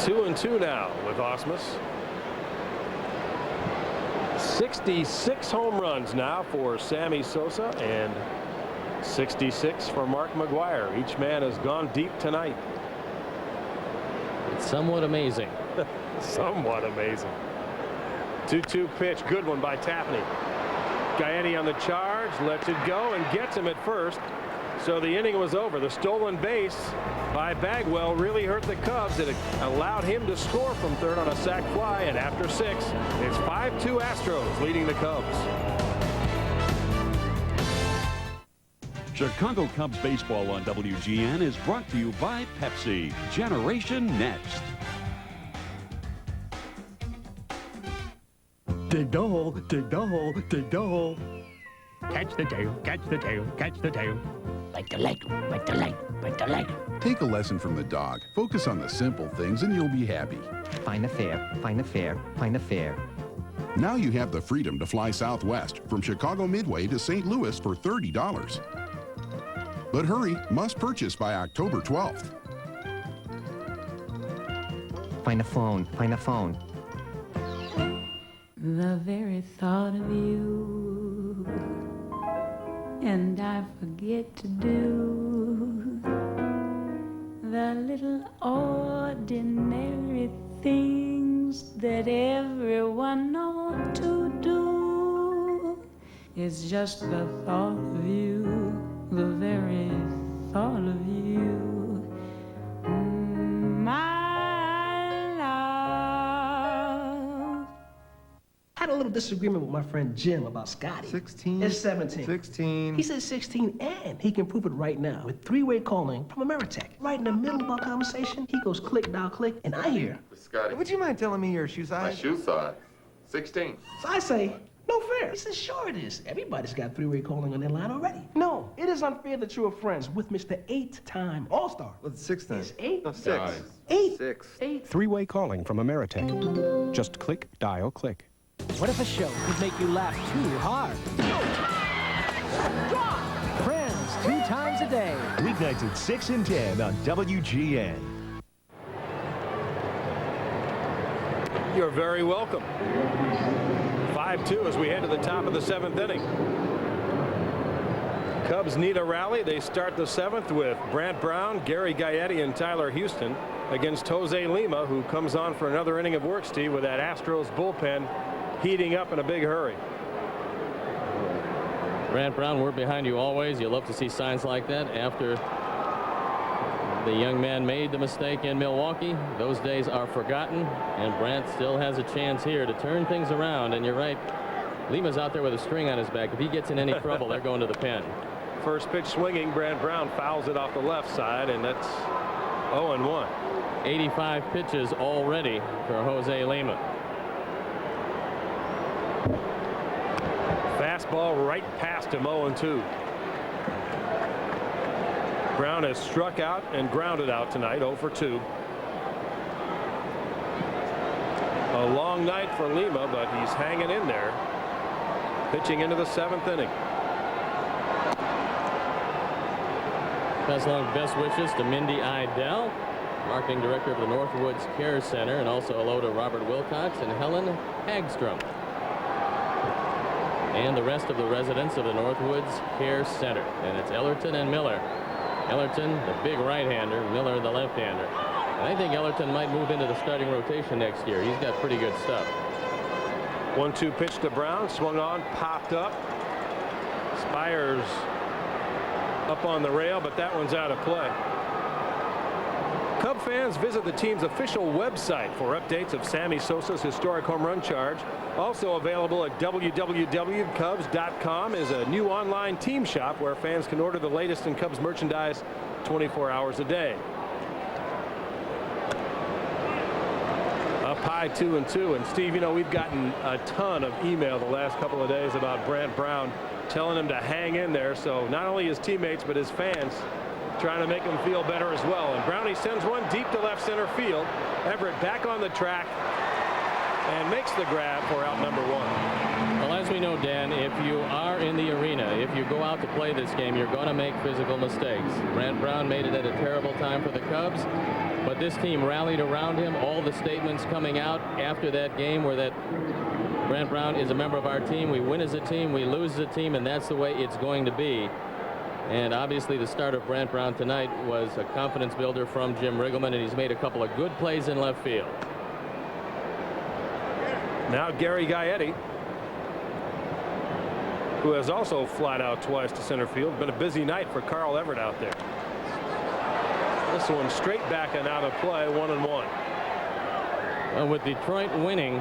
Speaker 2: Two and two now with Osmus. 66 home runs now for Sammy Sosa and 66 for Mark McGwire. Each man has gone deep tonight.
Speaker 3: It's somewhat amazing.
Speaker 2: Somewhat amazing. 2-2 pitch. Good one by Tapani. Gaetti on the charge, lets it go and gets him at first. So the inning was over. The stolen base by Bagwell really hurt the Cubs. It allowed him to score from third on a sac fly, and after 6, it's 5-2 Astros leading the Cubs.
Speaker 26: Chicago Cubs baseball on WGN is brought to you by Pepsi. Generation Next.
Speaker 14: Dig the hole, dig the hole, dig the hole. Catch the tail, catch the tail, catch the tail.
Speaker 16: Bite the leg, bite the leg, bite the leg.
Speaker 17: Take a lesson from the dog. Focus on the simple things and you'll be happy.
Speaker 16: Find a fare, find a fare, find a fare.
Speaker 17: Now you have the freedom to fly Southwest from Chicago Midway to St. Louis for $30. But hurry, must purchase by October 12th.
Speaker 16: Find a phone, find a phone.
Speaker 20: The very thought of you, and I forget to do the little ordinary things that everyone ought to do. It's just the thought of you, the very thought of you, my love.
Speaker 1: I had a little disagreement with my friend Jim about Scotty.
Speaker 10: 16.
Speaker 1: It's 17.
Speaker 10: 16.
Speaker 1: He said 16, and he can prove it right now with 3-way calling from Ameritech. Right in the middle of our conversation, he goes click, dial, click, and I hear.
Speaker 18: Scotty.
Speaker 10: Would you mind telling me your shoe size?
Speaker 18: My shoe size. 16.
Speaker 1: So I say, no fair. He says, sure it is. Everybody's got 3-way calling on their line already. No, it is unfair that you are friends with Mr. 8-time All-Star.
Speaker 10: Well, it's 6 then.
Speaker 1: It's 8.
Speaker 10: No, 6.
Speaker 18: Nice.
Speaker 1: 8.
Speaker 10: 6.
Speaker 1: 8.
Speaker 19: 3-way calling from Ameritech. Just click, dial, click.
Speaker 21: What if a show could make you laugh too hard? Friends, 2 times a day.
Speaker 28: Weeknights at 6 and 10 on WGN.
Speaker 2: You're very welcome. 5-2 as we head to the top of the 7th inning. Cubs need a rally. They start the 7th with Brant Brown, Gary Gaetti, and Tyler Houston against Jose Lima, who comes on for another inning of work, Steve, with that Astros bullpen heating up in a big hurry.
Speaker 3: Brant Brown, we're behind you always. You love to see signs like that after the young man made the mistake in Milwaukee. Those days are forgotten, and Brant still has a chance here to turn things around. And you're right, Lima's out there with a string on his back. If he gets in any trouble, they're going to the pen.
Speaker 2: First pitch swinging, Brant Brown fouls it off the left side, and that's 0-1.
Speaker 3: 85 pitches already for Jose Lima.
Speaker 2: Fastball right past him, 0-2. Brown has struck out and grounded out tonight, 0 for 2. A long night for Lima, but he's hanging in there, pitching into the 7th inning.
Speaker 3: Pass along best wishes to Mindy Idell, marketing director of the Northwoods Care Center, and also hello to Robert Wilcox and Helen Hagstrom, and the rest of the residents of the Northwoods Care Center. And it's Ellerton and Miller. Ellerton, the big right-hander, Miller, the left-hander. And I think Ellerton might move into the starting rotation next year. He's got pretty good stuff.
Speaker 2: 1-2 pitch to Brown, swung on, popped up. Spires up on the rail, but that one's out of play. Cub fans, visit the team's official website for updates of Sammy Sosa's historic home run charge. Also available at www.cubs.com is a new online team shop where fans can order the latest in Cubs merchandise 24 hours a day. Up high 2-2, and Steve, you know, we've gotten a ton of email the last couple of days about Brant Brown, telling him to hang in there. So not only his teammates but his fans trying to make him feel better as well. And Brownie sends one deep to left center field. Everett back on the track and makes the grab for out number 1.
Speaker 3: Well, as we know, Dan, if you are in the arena, if you go out to play this game, you're going to make physical mistakes. Brant Brown made it at a terrible time for the Cubs, but this team rallied around him. All the statements coming out after that game were that Brant Brown is a member of our team. We win as a team, we lose as a team, and that's the way it's going to be. And obviously the start of Brant Brown tonight was a confidence builder from Jim Riggleman, and he's made a couple of good plays in left field.
Speaker 2: Now Gary Gaetti, who has also flied out twice to center field. Been a busy night for Carl Everett out there. This one straight back and out of play, 1-1.
Speaker 3: Well, with Detroit winning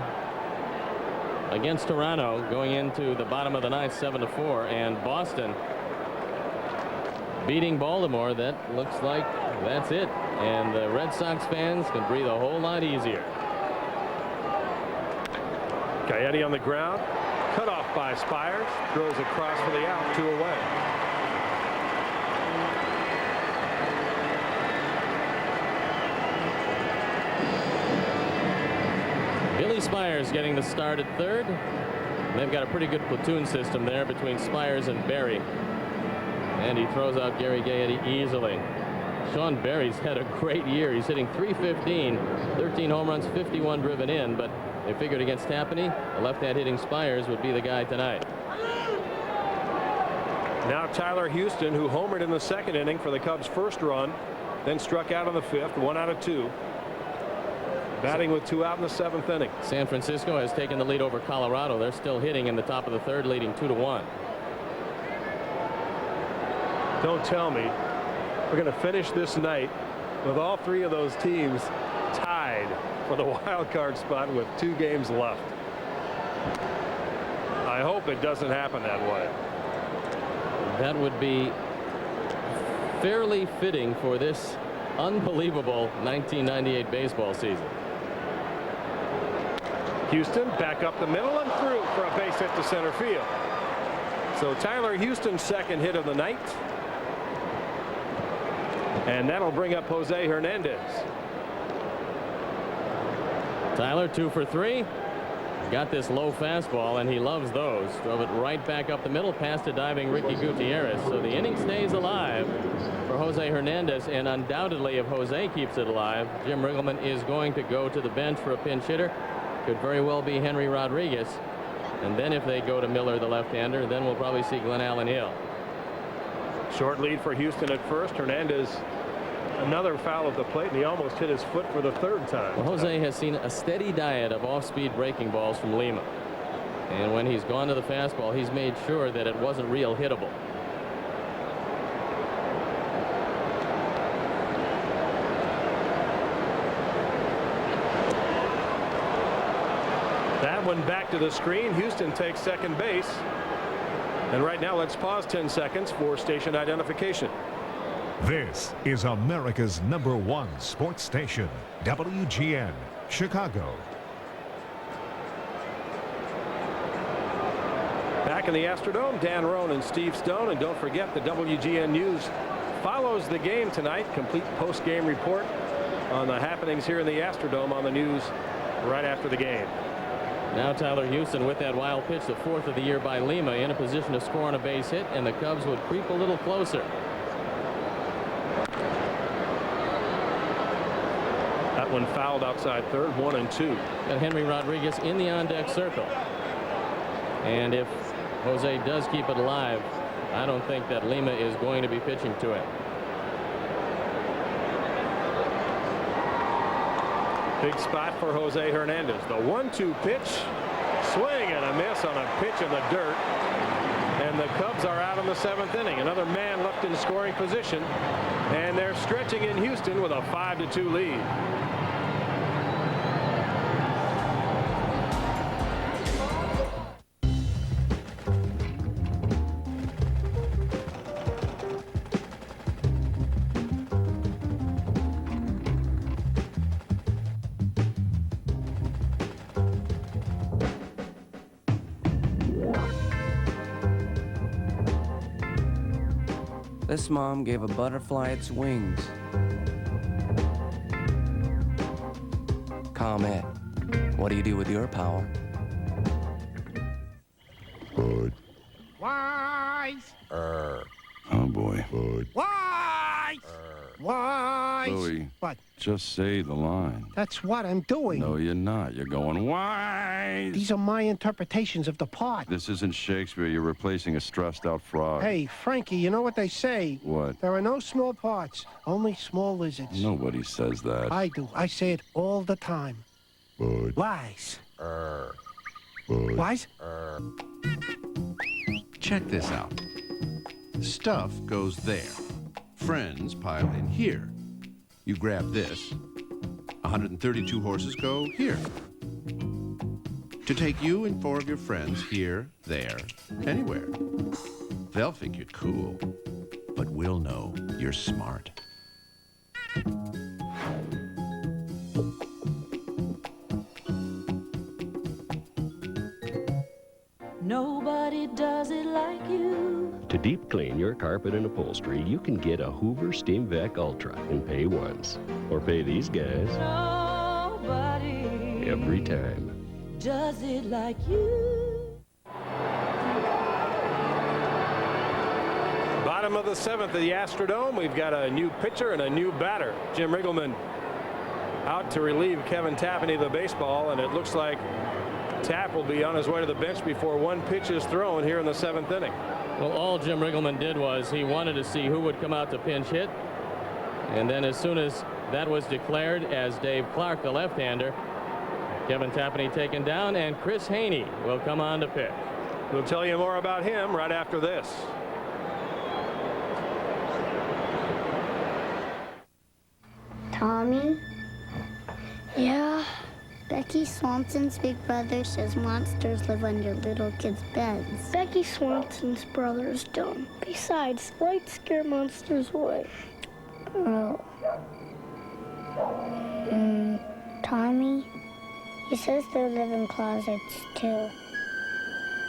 Speaker 3: against Toronto going into the bottom of the ninth, 7-4, and Boston beating Baltimore, that looks like that's it. And the Red Sox fans can breathe a whole lot easier.
Speaker 2: Gaetti on the ground, cut off by Spires, throws across for the out, 2 away.
Speaker 3: Billy Spires getting the start at third. They've got a pretty good platoon system there between Spires and Berry. And he throws out Gary Gaetti easily. Sean Berry's had a great year. He's hitting .315, 13 home runs, 51 driven in, but they figured against Tapani, the left-hand hitting Spires would be the guy tonight.
Speaker 2: Now Tyler Houston, who homered in the second inning for the Cubs' first run, then struck out in the fifth, 1 out of 2. Batting with 2 out in the 7th inning.
Speaker 3: San Francisco has taken the lead over Colorado. They're still hitting in the top of the third, leading 2-1.
Speaker 2: Don't tell me we're going to finish this night with all 3 of those teams tied for the wild card spot with 2 games left. I hope it doesn't happen that way.
Speaker 3: That would be fairly fitting for this unbelievable 1998 baseball season.
Speaker 2: Houston back up the middle and through for a base hit to center field. So Tyler Houston's second hit of the night. And that'll bring up Jose Hernandez.
Speaker 3: Tyler 2 for 3. Got this low fastball, and he loves those. Drove it right back up the middle past a diving Ricky Gutierrez. So the inning stays alive for Jose Hernandez, and undoubtedly if Jose keeps it alive, Jim Riggleman is going to go to the bench for a pinch hitter. Could very well be Henry Rodriguez. And then if they go to Miller, the left-hander, then we'll probably see Glenn Allen Hill.
Speaker 2: Short lead for Houston at first. Hernandez another foul at the plate, and he almost hit his foot for the 3rd time.
Speaker 3: Well, Jose has seen a steady diet of off-speed breaking balls from Lima. And when he's gone to the fastball, he's made sure that it wasn't real hittable.
Speaker 2: That one back to the screen. Houston takes second base. And right now, let's pause 10 seconds for station identification.
Speaker 5: This is America's #1 sports station, WGN, Chicago.
Speaker 2: Back in the Astrodome, Dan Roan and Steve Stone. And don't forget, the WGN News follows the game tonight. Complete post-game report on the happenings here in the Astrodome on the news right after the game.
Speaker 3: Now Tyler Houston with that wild pitch, the 4th of the year by Lima, in a position to score on a base hit, and the Cubs would creep a little closer.
Speaker 2: That one fouled outside third, 1-2.
Speaker 3: And Henry Rodriguez in the on-deck circle. And if Jose does keep it alive, I don't think that Lima is going to be pitching to it. Big spot for Jose Hernandez. The 1-2 pitch
Speaker 2: swing and a miss on a pitch in the dirt. And the Cubs are out in the 7th inning. Another man left in scoring position. And they're stretching in Houston with a 5-2 lead.
Speaker 6: This mom gave a butterfly its wings. ComEd, what do you do with your power?
Speaker 14: Bud.
Speaker 9: Wise.
Speaker 14: Oh boy. Bud.
Speaker 9: Wise. Wise.
Speaker 14: Louie,
Speaker 9: What?
Speaker 14: just say the line.
Speaker 9: That's what I'm doing.
Speaker 14: No, you're not. You're going wise.
Speaker 9: These are my interpretations of the part.
Speaker 14: This isn't Shakespeare. You're replacing a stressed-out frog.
Speaker 9: Hey, Frankie, you know what they say?
Speaker 14: What?
Speaker 9: There are no small parts, only small lizards.
Speaker 14: Nobody says that.
Speaker 9: I do. I say it all the time.
Speaker 14: Bud.
Speaker 9: Wise.
Speaker 14: Bud.
Speaker 9: Wise?
Speaker 11: Check this out. Stuff goes there. Friends pile in here. You grab this. 132 horses go here. To take you and 4 of your friends here, there, anywhere. They'll think you're cool, but we'll know you're smart.
Speaker 20: Nobody does it like you.
Speaker 15: To deep clean your carpet and upholstery, you can get a Hoover Steam Vac Ultra and pay once. Or pay these guys
Speaker 20: Nobody
Speaker 15: every time.
Speaker 20: does it like you.
Speaker 2: Bottom of the 7th at the Astrodome. We've got a new pitcher and a new batter. Jim Riggleman out to relieve Kevin Tapani of the baseball, and it looks like Tap will be on his way to the bench before one pitch is thrown here in the 7th inning.
Speaker 3: Well, all Jim Riggleman did was he wanted to see who would come out to pinch hit. And then as soon as that was declared as Dave Clark, the left-hander, Kevin Tapani taken down, and Chris Haney will come on to pitch.
Speaker 2: We'll tell you more about him right after this.
Speaker 7: Tommy? Yeah? Becky Swanson's big brother says monsters live under little kids' beds. Becky Swanson's brothers don't. Besides, lights scare monsters away. Oh. Tommy? He says they live in closets, too.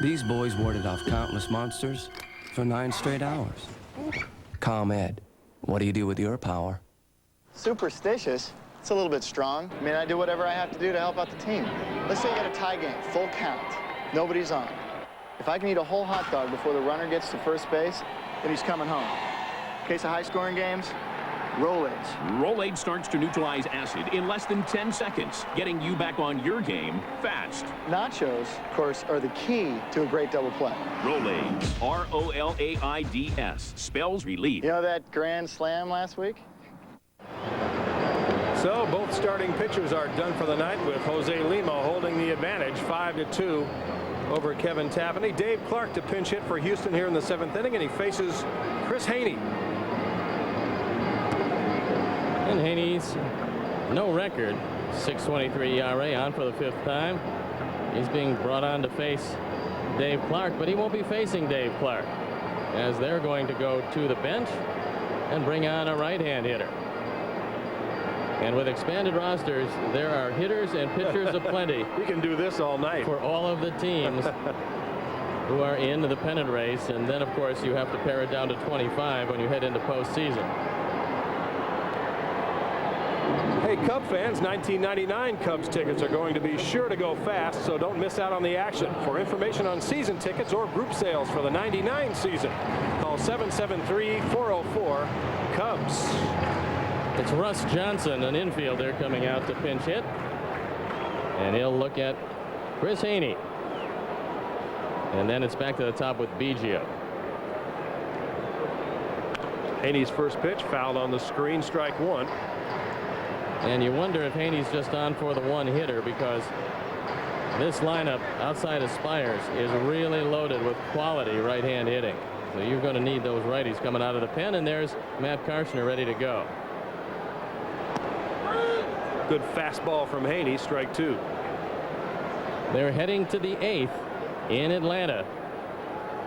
Speaker 6: These boys warded off countless monsters for 9 straight hours. ComEd, what do you do with your power?
Speaker 23: Superstitious? It's a little bit strong. I mean, I do whatever I have to do to help out the team. Let's say you got a tie game, full count. Nobody's on. If I can eat a whole hot dog before the runner gets to first base, then he's coming home. In case of high-scoring games, Rolaids.
Speaker 24: Rolaids starts to neutralize acid in less than 10 seconds, getting you back on your game fast.
Speaker 23: Nachos, of course, are the key to a great double play.
Speaker 24: Rolaids, R-O-L-A-I-D-S, spells relief.
Speaker 23: You know that grand slam last week?
Speaker 2: So both starting pitchers are done for the night, with Jose Lima holding the advantage 5-2 over Kevin Tapani. Dave Clark to pinch hit for Houston here in the 7th inning, and he faces Chris Haney.
Speaker 3: And Haney's no record, 6.23 ERA, on for the 5th time. He's being brought on to face Dave Clark, but he won't be facing Dave Clark, as they're going to go to the bench and bring on a right-hand hitter. And with expanded rosters, there are hitters and pitchers aplenty.
Speaker 2: We can do this all night.
Speaker 3: For all of the teams who are in the pennant race. And then, of course, you have to pare it down to 25 when you head into postseason.
Speaker 2: Hey, Cub fans, 1999 Cubs tickets are going to be sure to go fast, so don't miss out on the action. For information on season tickets or group sales for the 99 season, call 773-404-CUBS.
Speaker 3: It's Russ Johnson, an infielder, coming out to pinch hit. And he'll look at Chris Haney. And then it's back to the top with Biggio.
Speaker 2: Haney's first pitch fouled on the screen, strike 1.
Speaker 3: And you wonder if Haney's just on for the one hitter, because This lineup outside of Spires is really loaded with quality right-hand hitting. So you're going to need those righties coming out of the pen, and there's Matt Karshner ready to go.
Speaker 2: Good fastball from Haney, strike 2.
Speaker 3: They're heading to the 8th in Atlanta,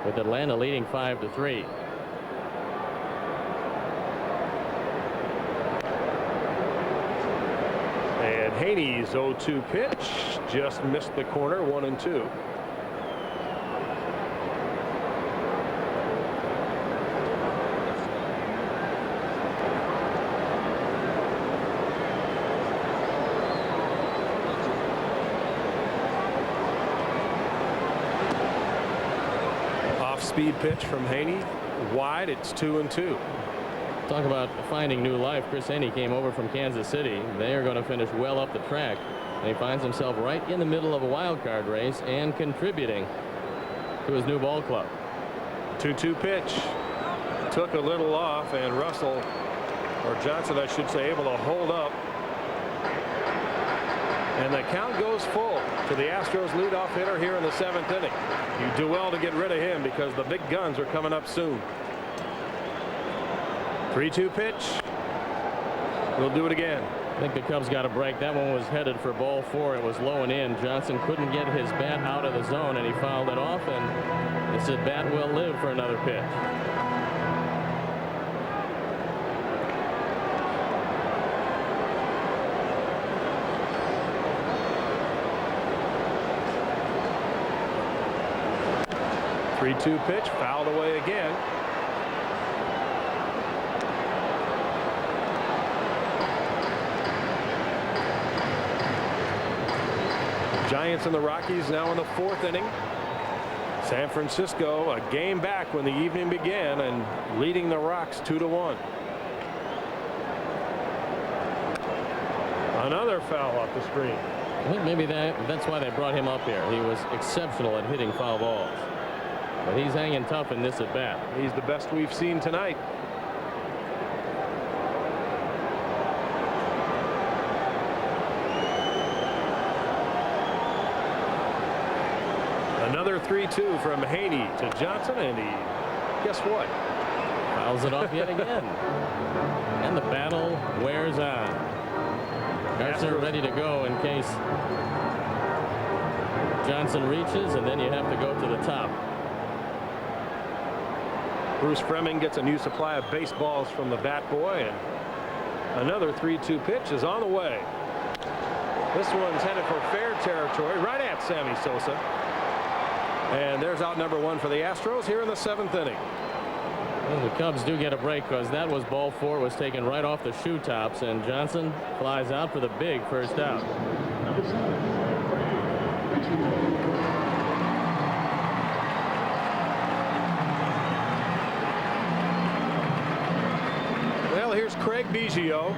Speaker 3: with Atlanta leading 5-3.
Speaker 2: And Haney's 0-2 pitch just missed the corner, 1-2. Off-speed pitch from Haney, wide. It's 2-2.
Speaker 3: Talk about finding new life. Chris Haney came over from Kansas City. They are going to finish well up the track. And he finds himself right in the middle of a wild card race and contributing to his new ball club.
Speaker 2: 2-2 pitch. Took a little off, and Russell, or Johnson I should say, able to hold up. And the count goes full to the Astros leadoff hitter here in the 7th inning. You do well to get rid of him because the big guns are coming up soon. 3-2 pitch. We'll do it again.
Speaker 3: I think the Cubs got a break. That one was headed for ball 4. It was low and in. Johnson couldn't get his bat out of the zone, and he fouled it off, and this bat will live for another pitch.
Speaker 2: Three-two pitch, fouled away again. Giants and the Rockies now in the 4th inning. San Francisco a game back when the evening began and leading the Rocks 2-1. Another foul off the screen.
Speaker 3: I think maybe that's why they brought him up here. He was exceptional at hitting foul balls. But he's hanging tough in this at bat.
Speaker 2: He's the best we've seen tonight. Another 3-2 from Haney to Johnson, and he, guess what?
Speaker 3: Fouls it off yet again. And the battle wears on. Karshner ready to go in case Johnson reaches, and then you have to go to the top.
Speaker 2: Bruce Fremming gets a new supply of baseballs from the bat boy, and another 3-2 pitch is on the way. This one's headed for fair territory, right at Sammy Sosa. And there's out number 1 for the Astros here in the 7th inning.
Speaker 3: Well, the Cubs do get a break because that was ball 4. Was taken right off the shoe tops, and Johnson flies out for the big first out.
Speaker 2: Well, here's Craig Biggio,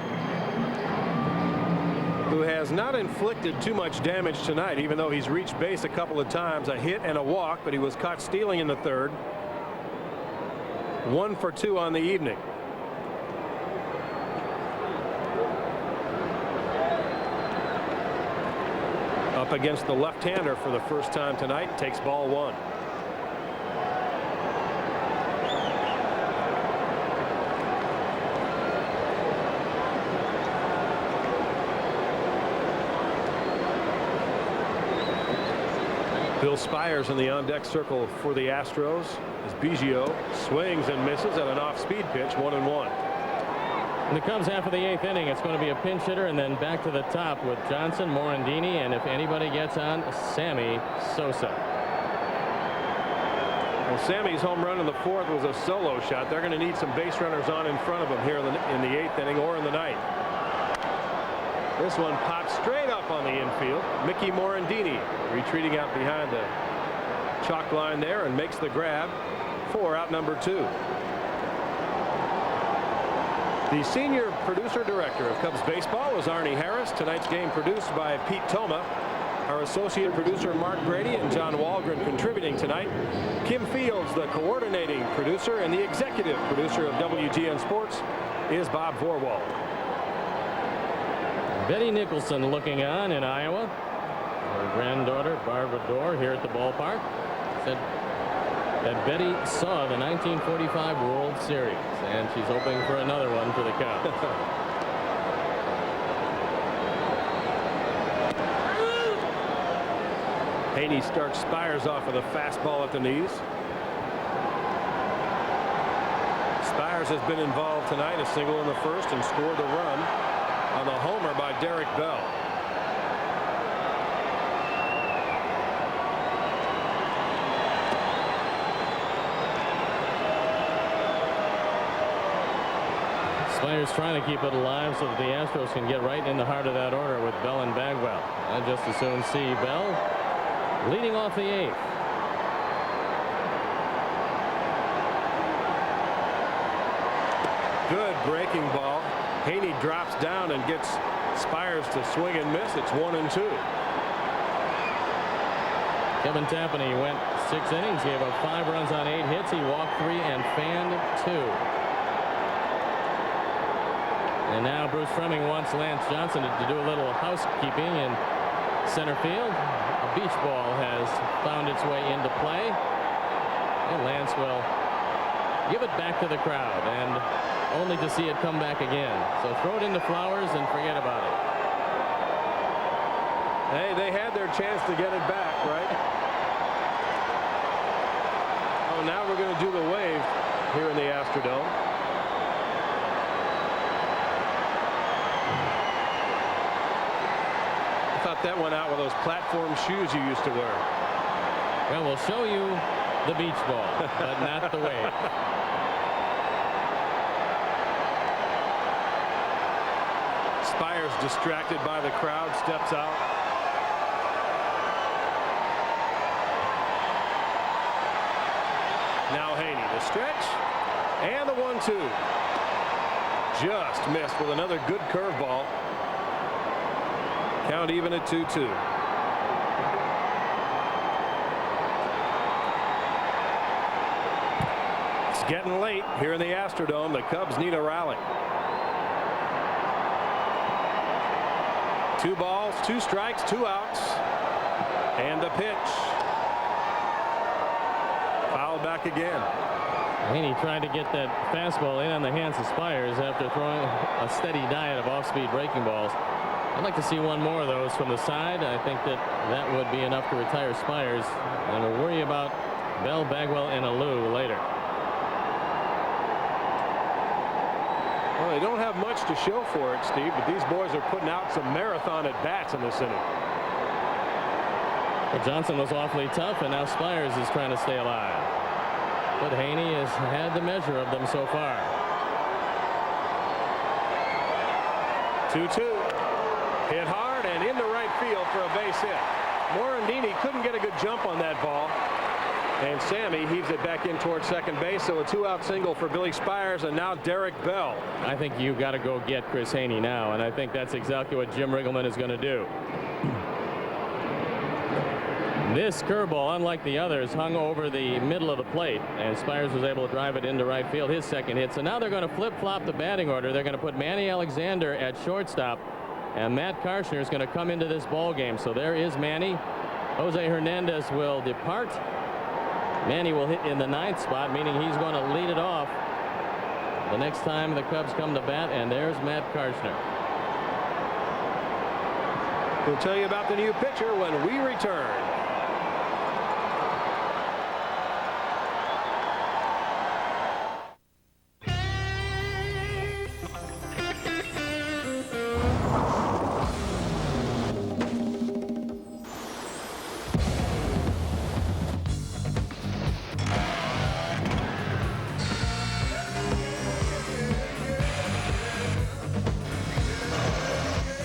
Speaker 2: who has not inflicted too much damage tonight, even though he's reached base a couple of times, a hit and a walk, but he was caught stealing in the 3rd. 1 for 2 on the evening. Up against the left-hander for the first time tonight, takes ball 1. Bill Spires in the on-deck circle for the Astros as Biggio swings and misses at an off-speed pitch, 1-1.
Speaker 3: In the Cubs half of the 8th inning, it's going to be a pinch hitter and then back to the top with Johnson, Morandini, and if anybody gets on, Sammy Sosa.
Speaker 2: Well, Sammy's home run in the 4th was a solo shot. They're going to need some base runners on in front of him here in the 8th inning or in the 9th. This one pops straight up on the infield. Mickey Morandini retreating out behind the chalk line there and makes the grab for out number 2. The senior producer director of Cubs baseball was Arnie Harris. Tonight's game produced by Pete Toma. Our associate producer Mark Grady and John Walgren contributing tonight. Kim Fields, the coordinating producer, and the executive producer of WGN Sports is Bob Vorwald.
Speaker 3: Betty Nicholson looking on in Iowa. her granddaughter, Barbara Dorr, here at the ballpark, said that Betty saw the 1945 World Series, and she's hoping for another one for the Cubs.
Speaker 2: Haney starts Spires off with a fastball at the knees. Spires has been involved tonight, a single in the first, and scored the run on the homer by Derek Bell.
Speaker 3: Spires trying to keep it alive so that the Astros can get right in the heart of that order with Bell and Bagwell. I'd just as soon see Bell leading off the 8th.
Speaker 2: Good breaking ball. Haney drops down and gets Spires to swing and miss. It's 1-2.
Speaker 3: Kevin Tapani went 6 innings, gave up 5 runs on 8 hits. He walked 3 and fanned 2. And now Bruce Fleming wants Lance Johnson to do a little housekeeping in center field. A beach ball has found its way into play, and Lance will give it back to the crowd, and only to see it come back again. So throw it into Flowers and forget about it.
Speaker 2: Hey, they had their chance to get it back, right? Oh, now we're going to do the wave here in the Astrodome. I thought that went out with those platform shoes you used to wear.
Speaker 3: Well, we'll show you the beach ball, but not the wave.
Speaker 2: Spires, distracted by the crowd, steps out. Now Haney, the stretch, and the 1-2. Just missed with another good curveball. Count even at 2-2. It's getting late here in the Astrodome. The Cubs need a rally. 2 balls, 2 strikes, 2 outs, and the pitch. Foul back again.
Speaker 3: Haney tried to get that fastball in on the hands of Spires after throwing a steady diet of off-speed breaking balls. I'd like to see one more of those from the side. I think that would be enough to retire Spires, and we'll worry about Bell, Bagwell, and Alou later.
Speaker 2: Well, they don't have much to show for it, Steve, but these boys are putting out some marathon at bats in this inning.
Speaker 3: Well, Johnson was awfully tough, and now Spires is trying to stay alive. But Haney has had the measure of them so far.
Speaker 2: 2-2. Hit hard and into right field for a base hit. Morandini couldn't get a good jump on that ball. And Sammy heaves it back in towards second base, so a 2-out single for Billy Spires, and now Derek Bell.
Speaker 3: I think you've got to go get Chris Haney now, and I think that's exactly what Jim Riggleman is going to do. This curveball, unlike the others, hung over the middle of the plate, and Spires was able to drive it into right field, his second hit. So now they're going to flip-flop the batting order. They're going to put Manny Alexander at shortstop, and Matt Karshner is going to come into this ball game. So there is Manny. Jose Hernandez will depart. Manny will hit in the 9th spot, meaning he's going to lead it off the next time the Cubs come to bat, and there's Matt Karshner.
Speaker 2: We'll tell you about the new pitcher when we return.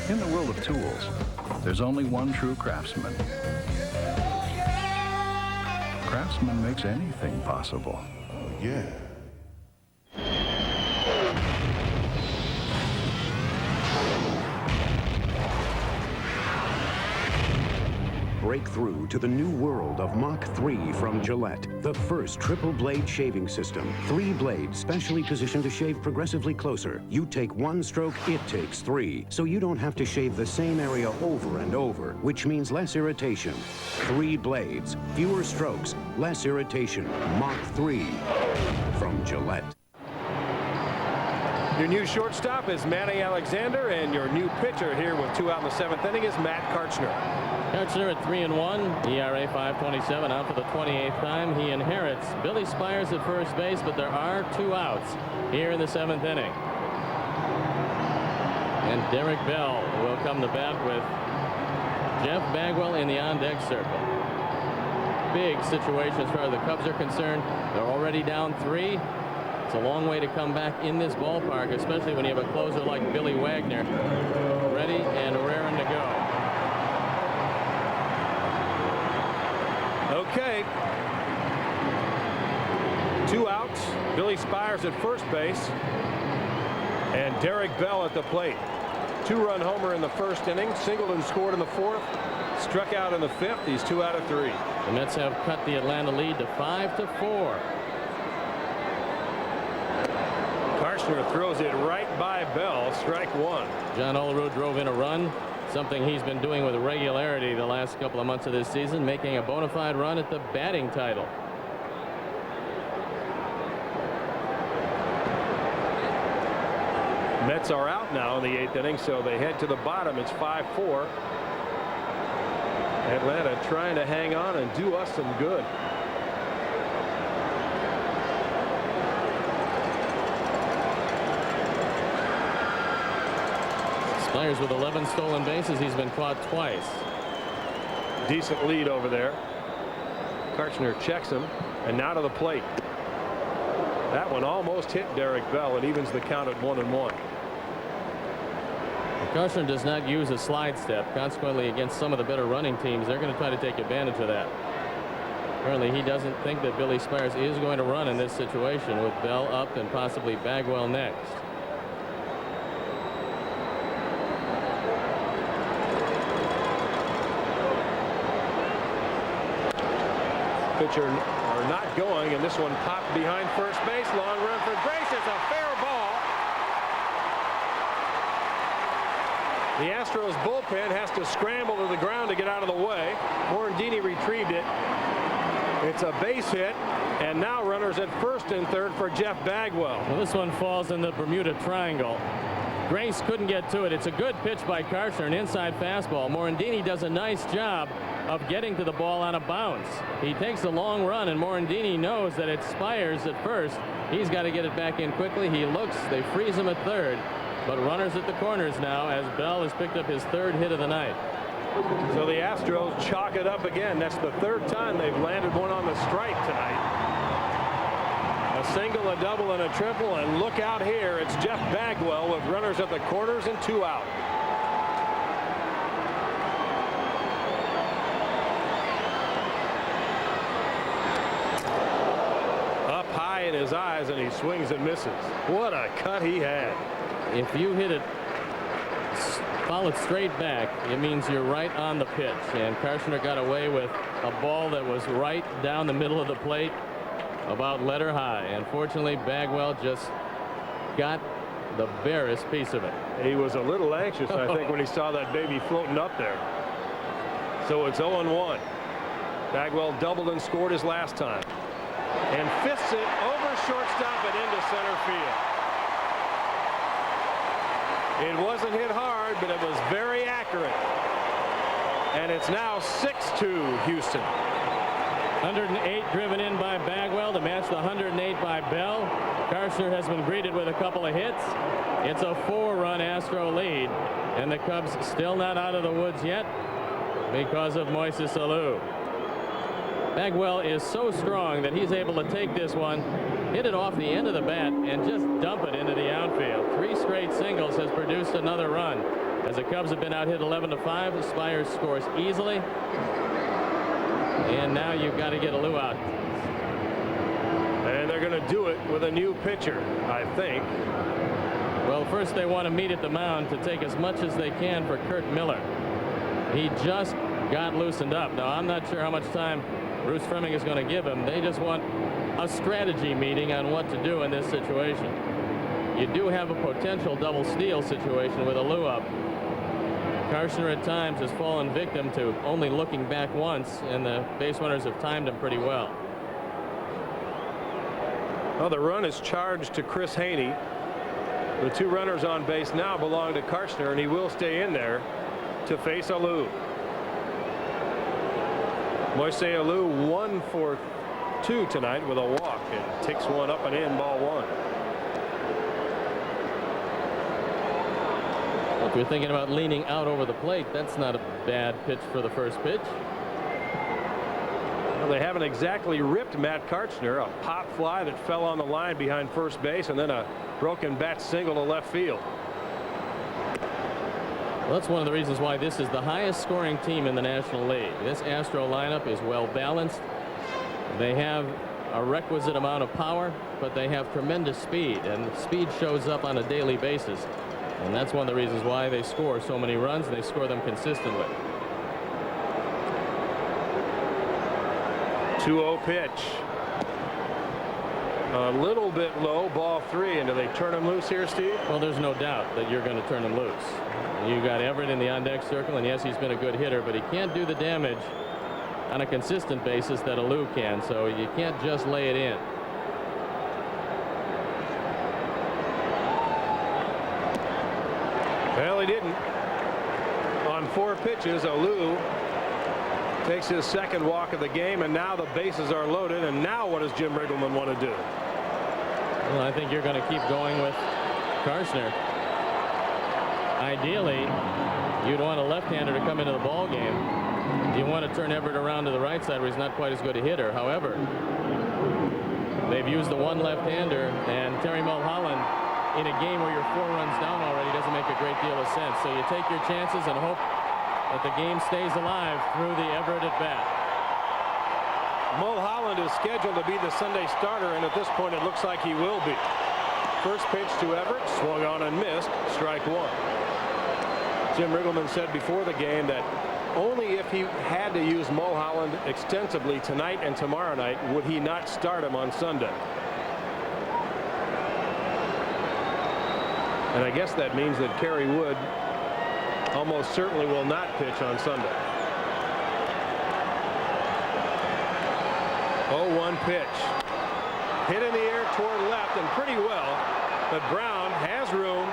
Speaker 4: In the world of tools, there's only one true craftsman. Craftsman makes anything possible.
Speaker 17: Oh, yeah.
Speaker 8: break through to the new world of Mach 3 from Gillette, the first triple blade shaving system. 3 blades specially positioned to shave progressively closer. You take 1 stroke, it takes 3. So you don't have to shave the same area over and over, which means less irritation. 3 blades, fewer strokes, less irritation. Mach 3 from Gillette.
Speaker 2: Your new shortstop is Manny Alexander, and your new pitcher here with 2 out in the 7th inning is Matt Karchner.
Speaker 3: Karchner at 3-1, ERA 5.27, out for the 28th time. He inherits Billy Spires at first base, but there are 2 outs here in the 7th inning. And Derek Bell will come to bat with Jeff Bagwell in the on-deck circle. Big situation as far as the Cubs are concerned. They're already down 3. It's a long way to come back in this ballpark, especially when you have a closer like Billy Wagner ready and raring to go.
Speaker 2: Okay. 2 outs. Billy Spires at first base. And Derek Bell at the plate. 2-run homer in the 1st inning. Singled and scored in the 4th. Struck out in the 5th. He's 2 out of 3.
Speaker 3: The Mets have cut the Atlanta lead to 5-4.
Speaker 2: Karchner throws it right by Bell. Strike 1.
Speaker 3: John Olerud drove in a run, something he's been doing with regularity the last couple of months of this season, making a bona fide run at the batting title.
Speaker 2: Mets are out now in the 8th inning, so they head to the bottom. It's 5-4. Atlanta trying to hang on and do us some good.
Speaker 3: Spires with 11 stolen bases. He's been caught twice.
Speaker 2: Decent lead over there. Karchner checks him, and now to the plate. That one almost hit Derek Bell. It evens the count at 1-1.
Speaker 3: Karchner does not use a slide step. Consequently, against some of the better running teams, they're going to try to take advantage of that. Apparently, he doesn't think that Billy Spires is going to run in this situation with Bell up and possibly Bagwell next.
Speaker 2: Pitcher are not going, and this one popped behind first base. Long run for Grace. It's a fair ball. The Astros bullpen has to scramble to the ground to get out of the way. Morandini retrieved it. It's a base hit, and now runners at first and third for Jeff Bagwell.
Speaker 3: Well, this one falls in the Bermuda Triangle. Grace couldn't get to it. It's a good pitch by Karchner, an inside fastball. Morandini does a nice job of getting to the ball on a bounce. He takes a long run, and Morandini knows that it Spires at first. He's got to get it back in quickly. He looks, they freeze him at third, but runners at the corners now as Bell has picked up his 3rd hit of the night.
Speaker 2: So the Astros chalk it up again. That's the 3rd time they've landed one on the strike tonight. A single, a double, and a triple, and look out here. It's Jeff Bagwell with runners at the corners and 2 out. Up high in his eyes, and he swings and misses. What a cut he had.
Speaker 3: If you hit it foul it straight back, it means you're right on the pitch, and Karchner got away with a ball that was right down the middle of the plate, about letter high. Unfortunately, Bagwell just got the barest piece of it.
Speaker 2: He was a little anxious, I think, when he saw that baby floating up there. So it's 0-1. Bagwell doubled and scored his last time, and fists it over shortstop and into center field. It wasn't hit hard, but it was very accurate. And it's now 6-2 Houston.
Speaker 3: 108 driven in by Bagwell to match the 108 by Bell. Karchner has been greeted with a couple of hits. It's a 4-run Astro lead, and the Cubs still not out of the woods yet because of Moises Alou. Bagwell is so strong that he's able to take this one, hit it off the end of the bat, and just dump it into the outfield. 3 straight singles has produced another run. As the Cubs have been out hit 11-5, Spires scores easily. And now you've got to get Alou out.
Speaker 2: And they're going to do it with a new pitcher, I think.
Speaker 3: Well, first they want to meet at the mound to take as much as they can for Kurt Miller. He just got loosened up. Now, I'm not sure how much time Bruce Fleming is going to give him. They just want a strategy meeting on what to do in this situation. You do have a potential double steal situation with Alou up. Karshner at times has fallen victim to only looking back once, and the base runners have timed him pretty well.
Speaker 2: Well, the run is charged to Chris Haney. The 2 runners on base now belong to Karshner, and he will stay in there to face Alou. Moise Alou 1 for 2 tonight with a walk, and takes one up and in, ball 1.
Speaker 3: If you're thinking about leaning out over the plate, that's not a bad pitch for the first pitch.
Speaker 2: Well, they haven't exactly ripped Matt Karshner. A pop fly that fell on the line behind first base, and then a broken bat single to left field.
Speaker 3: Well, that's one of the reasons why this is the highest scoring team in the National League. This Astro lineup is well balanced. They have a requisite amount of power, but they have tremendous speed, and speed shows up on a daily basis. And that's one of the reasons why they score so many runs, and they score them consistently.
Speaker 2: 2-0 pitch. A little bit low, ball 3. And do they turn him loose here, Steve?
Speaker 3: Well, there's no doubt that you're going to turn him loose. You got Everett in the on-deck circle, and yes, he's been a good hitter, but he can't do the damage on a consistent basis that Alou can, so you can't just lay it in.
Speaker 2: Well, he didn't. On 4 pitches, Alou takes his second walk of the game, and now the bases are loaded. And now what does Jim Riggleman want to do?
Speaker 3: Well, I think you're going to keep going with Karshner. Ideally, you'd want a left-hander to come into the ball game. You want to turn Everett around to the right side where he's not quite as good a hitter. However, they've used the one left-hander, and Terry Mulholland in a game where you're 4 runs down already doesn't make a great deal of sense. So you take your chances and hope that the game stays alive through the Everett at bat.
Speaker 2: Mulholland is scheduled to be the Sunday starter, and at this point it looks like he will be. First pitch to Everett, swung on and missed, strike 1. Jim Riggleman said before the game that only if he had to use Mulholland extensively tonight and tomorrow night would he not start him on Sunday. And I guess that means that Kerry Wood almost certainly will not pitch on Sunday. 0-1 pitch. Hit in the air toward left and pretty well, but Brown has room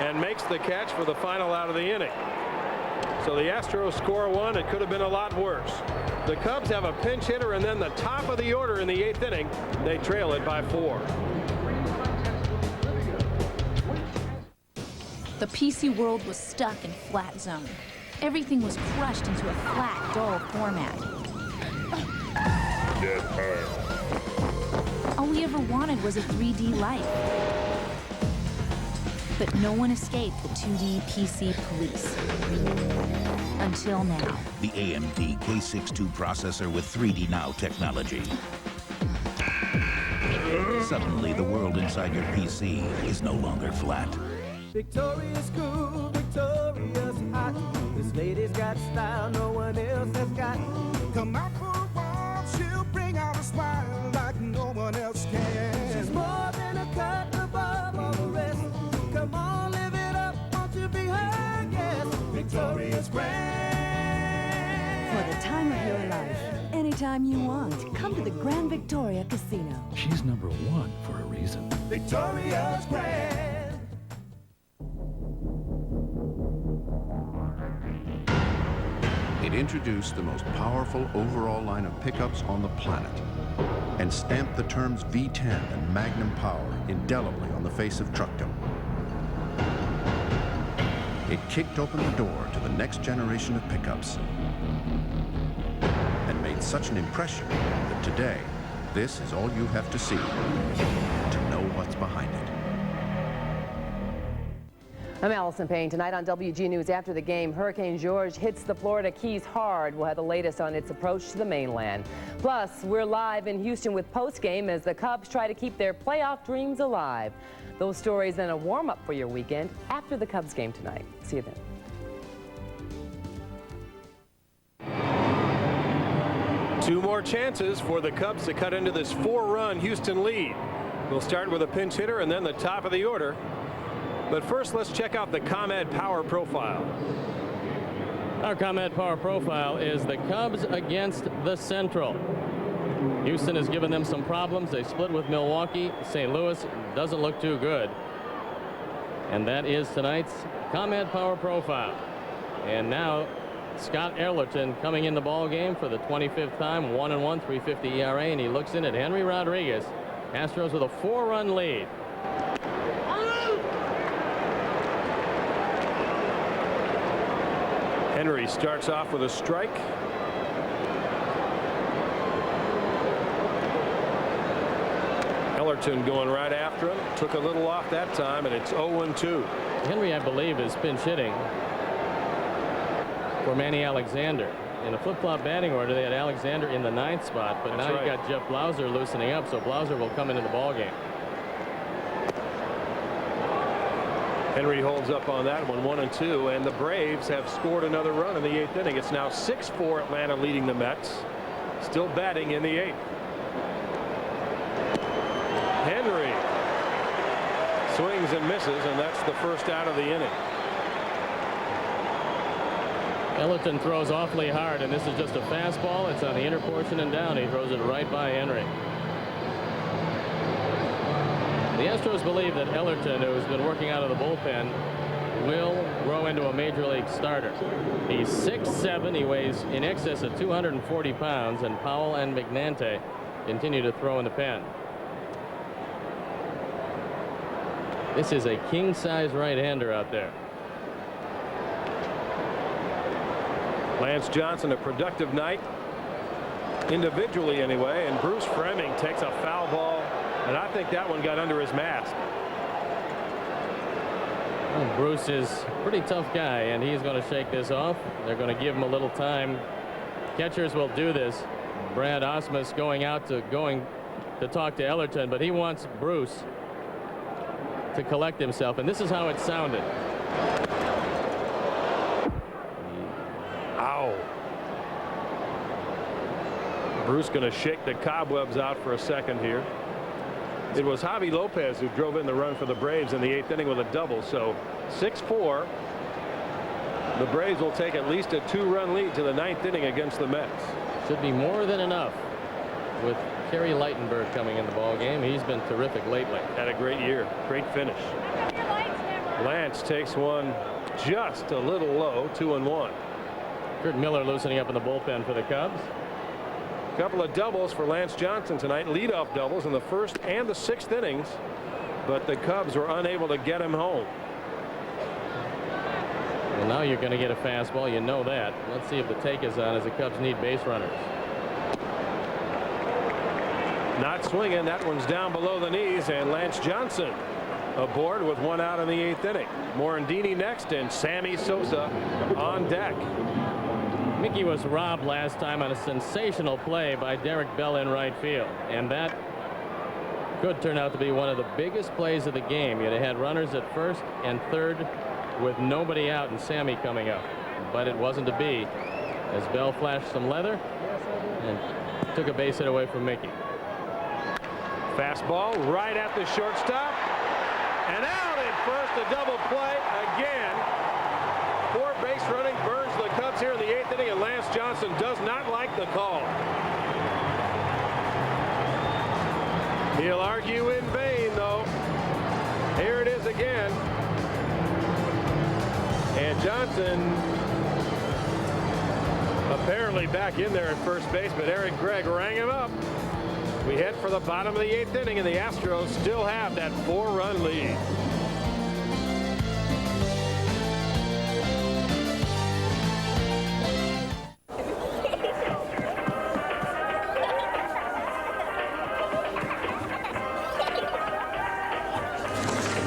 Speaker 2: and makes the catch for the final out of the inning. So the Astros score 1. It could have been a lot worse. The Cubs have a pinch hitter, and then the top of the order in the 8th inning, they trail it by 4.
Speaker 12: The PC world was stuck in flat zone. Everything was crushed into a flat, dull format. All we ever wanted was a 3D life. But no one escaped the 2D PC police. Until now.
Speaker 13: The AMD K62 processor with 3D Now technology. Suddenly, the world inside your PC is no longer flat.
Speaker 16: Victoria's cool, Victoria's hot. This lady's got style no one else has got. Come out for a while, she'll bring out a smile like no one else can. She's more than a cut above all the rest. Come on, live it up, won't you be her guest? Victoria's grand.
Speaker 18: For the time of your life, anytime you want, come to the Grand Victoria Casino.
Speaker 4: She's #1 for a reason.
Speaker 16: Victoria's grand.
Speaker 11: It introduced the most powerful overall line of pickups on the planet and stamped the terms V10 and Magnum power indelibly on the face of truckdom. It kicked open the door to the next generation of pickups and made such an impression that today, this is all you have to see to know what's behind it.
Speaker 22: I'm Allison Payne. Tonight on WG News after the game, Hurricane George hits the Florida Keys hard. We'll have the latest on its approach to the mainland. Plus, we're live in Houston with postgame as the Cubs try to keep their playoff dreams alive. Those stories and a warm-up for your weekend after the Cubs game tonight. See you then.
Speaker 2: Two more chances for the Cubs to cut into this 4-run Houston lead. We'll start with a pinch hitter and then the top of the order. But first, let's check out the ComEd Power Profile.
Speaker 3: Our ComEd Power Profile is the Cubs against the Central. Houston has given them some problems. They split with Milwaukee. St. Louis doesn't look too good. And that is tonight's ComEd Power Profile. And now Scott Ellerton coming in the ball game for the 25th time, 1-1, 3.50 ERA, and he looks in at Henry Rodriguez. Astros with a 4-run lead.
Speaker 2: Henry starts off with a strike. Ellerton going right after him. Took a little off that time, and it's 0-2.
Speaker 3: Henry, I believe, is pinch hitting for Manny Alexander. In a flip-flop batting order, they had Alexander in the 9th spot, but now you've got Jeff Blauser loosening up, so Blauser will come into the ball game.
Speaker 2: Henry holds up on that one, 1-2, and the Braves have scored another run in the 8th inning. It's now 6-4 Atlanta leading the Mets. Still batting in the 8th. Henry swings and misses, and that's the first out of the inning.
Speaker 3: Ellerton throws awfully hard, and this is just a fastball. It's on the inner portion and down. He throws it right by Henry. The Astros believe that Ellerton, who has been working out of the bullpen, will grow into a major league starter. He's 6'7". He weighs in excess of 240 pounds, and Powell and McNante continue to throw in the pen. This is a king-size right-hander out there.
Speaker 2: Lance Johnson, a productive night, individually anyway, and Bruce Fleming takes a foul ball, and I think that one got under his mask.
Speaker 3: Well, Bruce is a pretty tough guy, and he's going to shake this off. They're going to give him a little time. Catchers will do this. Brad Osmus going to talk to Ellerton, but he wants Bruce to collect himself, and this is how it sounded.
Speaker 2: Ow. Bruce going to shake the cobwebs out for a second here. It was Javi Lopez who drove in the run for the Braves in the 8th inning with a double. So 6-4. The Braves will take at least a 2-run lead to the 9th inning against the Mets.
Speaker 3: Should be more than enough with Kerry Lightenberg coming in the ball game. He's been terrific lately.
Speaker 2: Had a great year. Great finish. Lance takes one just a little low, 2-1.
Speaker 3: Kurt Miller loosening up in the bullpen for the Cubs.
Speaker 2: Couple of doubles for Lance Johnson tonight, leadoff doubles in the 1st and the 6th innings, but the Cubs were unable to get him home.
Speaker 3: Well, now you're going to get a fastball, you know that. Let's see if the take is on, as the Cubs need base runners.
Speaker 2: Not swinging. That one's down below the knees, and Lance Johnson aboard with 1 out in the 8th inning. Morandini next, and Sammy Sosa on deck.
Speaker 3: Mickey was robbed last time on a sensational play by Derek Bell in right field, and that could turn out to be one of the biggest plays of the game. You'd have had runners at 1st and 3rd with nobody out and Sammy coming up, but it wasn't to be, as Bell flashed some leather and took a base hit away from Mickey.
Speaker 2: Fastball right at the shortstop, and out at first. A double play again. 4 base running burns the Cubs here in the 8th inning, and Lance Johnson does not like the call. He'll argue in vain, though. Here it is again. And Johnson apparently back in there at first base, but Eric Gregg rang him up. We head for the bottom of the 8th inning, and the Astros still have that 4-run lead.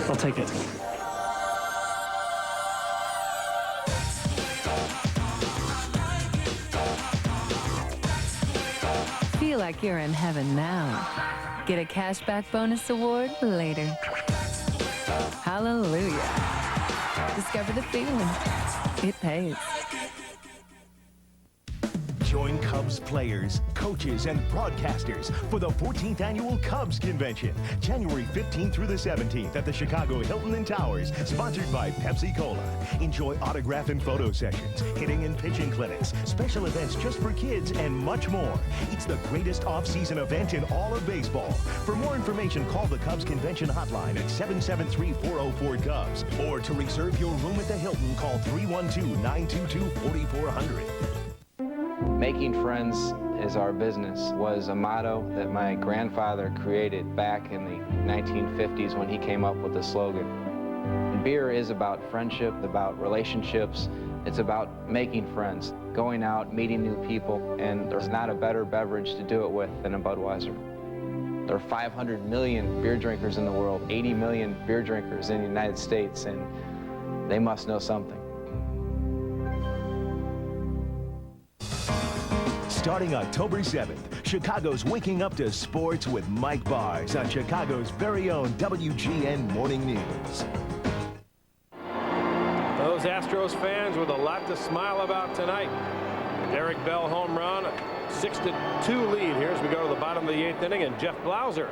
Speaker 14: I'll take it.
Speaker 1: Feel like you're in heaven now. Get a cashback bonus award later. Hallelujah. Discover the feeling. It pays.
Speaker 5: Join
Speaker 9: Join Cubs players, coaches, and broadcasters for the 14th Annual Cubs Convention, January 15th through the 17th at the Chicago Hilton and Towers, sponsored by Pepsi Cola. Enjoy autograph and photo sessions, hitting and pitching clinics, special events just for kids, and much more. It's the greatest off-season event in all of baseball. For more information, call the Cubs Convention hotline at 773-404-CUBS. Or to reserve your room at the Hilton, call 312-922-4400.
Speaker 10: Making friends is our business was a motto that my grandfather created back in the 1950s when he came up with the slogan. And beer is about friendship, about relationships. It's about making friends, going out, meeting new people, and there's not a better beverage to do it with than a Budweiser. There are 500 million beer drinkers in the world, 80 million beer drinkers in the United States, and they must know something.
Speaker 9: Starting October 7th, Chicago's waking up to sports with Mike Bars on Chicago's very own WGN Morning News.
Speaker 2: Those Astros fans with a lot to smile about tonight. Derek Bell home run, a 6-2 lead here as we go to the bottom of the 8th inning, and Jeff Blauser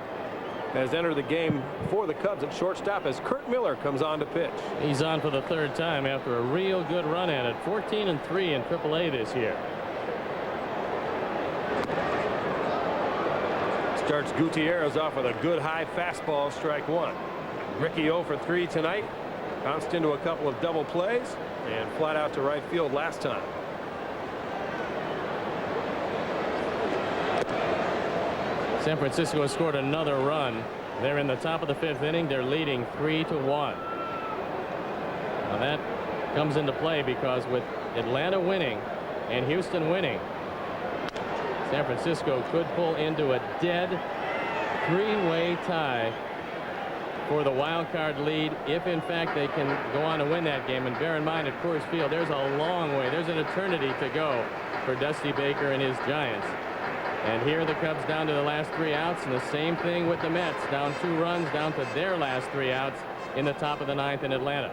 Speaker 2: has entered the game for the Cubs at shortstop as Kurt Miller comes on to pitch.
Speaker 3: He's on for the 3rd time after a real good run at it. 14-3 in AAA this year.
Speaker 2: Starts Gutierrez off with a good high fastball, strike 1. Ricky 0 for 3 tonight. Bounced into a couple of double plays and flat out to right field last time.
Speaker 3: San Francisco has scored another run. They're in the top of the 5th inning. They're leading 3-1. Now that comes into play because with Atlanta winning and Houston winning, San Francisco could pull into a dead 3-way tie for the wild card lead if in fact they can go on to win that game. And bear in mind, at Coors Field, there's a long way, there's an eternity to go for Dusty Baker and his Giants. And here the Cubs down to the last 3 outs, and the same thing with the Mets, down 2 runs down to their last 3 outs in the top of the 9th in Atlanta.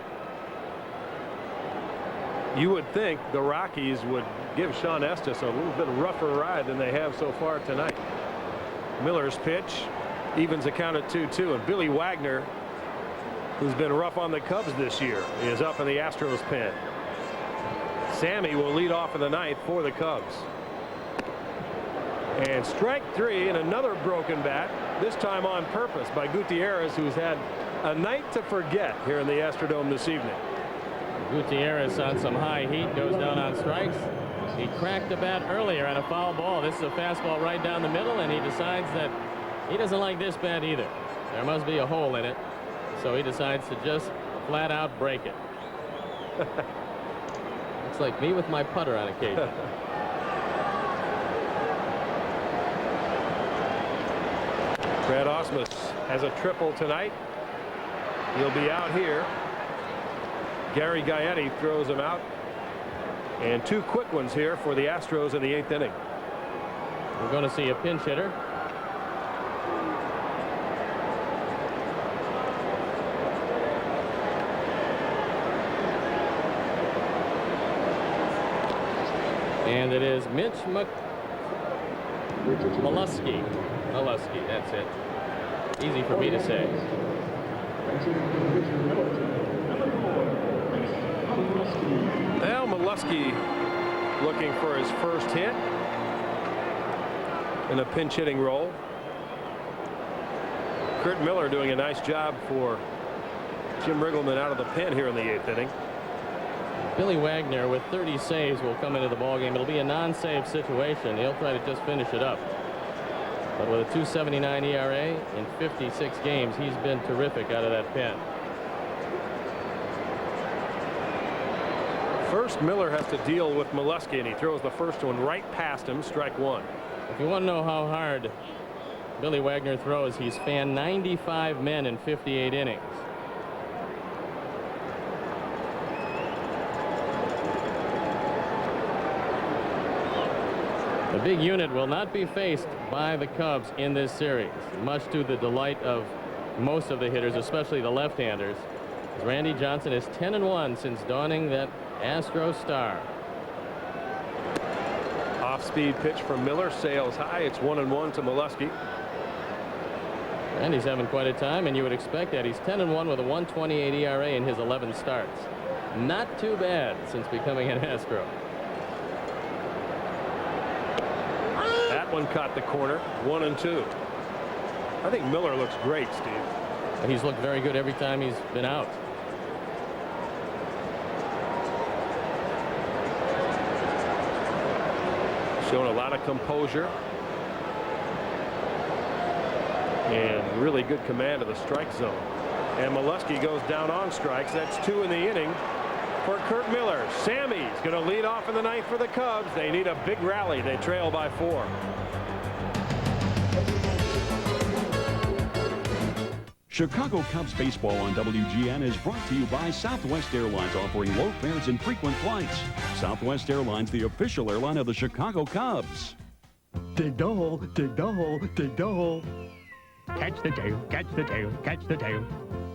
Speaker 2: You would think the Rockies would give Sean Estes a little bit rougher ride than they have so far tonight. Miller's pitch evens the count at 2-2, and Billy Wagner, who's been rough on the Cubs this year, is up in the Astros pen. Sammy will lead off in the 9th for the Cubs. And strike 3, and another broken bat, this time on purpose by Gutierrez, who's had a night to forget here in the Astrodome this evening.
Speaker 3: Gutierrez on some high heat goes down on strikes. He cracked the bat earlier on a foul ball. This is a fastball right down the middle, and he decides that he doesn't like this bat either. There must be a hole in it, so he decides to just flat out break it. Looks like me with my putter on occasion.
Speaker 2: Brad Ausmus has a triple tonight. He'll be out here. Gary Gaetti throws him out. And 2 quick ones here for the Astros in the 8th inning.
Speaker 3: We're going to see a pinch hitter. And it is Mitch Molesky. Molesky, that's it. Easy for me to say.
Speaker 2: Well, Molesky looking for his first hit in a pinch hitting role. Kurt Miller doing a nice job for Jim Riggleman out of the pen here in the 8th inning.
Speaker 3: Billy Wagner with 30 saves will come into the ballgame. It'll be a non-save situation. He'll try to just finish it up. But with a 2.79 ERA in 56 games, he's been terrific out of that pen.
Speaker 2: First, Miller has to deal with Molesky, and he throws the first one right past him, strike 1.
Speaker 3: If you want to know how hard Billy Wagner throws, he's fanned 95 men in 58 innings. The big unit will not be faced by the Cubs in this series, much to the delight of most of the hitters, especially the left-handers. Randy Johnson is 10-1 since donning that Astro star.
Speaker 2: Off-speed pitch from Miller sails high. It's 1-1 to Molesky.
Speaker 3: And he's having quite a time, and you would expect that. He's 10-1 with a 1.28 ERA in his 11 starts. Not too bad since becoming an Astro.
Speaker 2: That one caught the corner. 1-2. I think Miller looks great, Steve.
Speaker 3: He's looked very good every time he's been out.
Speaker 2: Showing a lot of composure. And really good command of the strike zone. And Molesky goes down on strikes. That's 2 in the inning for Kurt Miller. Sammy's going to lead off in the 9th for the Cubs. They need a big rally. They trail by 4.
Speaker 15: Chicago Cubs baseball on WGN is brought to you by Southwest Airlines, offering low fares and frequent flights. Southwest Airlines, the official airline of the Chicago Cubs.
Speaker 14: Dig the hole, dig the hole, dig the hole. Catch the tail, catch the tail, catch the tail.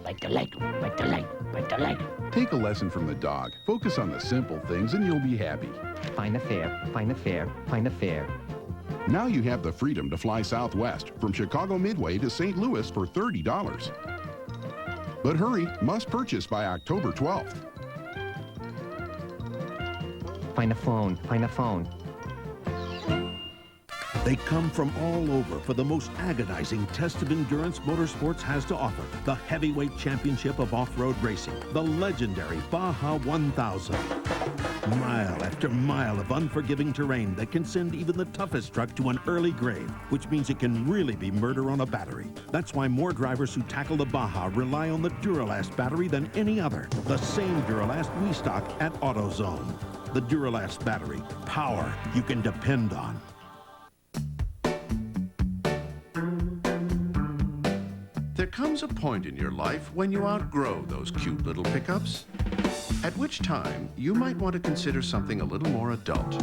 Speaker 13: Bite the leg, bite the leg, bite the leg.
Speaker 17: Take a lesson from the dog. Focus on the simple things and you'll be happy.
Speaker 19: Find a fare, find a fare, find a fare.
Speaker 17: Now you have the freedom to fly Southwest from Chicago Midway to St. Louis for $30. But hurry, must purchase by October 12th.
Speaker 19: Find a phone, find a phone.
Speaker 13: They come from all over for the most agonizing test of endurance motorsports has to offer. The heavyweight championship of off-road racing, the legendary Baja 1000. Mile after mile of unforgiving terrain that can send even the toughest truck to an early grave, which means it can really be murder on a battery. That's why more drivers who tackle the Baja rely on the Duralast battery than any other. The same Duralast we stock at AutoZone. The Duralast battery, power you can depend on.
Speaker 11: There comes a point in your life when you outgrow those cute little pickups, at which time you might want to consider something a little more adult.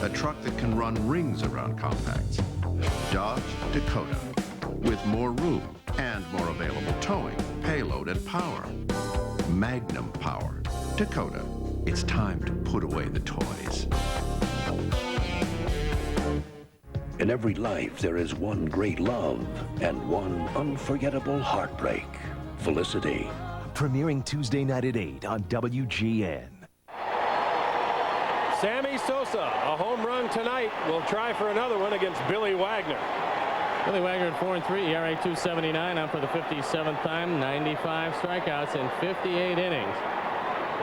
Speaker 11: A truck that can run rings around compacts. Dodge Dakota, with more room and more available towing, payload, and power. Magnum power. Dakota, it's time to put away the toys.
Speaker 20: In every life, there is one great love and one unforgettable heartbreak. Felicity.
Speaker 9: Premiering Tuesday night at 8 on WGN.
Speaker 2: Sammy Sosa, a home run tonight. Will try for another one against Billy Wagner.
Speaker 3: Billy Wagner at 4-3, ERA 2.79, out for the 57th time, 95 strikeouts in 58 innings.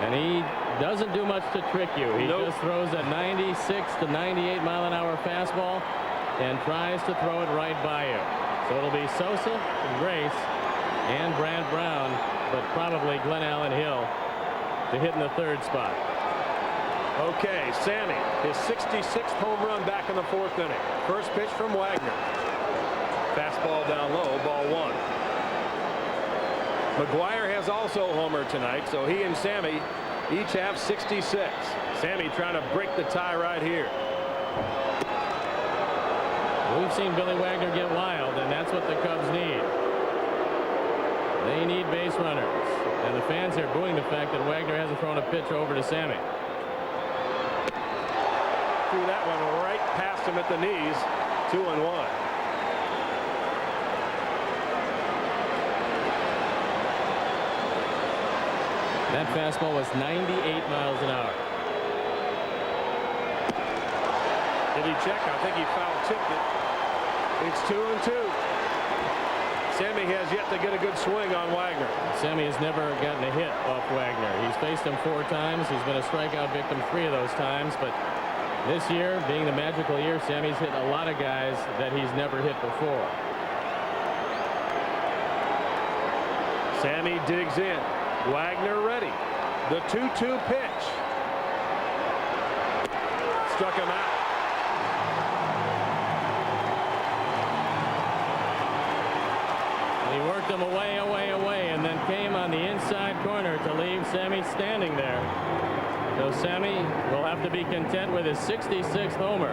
Speaker 3: And he doesn't do much to trick you. He just throws a 96 to 98 mile an hour fastball and tries to throw it right by you. So it'll be Sosa, Grace, and Brant Brown, but probably Glenn Allen Hill to hit in the 3rd spot.
Speaker 2: Okay, Sammy, his 66th home run back in the 4th inning. First pitch from Wagner. Fastball down low, ball 1. McGuire has also homered tonight, so he and Sammy each have 66. Sammy trying to break the tie right here.
Speaker 3: We've seen Billy Wagner get wild, and that's what the Cubs need. They need base runners, and the fans are booing the fact that Wagner hasn't thrown a pitch over to Sammy.
Speaker 2: Threw that one right past him at the knees. 2-1.
Speaker 3: That fastball was 98 miles an hour.
Speaker 2: Did he check? I think he foul tipped it. It's 2-2. Sammy has yet to get a good swing on Wagner.
Speaker 3: Sammy has never gotten a hit off Wagner. He's faced him 4 times. He's been a strikeout victim 3 of those times. But this year, being the magical year, Sammy's hit a lot of guys that he's never hit before.
Speaker 2: Sammy digs in. Wagner ready. The 2-2 pitch. Struck him out.
Speaker 3: He worked him away, and then came on the inside corner to leave Sammy standing there. So Sammy will have to be content with his 66th homer.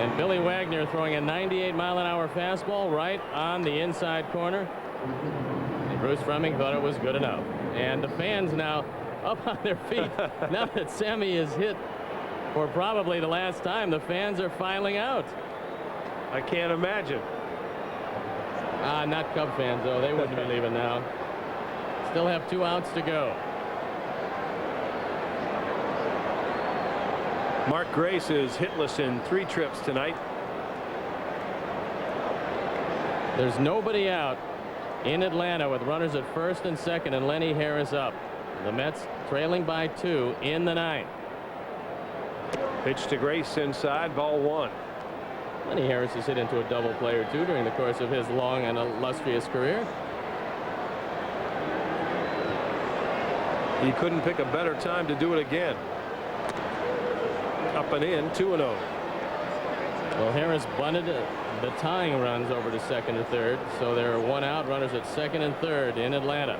Speaker 3: And Billy Wagner throwing a 98 mile an hour fastball right on the inside corner. And Bruce Fleming thought it was good enough. And the fans now up on their feet now that Sammy has hit for probably the last time. The fans are filing out.
Speaker 2: I can't imagine.
Speaker 3: Not Cub fans, though. They wouldn't be leaving now. Still have 2 outs to go.
Speaker 2: Mark Grace is hitless in 3 trips tonight.
Speaker 3: There's nobody out in Atlanta with runners at first and second, and Lenny Harris up. The Mets trailing by 2 in the 9th.
Speaker 2: Pitch to Grace inside, ball 1.
Speaker 3: Lenny Harris has hit into a double play or 2 during the course of his long and illustrious career.
Speaker 2: He couldn't pick a better time to do it again. Up and in, 2-0.
Speaker 3: Well, Harris bunted the tying runs over to second and third, so there are 1 out, runners at second and third in Atlanta.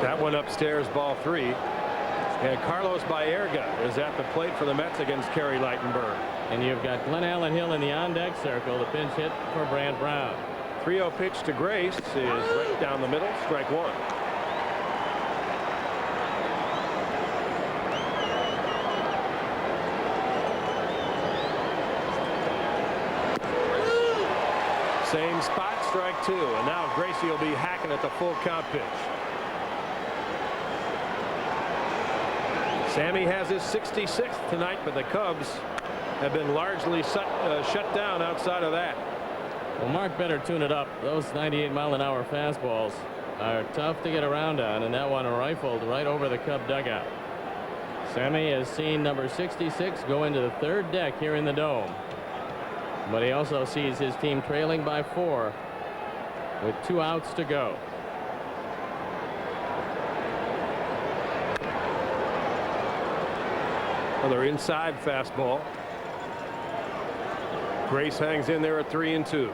Speaker 2: That one upstairs, ball 3. And Carlos Baerga is at the plate for the Mets against Kerry Lightenberg.
Speaker 3: And you've got Glenn Allen Hill in the on-deck circle, the pinch hit for Brant Brown.
Speaker 2: 3-0 pitch to Grace is right down the middle, strike 1. Same spot, strike 2. And now Gracie will be hacking at the full count pitch. Sammy has his 66th tonight, but the Cubs have been largely shut down outside of that.
Speaker 3: Well, Mark better tune it up. Those 98-mile-an-hour fastballs are tough to get around on, and that one rifled right over the Cub dugout. Sammy has seen number 66 go into the 3rd deck here in the Dome, but he also sees his team trailing by 4 with 2 outs to go.
Speaker 2: Another inside fastball. Grace hangs in there at 3-2.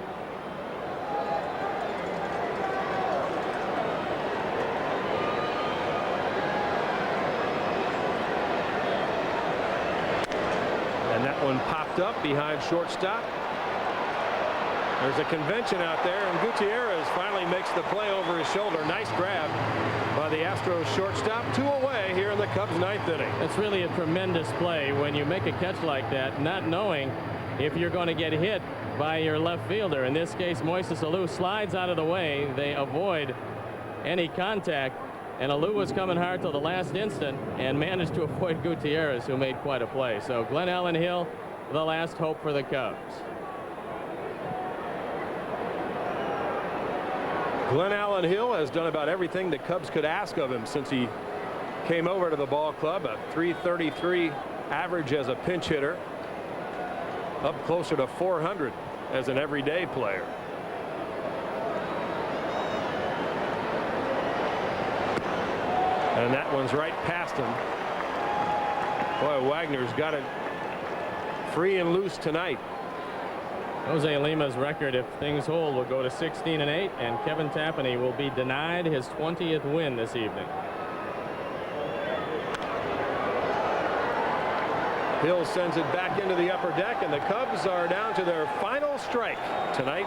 Speaker 2: And that one popped up behind shortstop. There's a convention out there, and Gutierrez finally makes the play over his shoulder. Nice grab by the Astros shortstop. 2 away here in the Cubs' 9th inning.
Speaker 3: It's really a tremendous play when you make a catch like that, not knowing if you're going to get hit by your left fielder. In this case, Moises Alou slides out of the way. They avoid any contact, and Alou was coming hard till the last instant and managed to avoid Gutierrez, who made quite a play. So Glenn Allen Hill, the last hope for the Cubs.
Speaker 2: Glenn Allen Hill has done about everything the Cubs could ask of him since he came over to the ball club. A .333 average as a pinch hitter, up closer to .400 as an everyday player. And that one's right past him. Boy, Wagner's got it free and loose tonight.
Speaker 3: Jose Lima's record, if things hold, will go to 16-8, and Kevin Tapani will be denied his 20th win this evening.
Speaker 2: Hill sends it back into the upper deck, and the Cubs are down to their final strike tonight.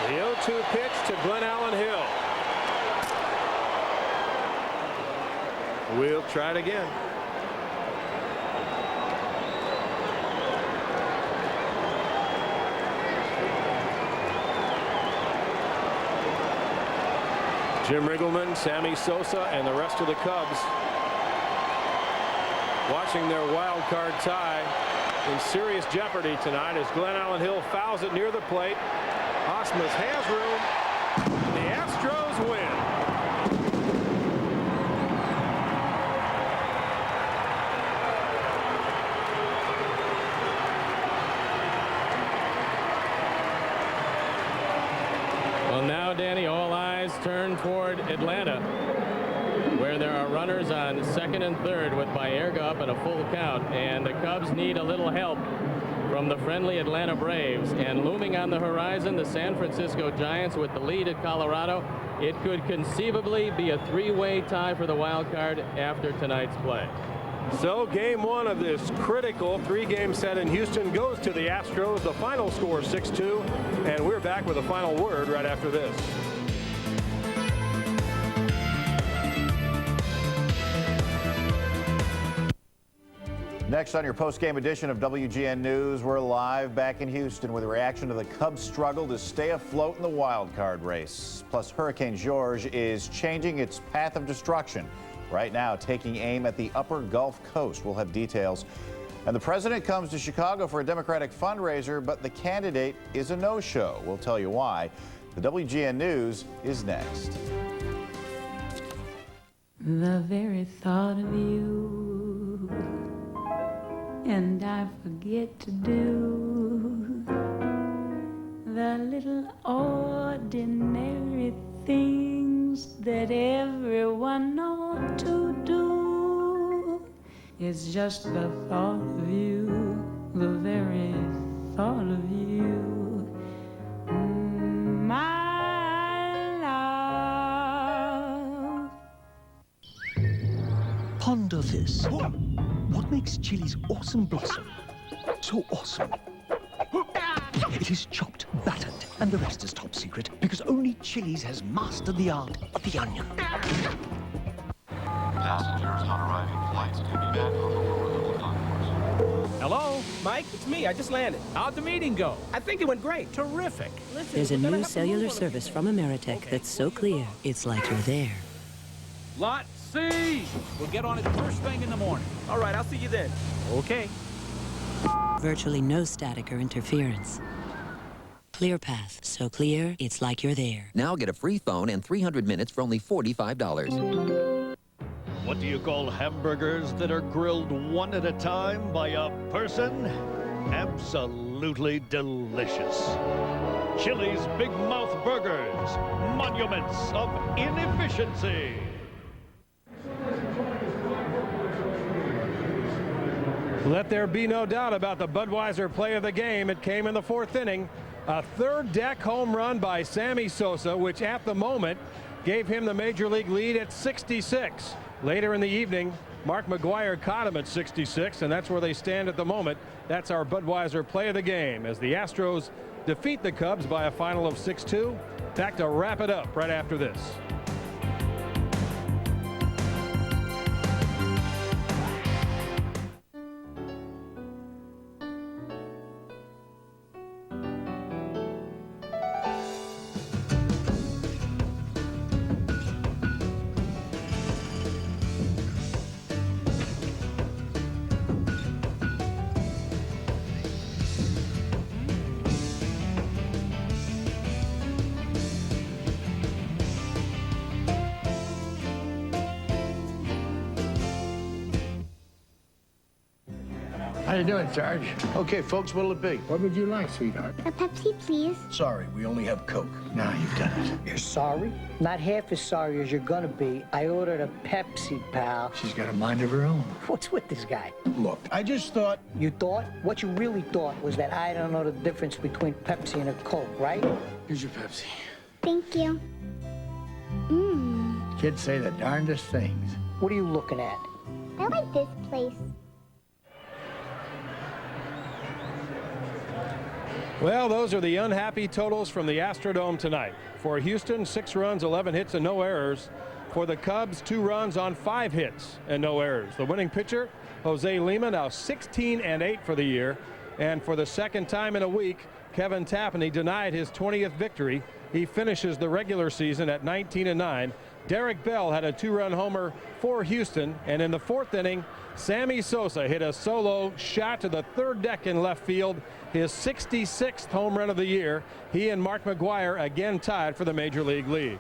Speaker 2: The 0-2 pitch to Glenn Allen Hill. We'll try it again. Jim Riggleman, Sammy Sosa, and the rest of the Cubs watching their wild card tie in serious jeopardy tonight as Glenn Allen Hill fouls it near the plate. Osmus has room. The Astros win.
Speaker 3: Well, now, Danny, all eyes turn toward Atlanta, where there are runners on second and third with Baerga up in a full count, and the Cubs need a little help from the friendly Atlanta Braves. And looming on the horizon, the San Francisco Giants with the lead at Colorado. It could conceivably be a 3-way tie for the wild card after tonight's play.
Speaker 2: So game one of this critical three-game set in Houston goes to the Astros. The final score 6-2, and we're back with a final word right after this.
Speaker 6: Next on your post-game edition of WGN News, we're live back in Houston with a reaction to the Cubs' struggle to stay afloat in the wild card race. Plus, Hurricane George is changing its path of destruction. Right now, taking aim at the upper Gulf Coast. We'll have details. And the president comes to Chicago for a Democratic fundraiser, but the candidate is a no-show. We'll tell you why. The WGN News is next.
Speaker 7: The very thought of you, and I forget to do the little ordinary things that everyone ought to do. It's just the thought of you, the very thought of you, my love.
Speaker 21: Ponder this. What makes chili's awesome blossom so awesome? It is chopped, battered, and the rest is top secret because only Chili's has mastered the art of the onion.
Speaker 24: Passengers on arriving flights can be met on the lower concourse.
Speaker 25: Hello, Mike, it's me. I just landed. How'd the meeting go? I think it went great. Terrific. Listen,
Speaker 26: there's a new cellular service from Ameritech that's so clear, it's like you're there.
Speaker 25: Lot C! We'll get on it first thing in the morning. All right, I'll see you then. Okay.
Speaker 26: Virtually no static or interference. Clear path, so clear, it's like you're there.
Speaker 27: Now get a free phone and 300 minutes for only $45.
Speaker 28: What do you call hamburgers that are grilled one at a time by a person? Absolutely delicious. Chili's Big Mouth Burgers, monuments of inefficiency.
Speaker 2: Let there be no doubt about the Budweiser play of the game. It came in the fourth inning. A third-deck home run by Sammy Sosa, which at the moment gave him the major league lead at 66. Later in the evening, Mark McGwire caught him at 66, and that's where they stand at the moment. That's our Budweiser play of the game as the Astros defeat the Cubs by a final of 6-2. Back to wrap it up right after this.
Speaker 29: How you doing, Sarge?
Speaker 30: Okay, folks, what'll it be?
Speaker 29: What would you like, sweetheart?
Speaker 30: A Pepsi, please. Sorry, we only have Coke.
Speaker 29: Now you've done it.
Speaker 31: You're sorry? Not half as sorry as you're gonna be. I ordered a Pepsi, pal.
Speaker 29: She's got a mind of her own.
Speaker 31: What's with this guy?
Speaker 30: Look, I just thought...
Speaker 31: You thought? What you really thought was that I don't know the difference between Pepsi and a Coke, right?
Speaker 29: Here's your Pepsi.
Speaker 30: Thank you. Mmm.
Speaker 29: Kids say the darndest things.
Speaker 31: What are you looking at?
Speaker 30: I like this place.
Speaker 2: Well, those are the unhappy totals from the Astrodome tonight. For Houston, 6 runs, 11 hits, and no errors. For the Cubs, 2 runs on 5 hits and no errors. The winning pitcher, Jose Lima, now 16-8 for the year. And for the second time in a week, Kevin Tapani denied his 20th victory. He finishes the regular season at 19-9. Derek Bell had a 2-run homer for Houston. And in the 4th inning, Sammy Sosa hit a solo shot to the third deck in left field, his 66th home run of the year. He and Mark McGwire again tied for the major league lead.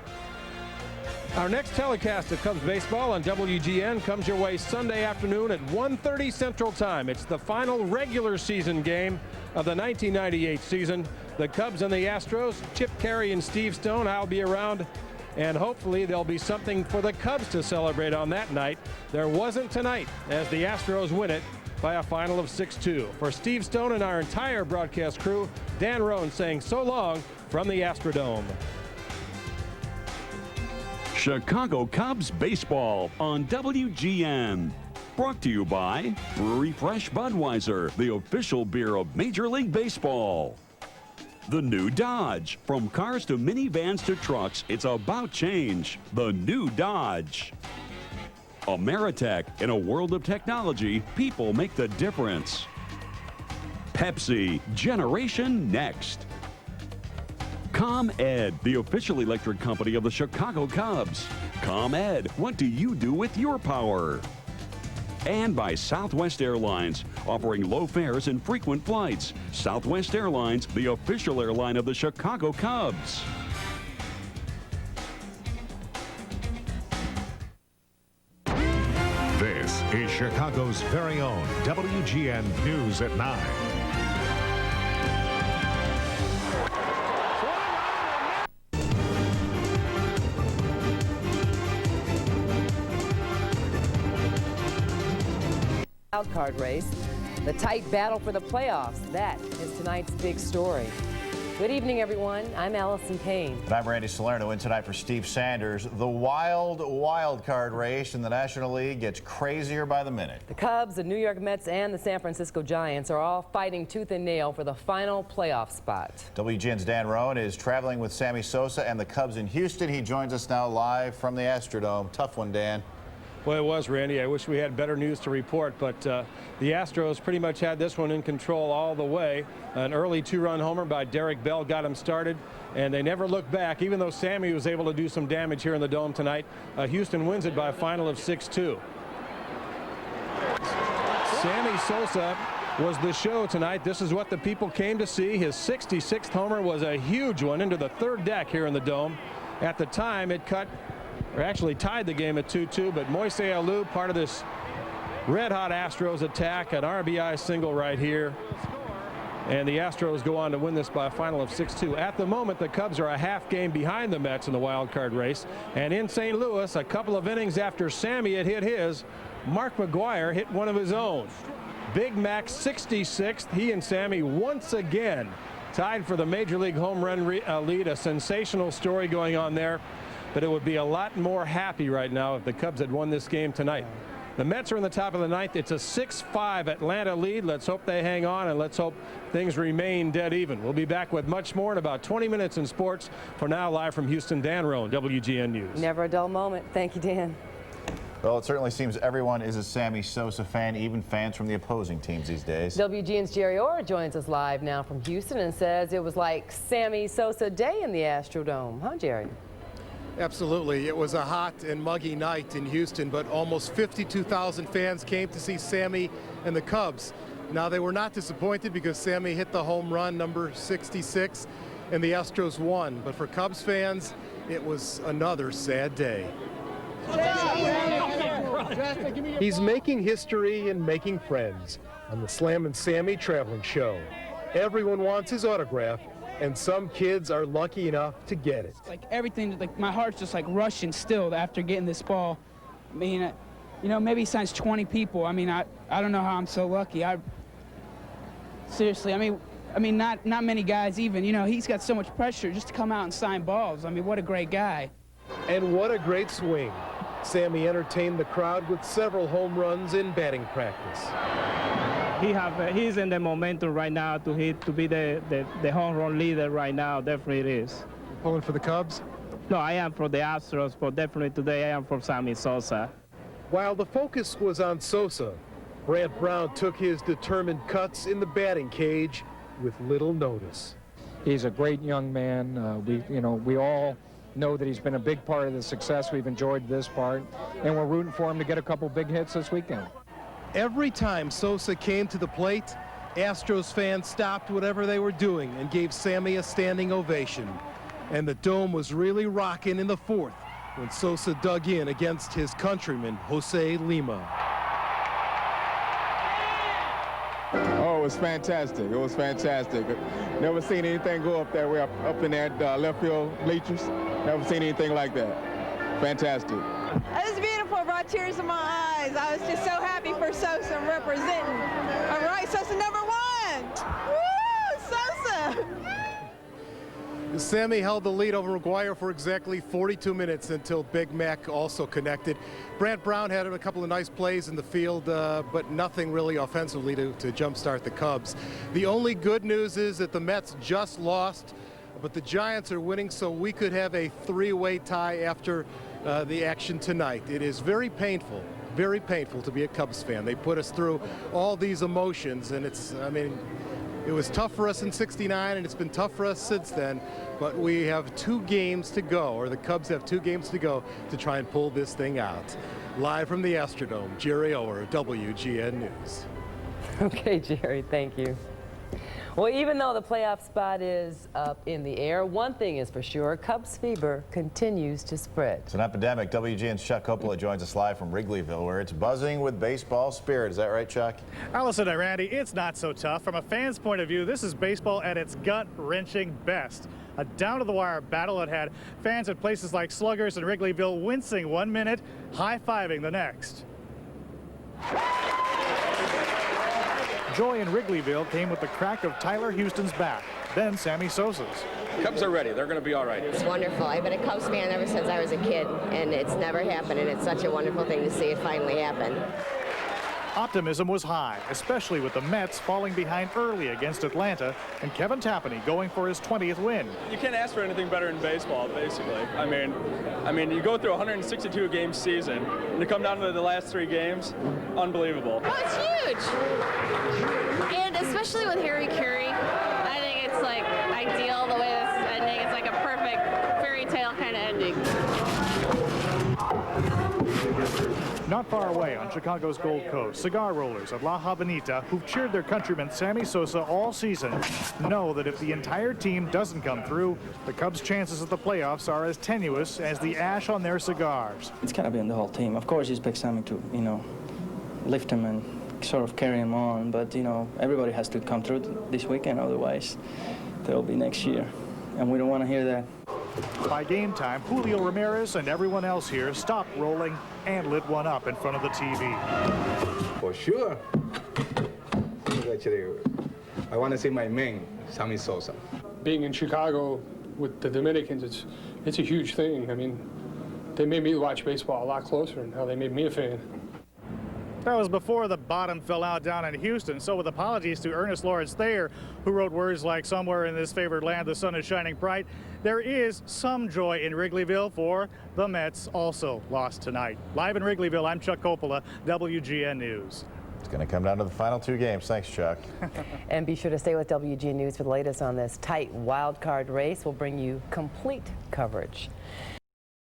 Speaker 2: Our next telecast of Cubs baseball on WGN comes your way Sunday afternoon at 1:30 Central Time. It's the final regular season game of the 1998 season. The Cubs and the Astros, Chip Carey and Steve Stone. I'll be around, and hopefully there'll be something for the Cubs to celebrate on that night. There wasn't tonight as the Astros win it by a final of 6-2. For Steve Stone and our entire broadcast crew, Dan Roan saying so long from the Astrodome.
Speaker 15: Chicago Cubs baseball on WGN. Brought to you by Brewery Fresh Budweiser, the official beer of Major League Baseball. The new Dodge. From cars to minivans to trucks, it's about change. The new Dodge. Ameritech. In a world of technology, people make the difference. Pepsi. Generation Next. ComEd, the official electric company of the Chicago Cubs. ComEd. What do you do with your power? And by Southwest Airlines, offering low fares and frequent flights. Southwest Airlines, the official airline of the Chicago Cubs.
Speaker 1: This is Chicago's very own WGN News at 9.
Speaker 4: Wildcard race, the tight battle for the playoffs. That is tonight's big story. Good evening, everyone. I'm Allison Payne.
Speaker 6: And I'm Randy Salerno, in tonight for Steve Sanders. The wild card race in the National League gets crazier by the minute.
Speaker 4: The Cubs, the New York Mets, and the San Francisco Giants are all fighting tooth and nail for the final playoff spot.
Speaker 6: WGN's Dan Rowan is traveling with Sammy Sosa and the Cubs in Houston. He joins us now live from the Astrodome. Tough one, Dan.
Speaker 2: Well, it was, Randy. I wish we had better news to report, but the Astros pretty much had this one in control all the way. An early two-run homer by Derek Bell got him started, and they never looked back, even though Sammy was able to do some damage here in the Dome tonight. Houston wins it by a final of 6-2. Sammy Sosa was the show tonight. This is what the people came to see. His 66th homer was a huge one into the third deck here in the Dome. At the time, it actually tied the game at 2-2, but Moises Alou, part of this red-hot Astros attack, an RBI single right here. And the Astros go on to win this by a final of 6-2. At the moment, the Cubs are a half game behind the Mets in the wild card race. And in St. Louis, a couple of innings after Sammy had hit his, Mark McGwire hit one of his own. Big Mac's 66th. He and Sammy once again tied for the Major League home run lead. A sensational story going on there. But it would be a lot more happy right now if the Cubs had won this game tonight. The Mets are in the top of the ninth. It's a 6-5 Atlanta lead. Let's hope they hang on, and let's hope things remain dead even. We'll be back with much more in about 20 minutes in sports. For now, live from Houston, Dan Rowan, WGN News.
Speaker 4: Never a dull moment. Thank you, Dan.
Speaker 6: Well, it certainly seems everyone is a Sammy Sosa fan, even fans from the opposing teams these days.
Speaker 4: WGN's Jerry Orr joins us live now from Houston and says it was like Sammy Sosa Day in the Astrodome. Huh, Jerry?
Speaker 5: Absolutely. It was a hot and muggy night in Houston, but almost 52,000 fans came to see Sammy and the Cubs. Now, they were not disappointed because Sammy hit the home run, number 66, and the Astros won. But for Cubs fans, it was another sad day. He's making history and making friends on the Slam and Sammy traveling show. Everyone wants his autograph, and some kids are lucky enough to get it.
Speaker 8: Like everything, like my heart's just like rushing still after getting this ball. I mean, you know, maybe he signs 20 people. I mean, I don't know how I'm so lucky. Seriously, I mean, not many guys even. You know, he's got so much pressure just to come out and sign balls. I mean, what a great guy.
Speaker 5: And what a great swing. Sammy entertained the crowd with several home runs in batting practice.
Speaker 10: He's in the momentum right now to be the home run leader right now. Definitely it is.
Speaker 5: Pulling for the Cubs?
Speaker 10: No, I am for the Astros, but definitely today I am for Sammy Sosa.
Speaker 5: While the focus was on Sosa, Brant Brown took his determined cuts in the batting cage with little notice.
Speaker 12: He's a great young man. We all know that he's been a big part of the success. We've enjoyed this part, and we're rooting for him to get a couple big hits this weekend.
Speaker 5: Every time Sosa came to the plate, Astros fans stopped whatever they were doing and gave Sammy a standing ovation. And the Dome was really rocking in the fourth when Sosa dug in against his countryman, Jose Lima.
Speaker 14: Oh, it was fantastic. It was fantastic. Never seen anything go up that way, up in that left field bleachers. Never seen anything like that. Fantastic.
Speaker 16: It was beautiful. It brought tears to my eyes. I was just so happy for Sosa representing. All right, Sosa #1. Woo, Sosa!
Speaker 5: Sammy held the lead over McGuire for exactly 42 minutes until Big Mac also connected. Brant Brown had a couple of nice plays in the field, but nothing really offensively to jumpstart the Cubs. The only good news is that the Mets just lost, but the Giants are winning, so we could have a three-way tie after the action tonight. It is very painful to be a Cubs fan. They put us through all these emotions, and it was tough for us in '69, and it's been tough for us since then, but we have 2 games to go, or the Cubs have 2 games to go to try and pull this thing out. Live from the Astrodome, Jerry Ower, WGN News.
Speaker 4: Okay, Jerry, thank you. Well, even though the playoff spot is up in the air, one thing is for sure, Cubs fever continues to spread.
Speaker 6: It's an epidemic. WGN's Chuck Coppola joins us live from Wrigleyville, where it's buzzing with baseball spirit. Is that right, Chuck?
Speaker 3: Allison and Randy, it's not so tough. From a fan's point of view, this is baseball at its gut-wrenching best. A down-to-the-wire battle that had fans at places like Sluggers and Wrigleyville wincing 1 minute, high-fiving the next. Joy in Wrigleyville came with the crack of Tyler Houston's bat, then Sammy Sosa's.
Speaker 7: Cubs are ready. They're going to be all right.
Speaker 9: It's wonderful. I've been a Cubs fan ever since I was a kid, and it's never happened, and it's such a wonderful thing to see it finally happen.
Speaker 3: Optimism was high, especially with the Mets falling behind early against Atlanta and Kevin Tapani going for his 20th win.
Speaker 11: You can't ask for anything better in baseball, basically. I mean, you go through a 162-game season, and to come down to the last 3 games, unbelievable.
Speaker 13: Oh, it's huge. And especially with Harry Carey, I think it's like ideal the way this is ending. It's like a perfect fairy tale kind of ending.
Speaker 3: Not far away on Chicago's Gold Coast, cigar rollers at La Habanita, who've cheered their countryman Sammy Sosa all season, know that if the entire team doesn't come through, the Cubs' chances at the playoffs are as tenuous as the ash on their cigars.
Speaker 17: It's got to be on the whole team. Of course, you expect Sammy to, lift him and sort of carry him on, but, everybody has to come through this weekend, otherwise they'll be next year, and we don't want to hear that.
Speaker 3: By game time, Julio Ramirez and everyone else here stopped rolling and lit one up in front of the TV.
Speaker 18: For sure. Actually, I want to see my man, Sammy Sosa.
Speaker 19: Being in Chicago with the Dominicans, it's a huge thing. I mean, they made me watch baseball a lot closer and how they made me a fan.
Speaker 3: That was before the bottom fell out down in Houston, so with apologies to Ernest Lawrence Thayer, who wrote words like, "Somewhere in this favored land the sun is shining bright," there is some joy in Wrigleyville, for the Mets also lost tonight. Live in Wrigleyville, I'm Chuck Coppola, WGN News.
Speaker 6: It's going to come down to the final 2 games. Thanks, Chuck.
Speaker 4: And be sure to stay with WGN News for the latest on this tight wild card race. We'll bring you complete coverage.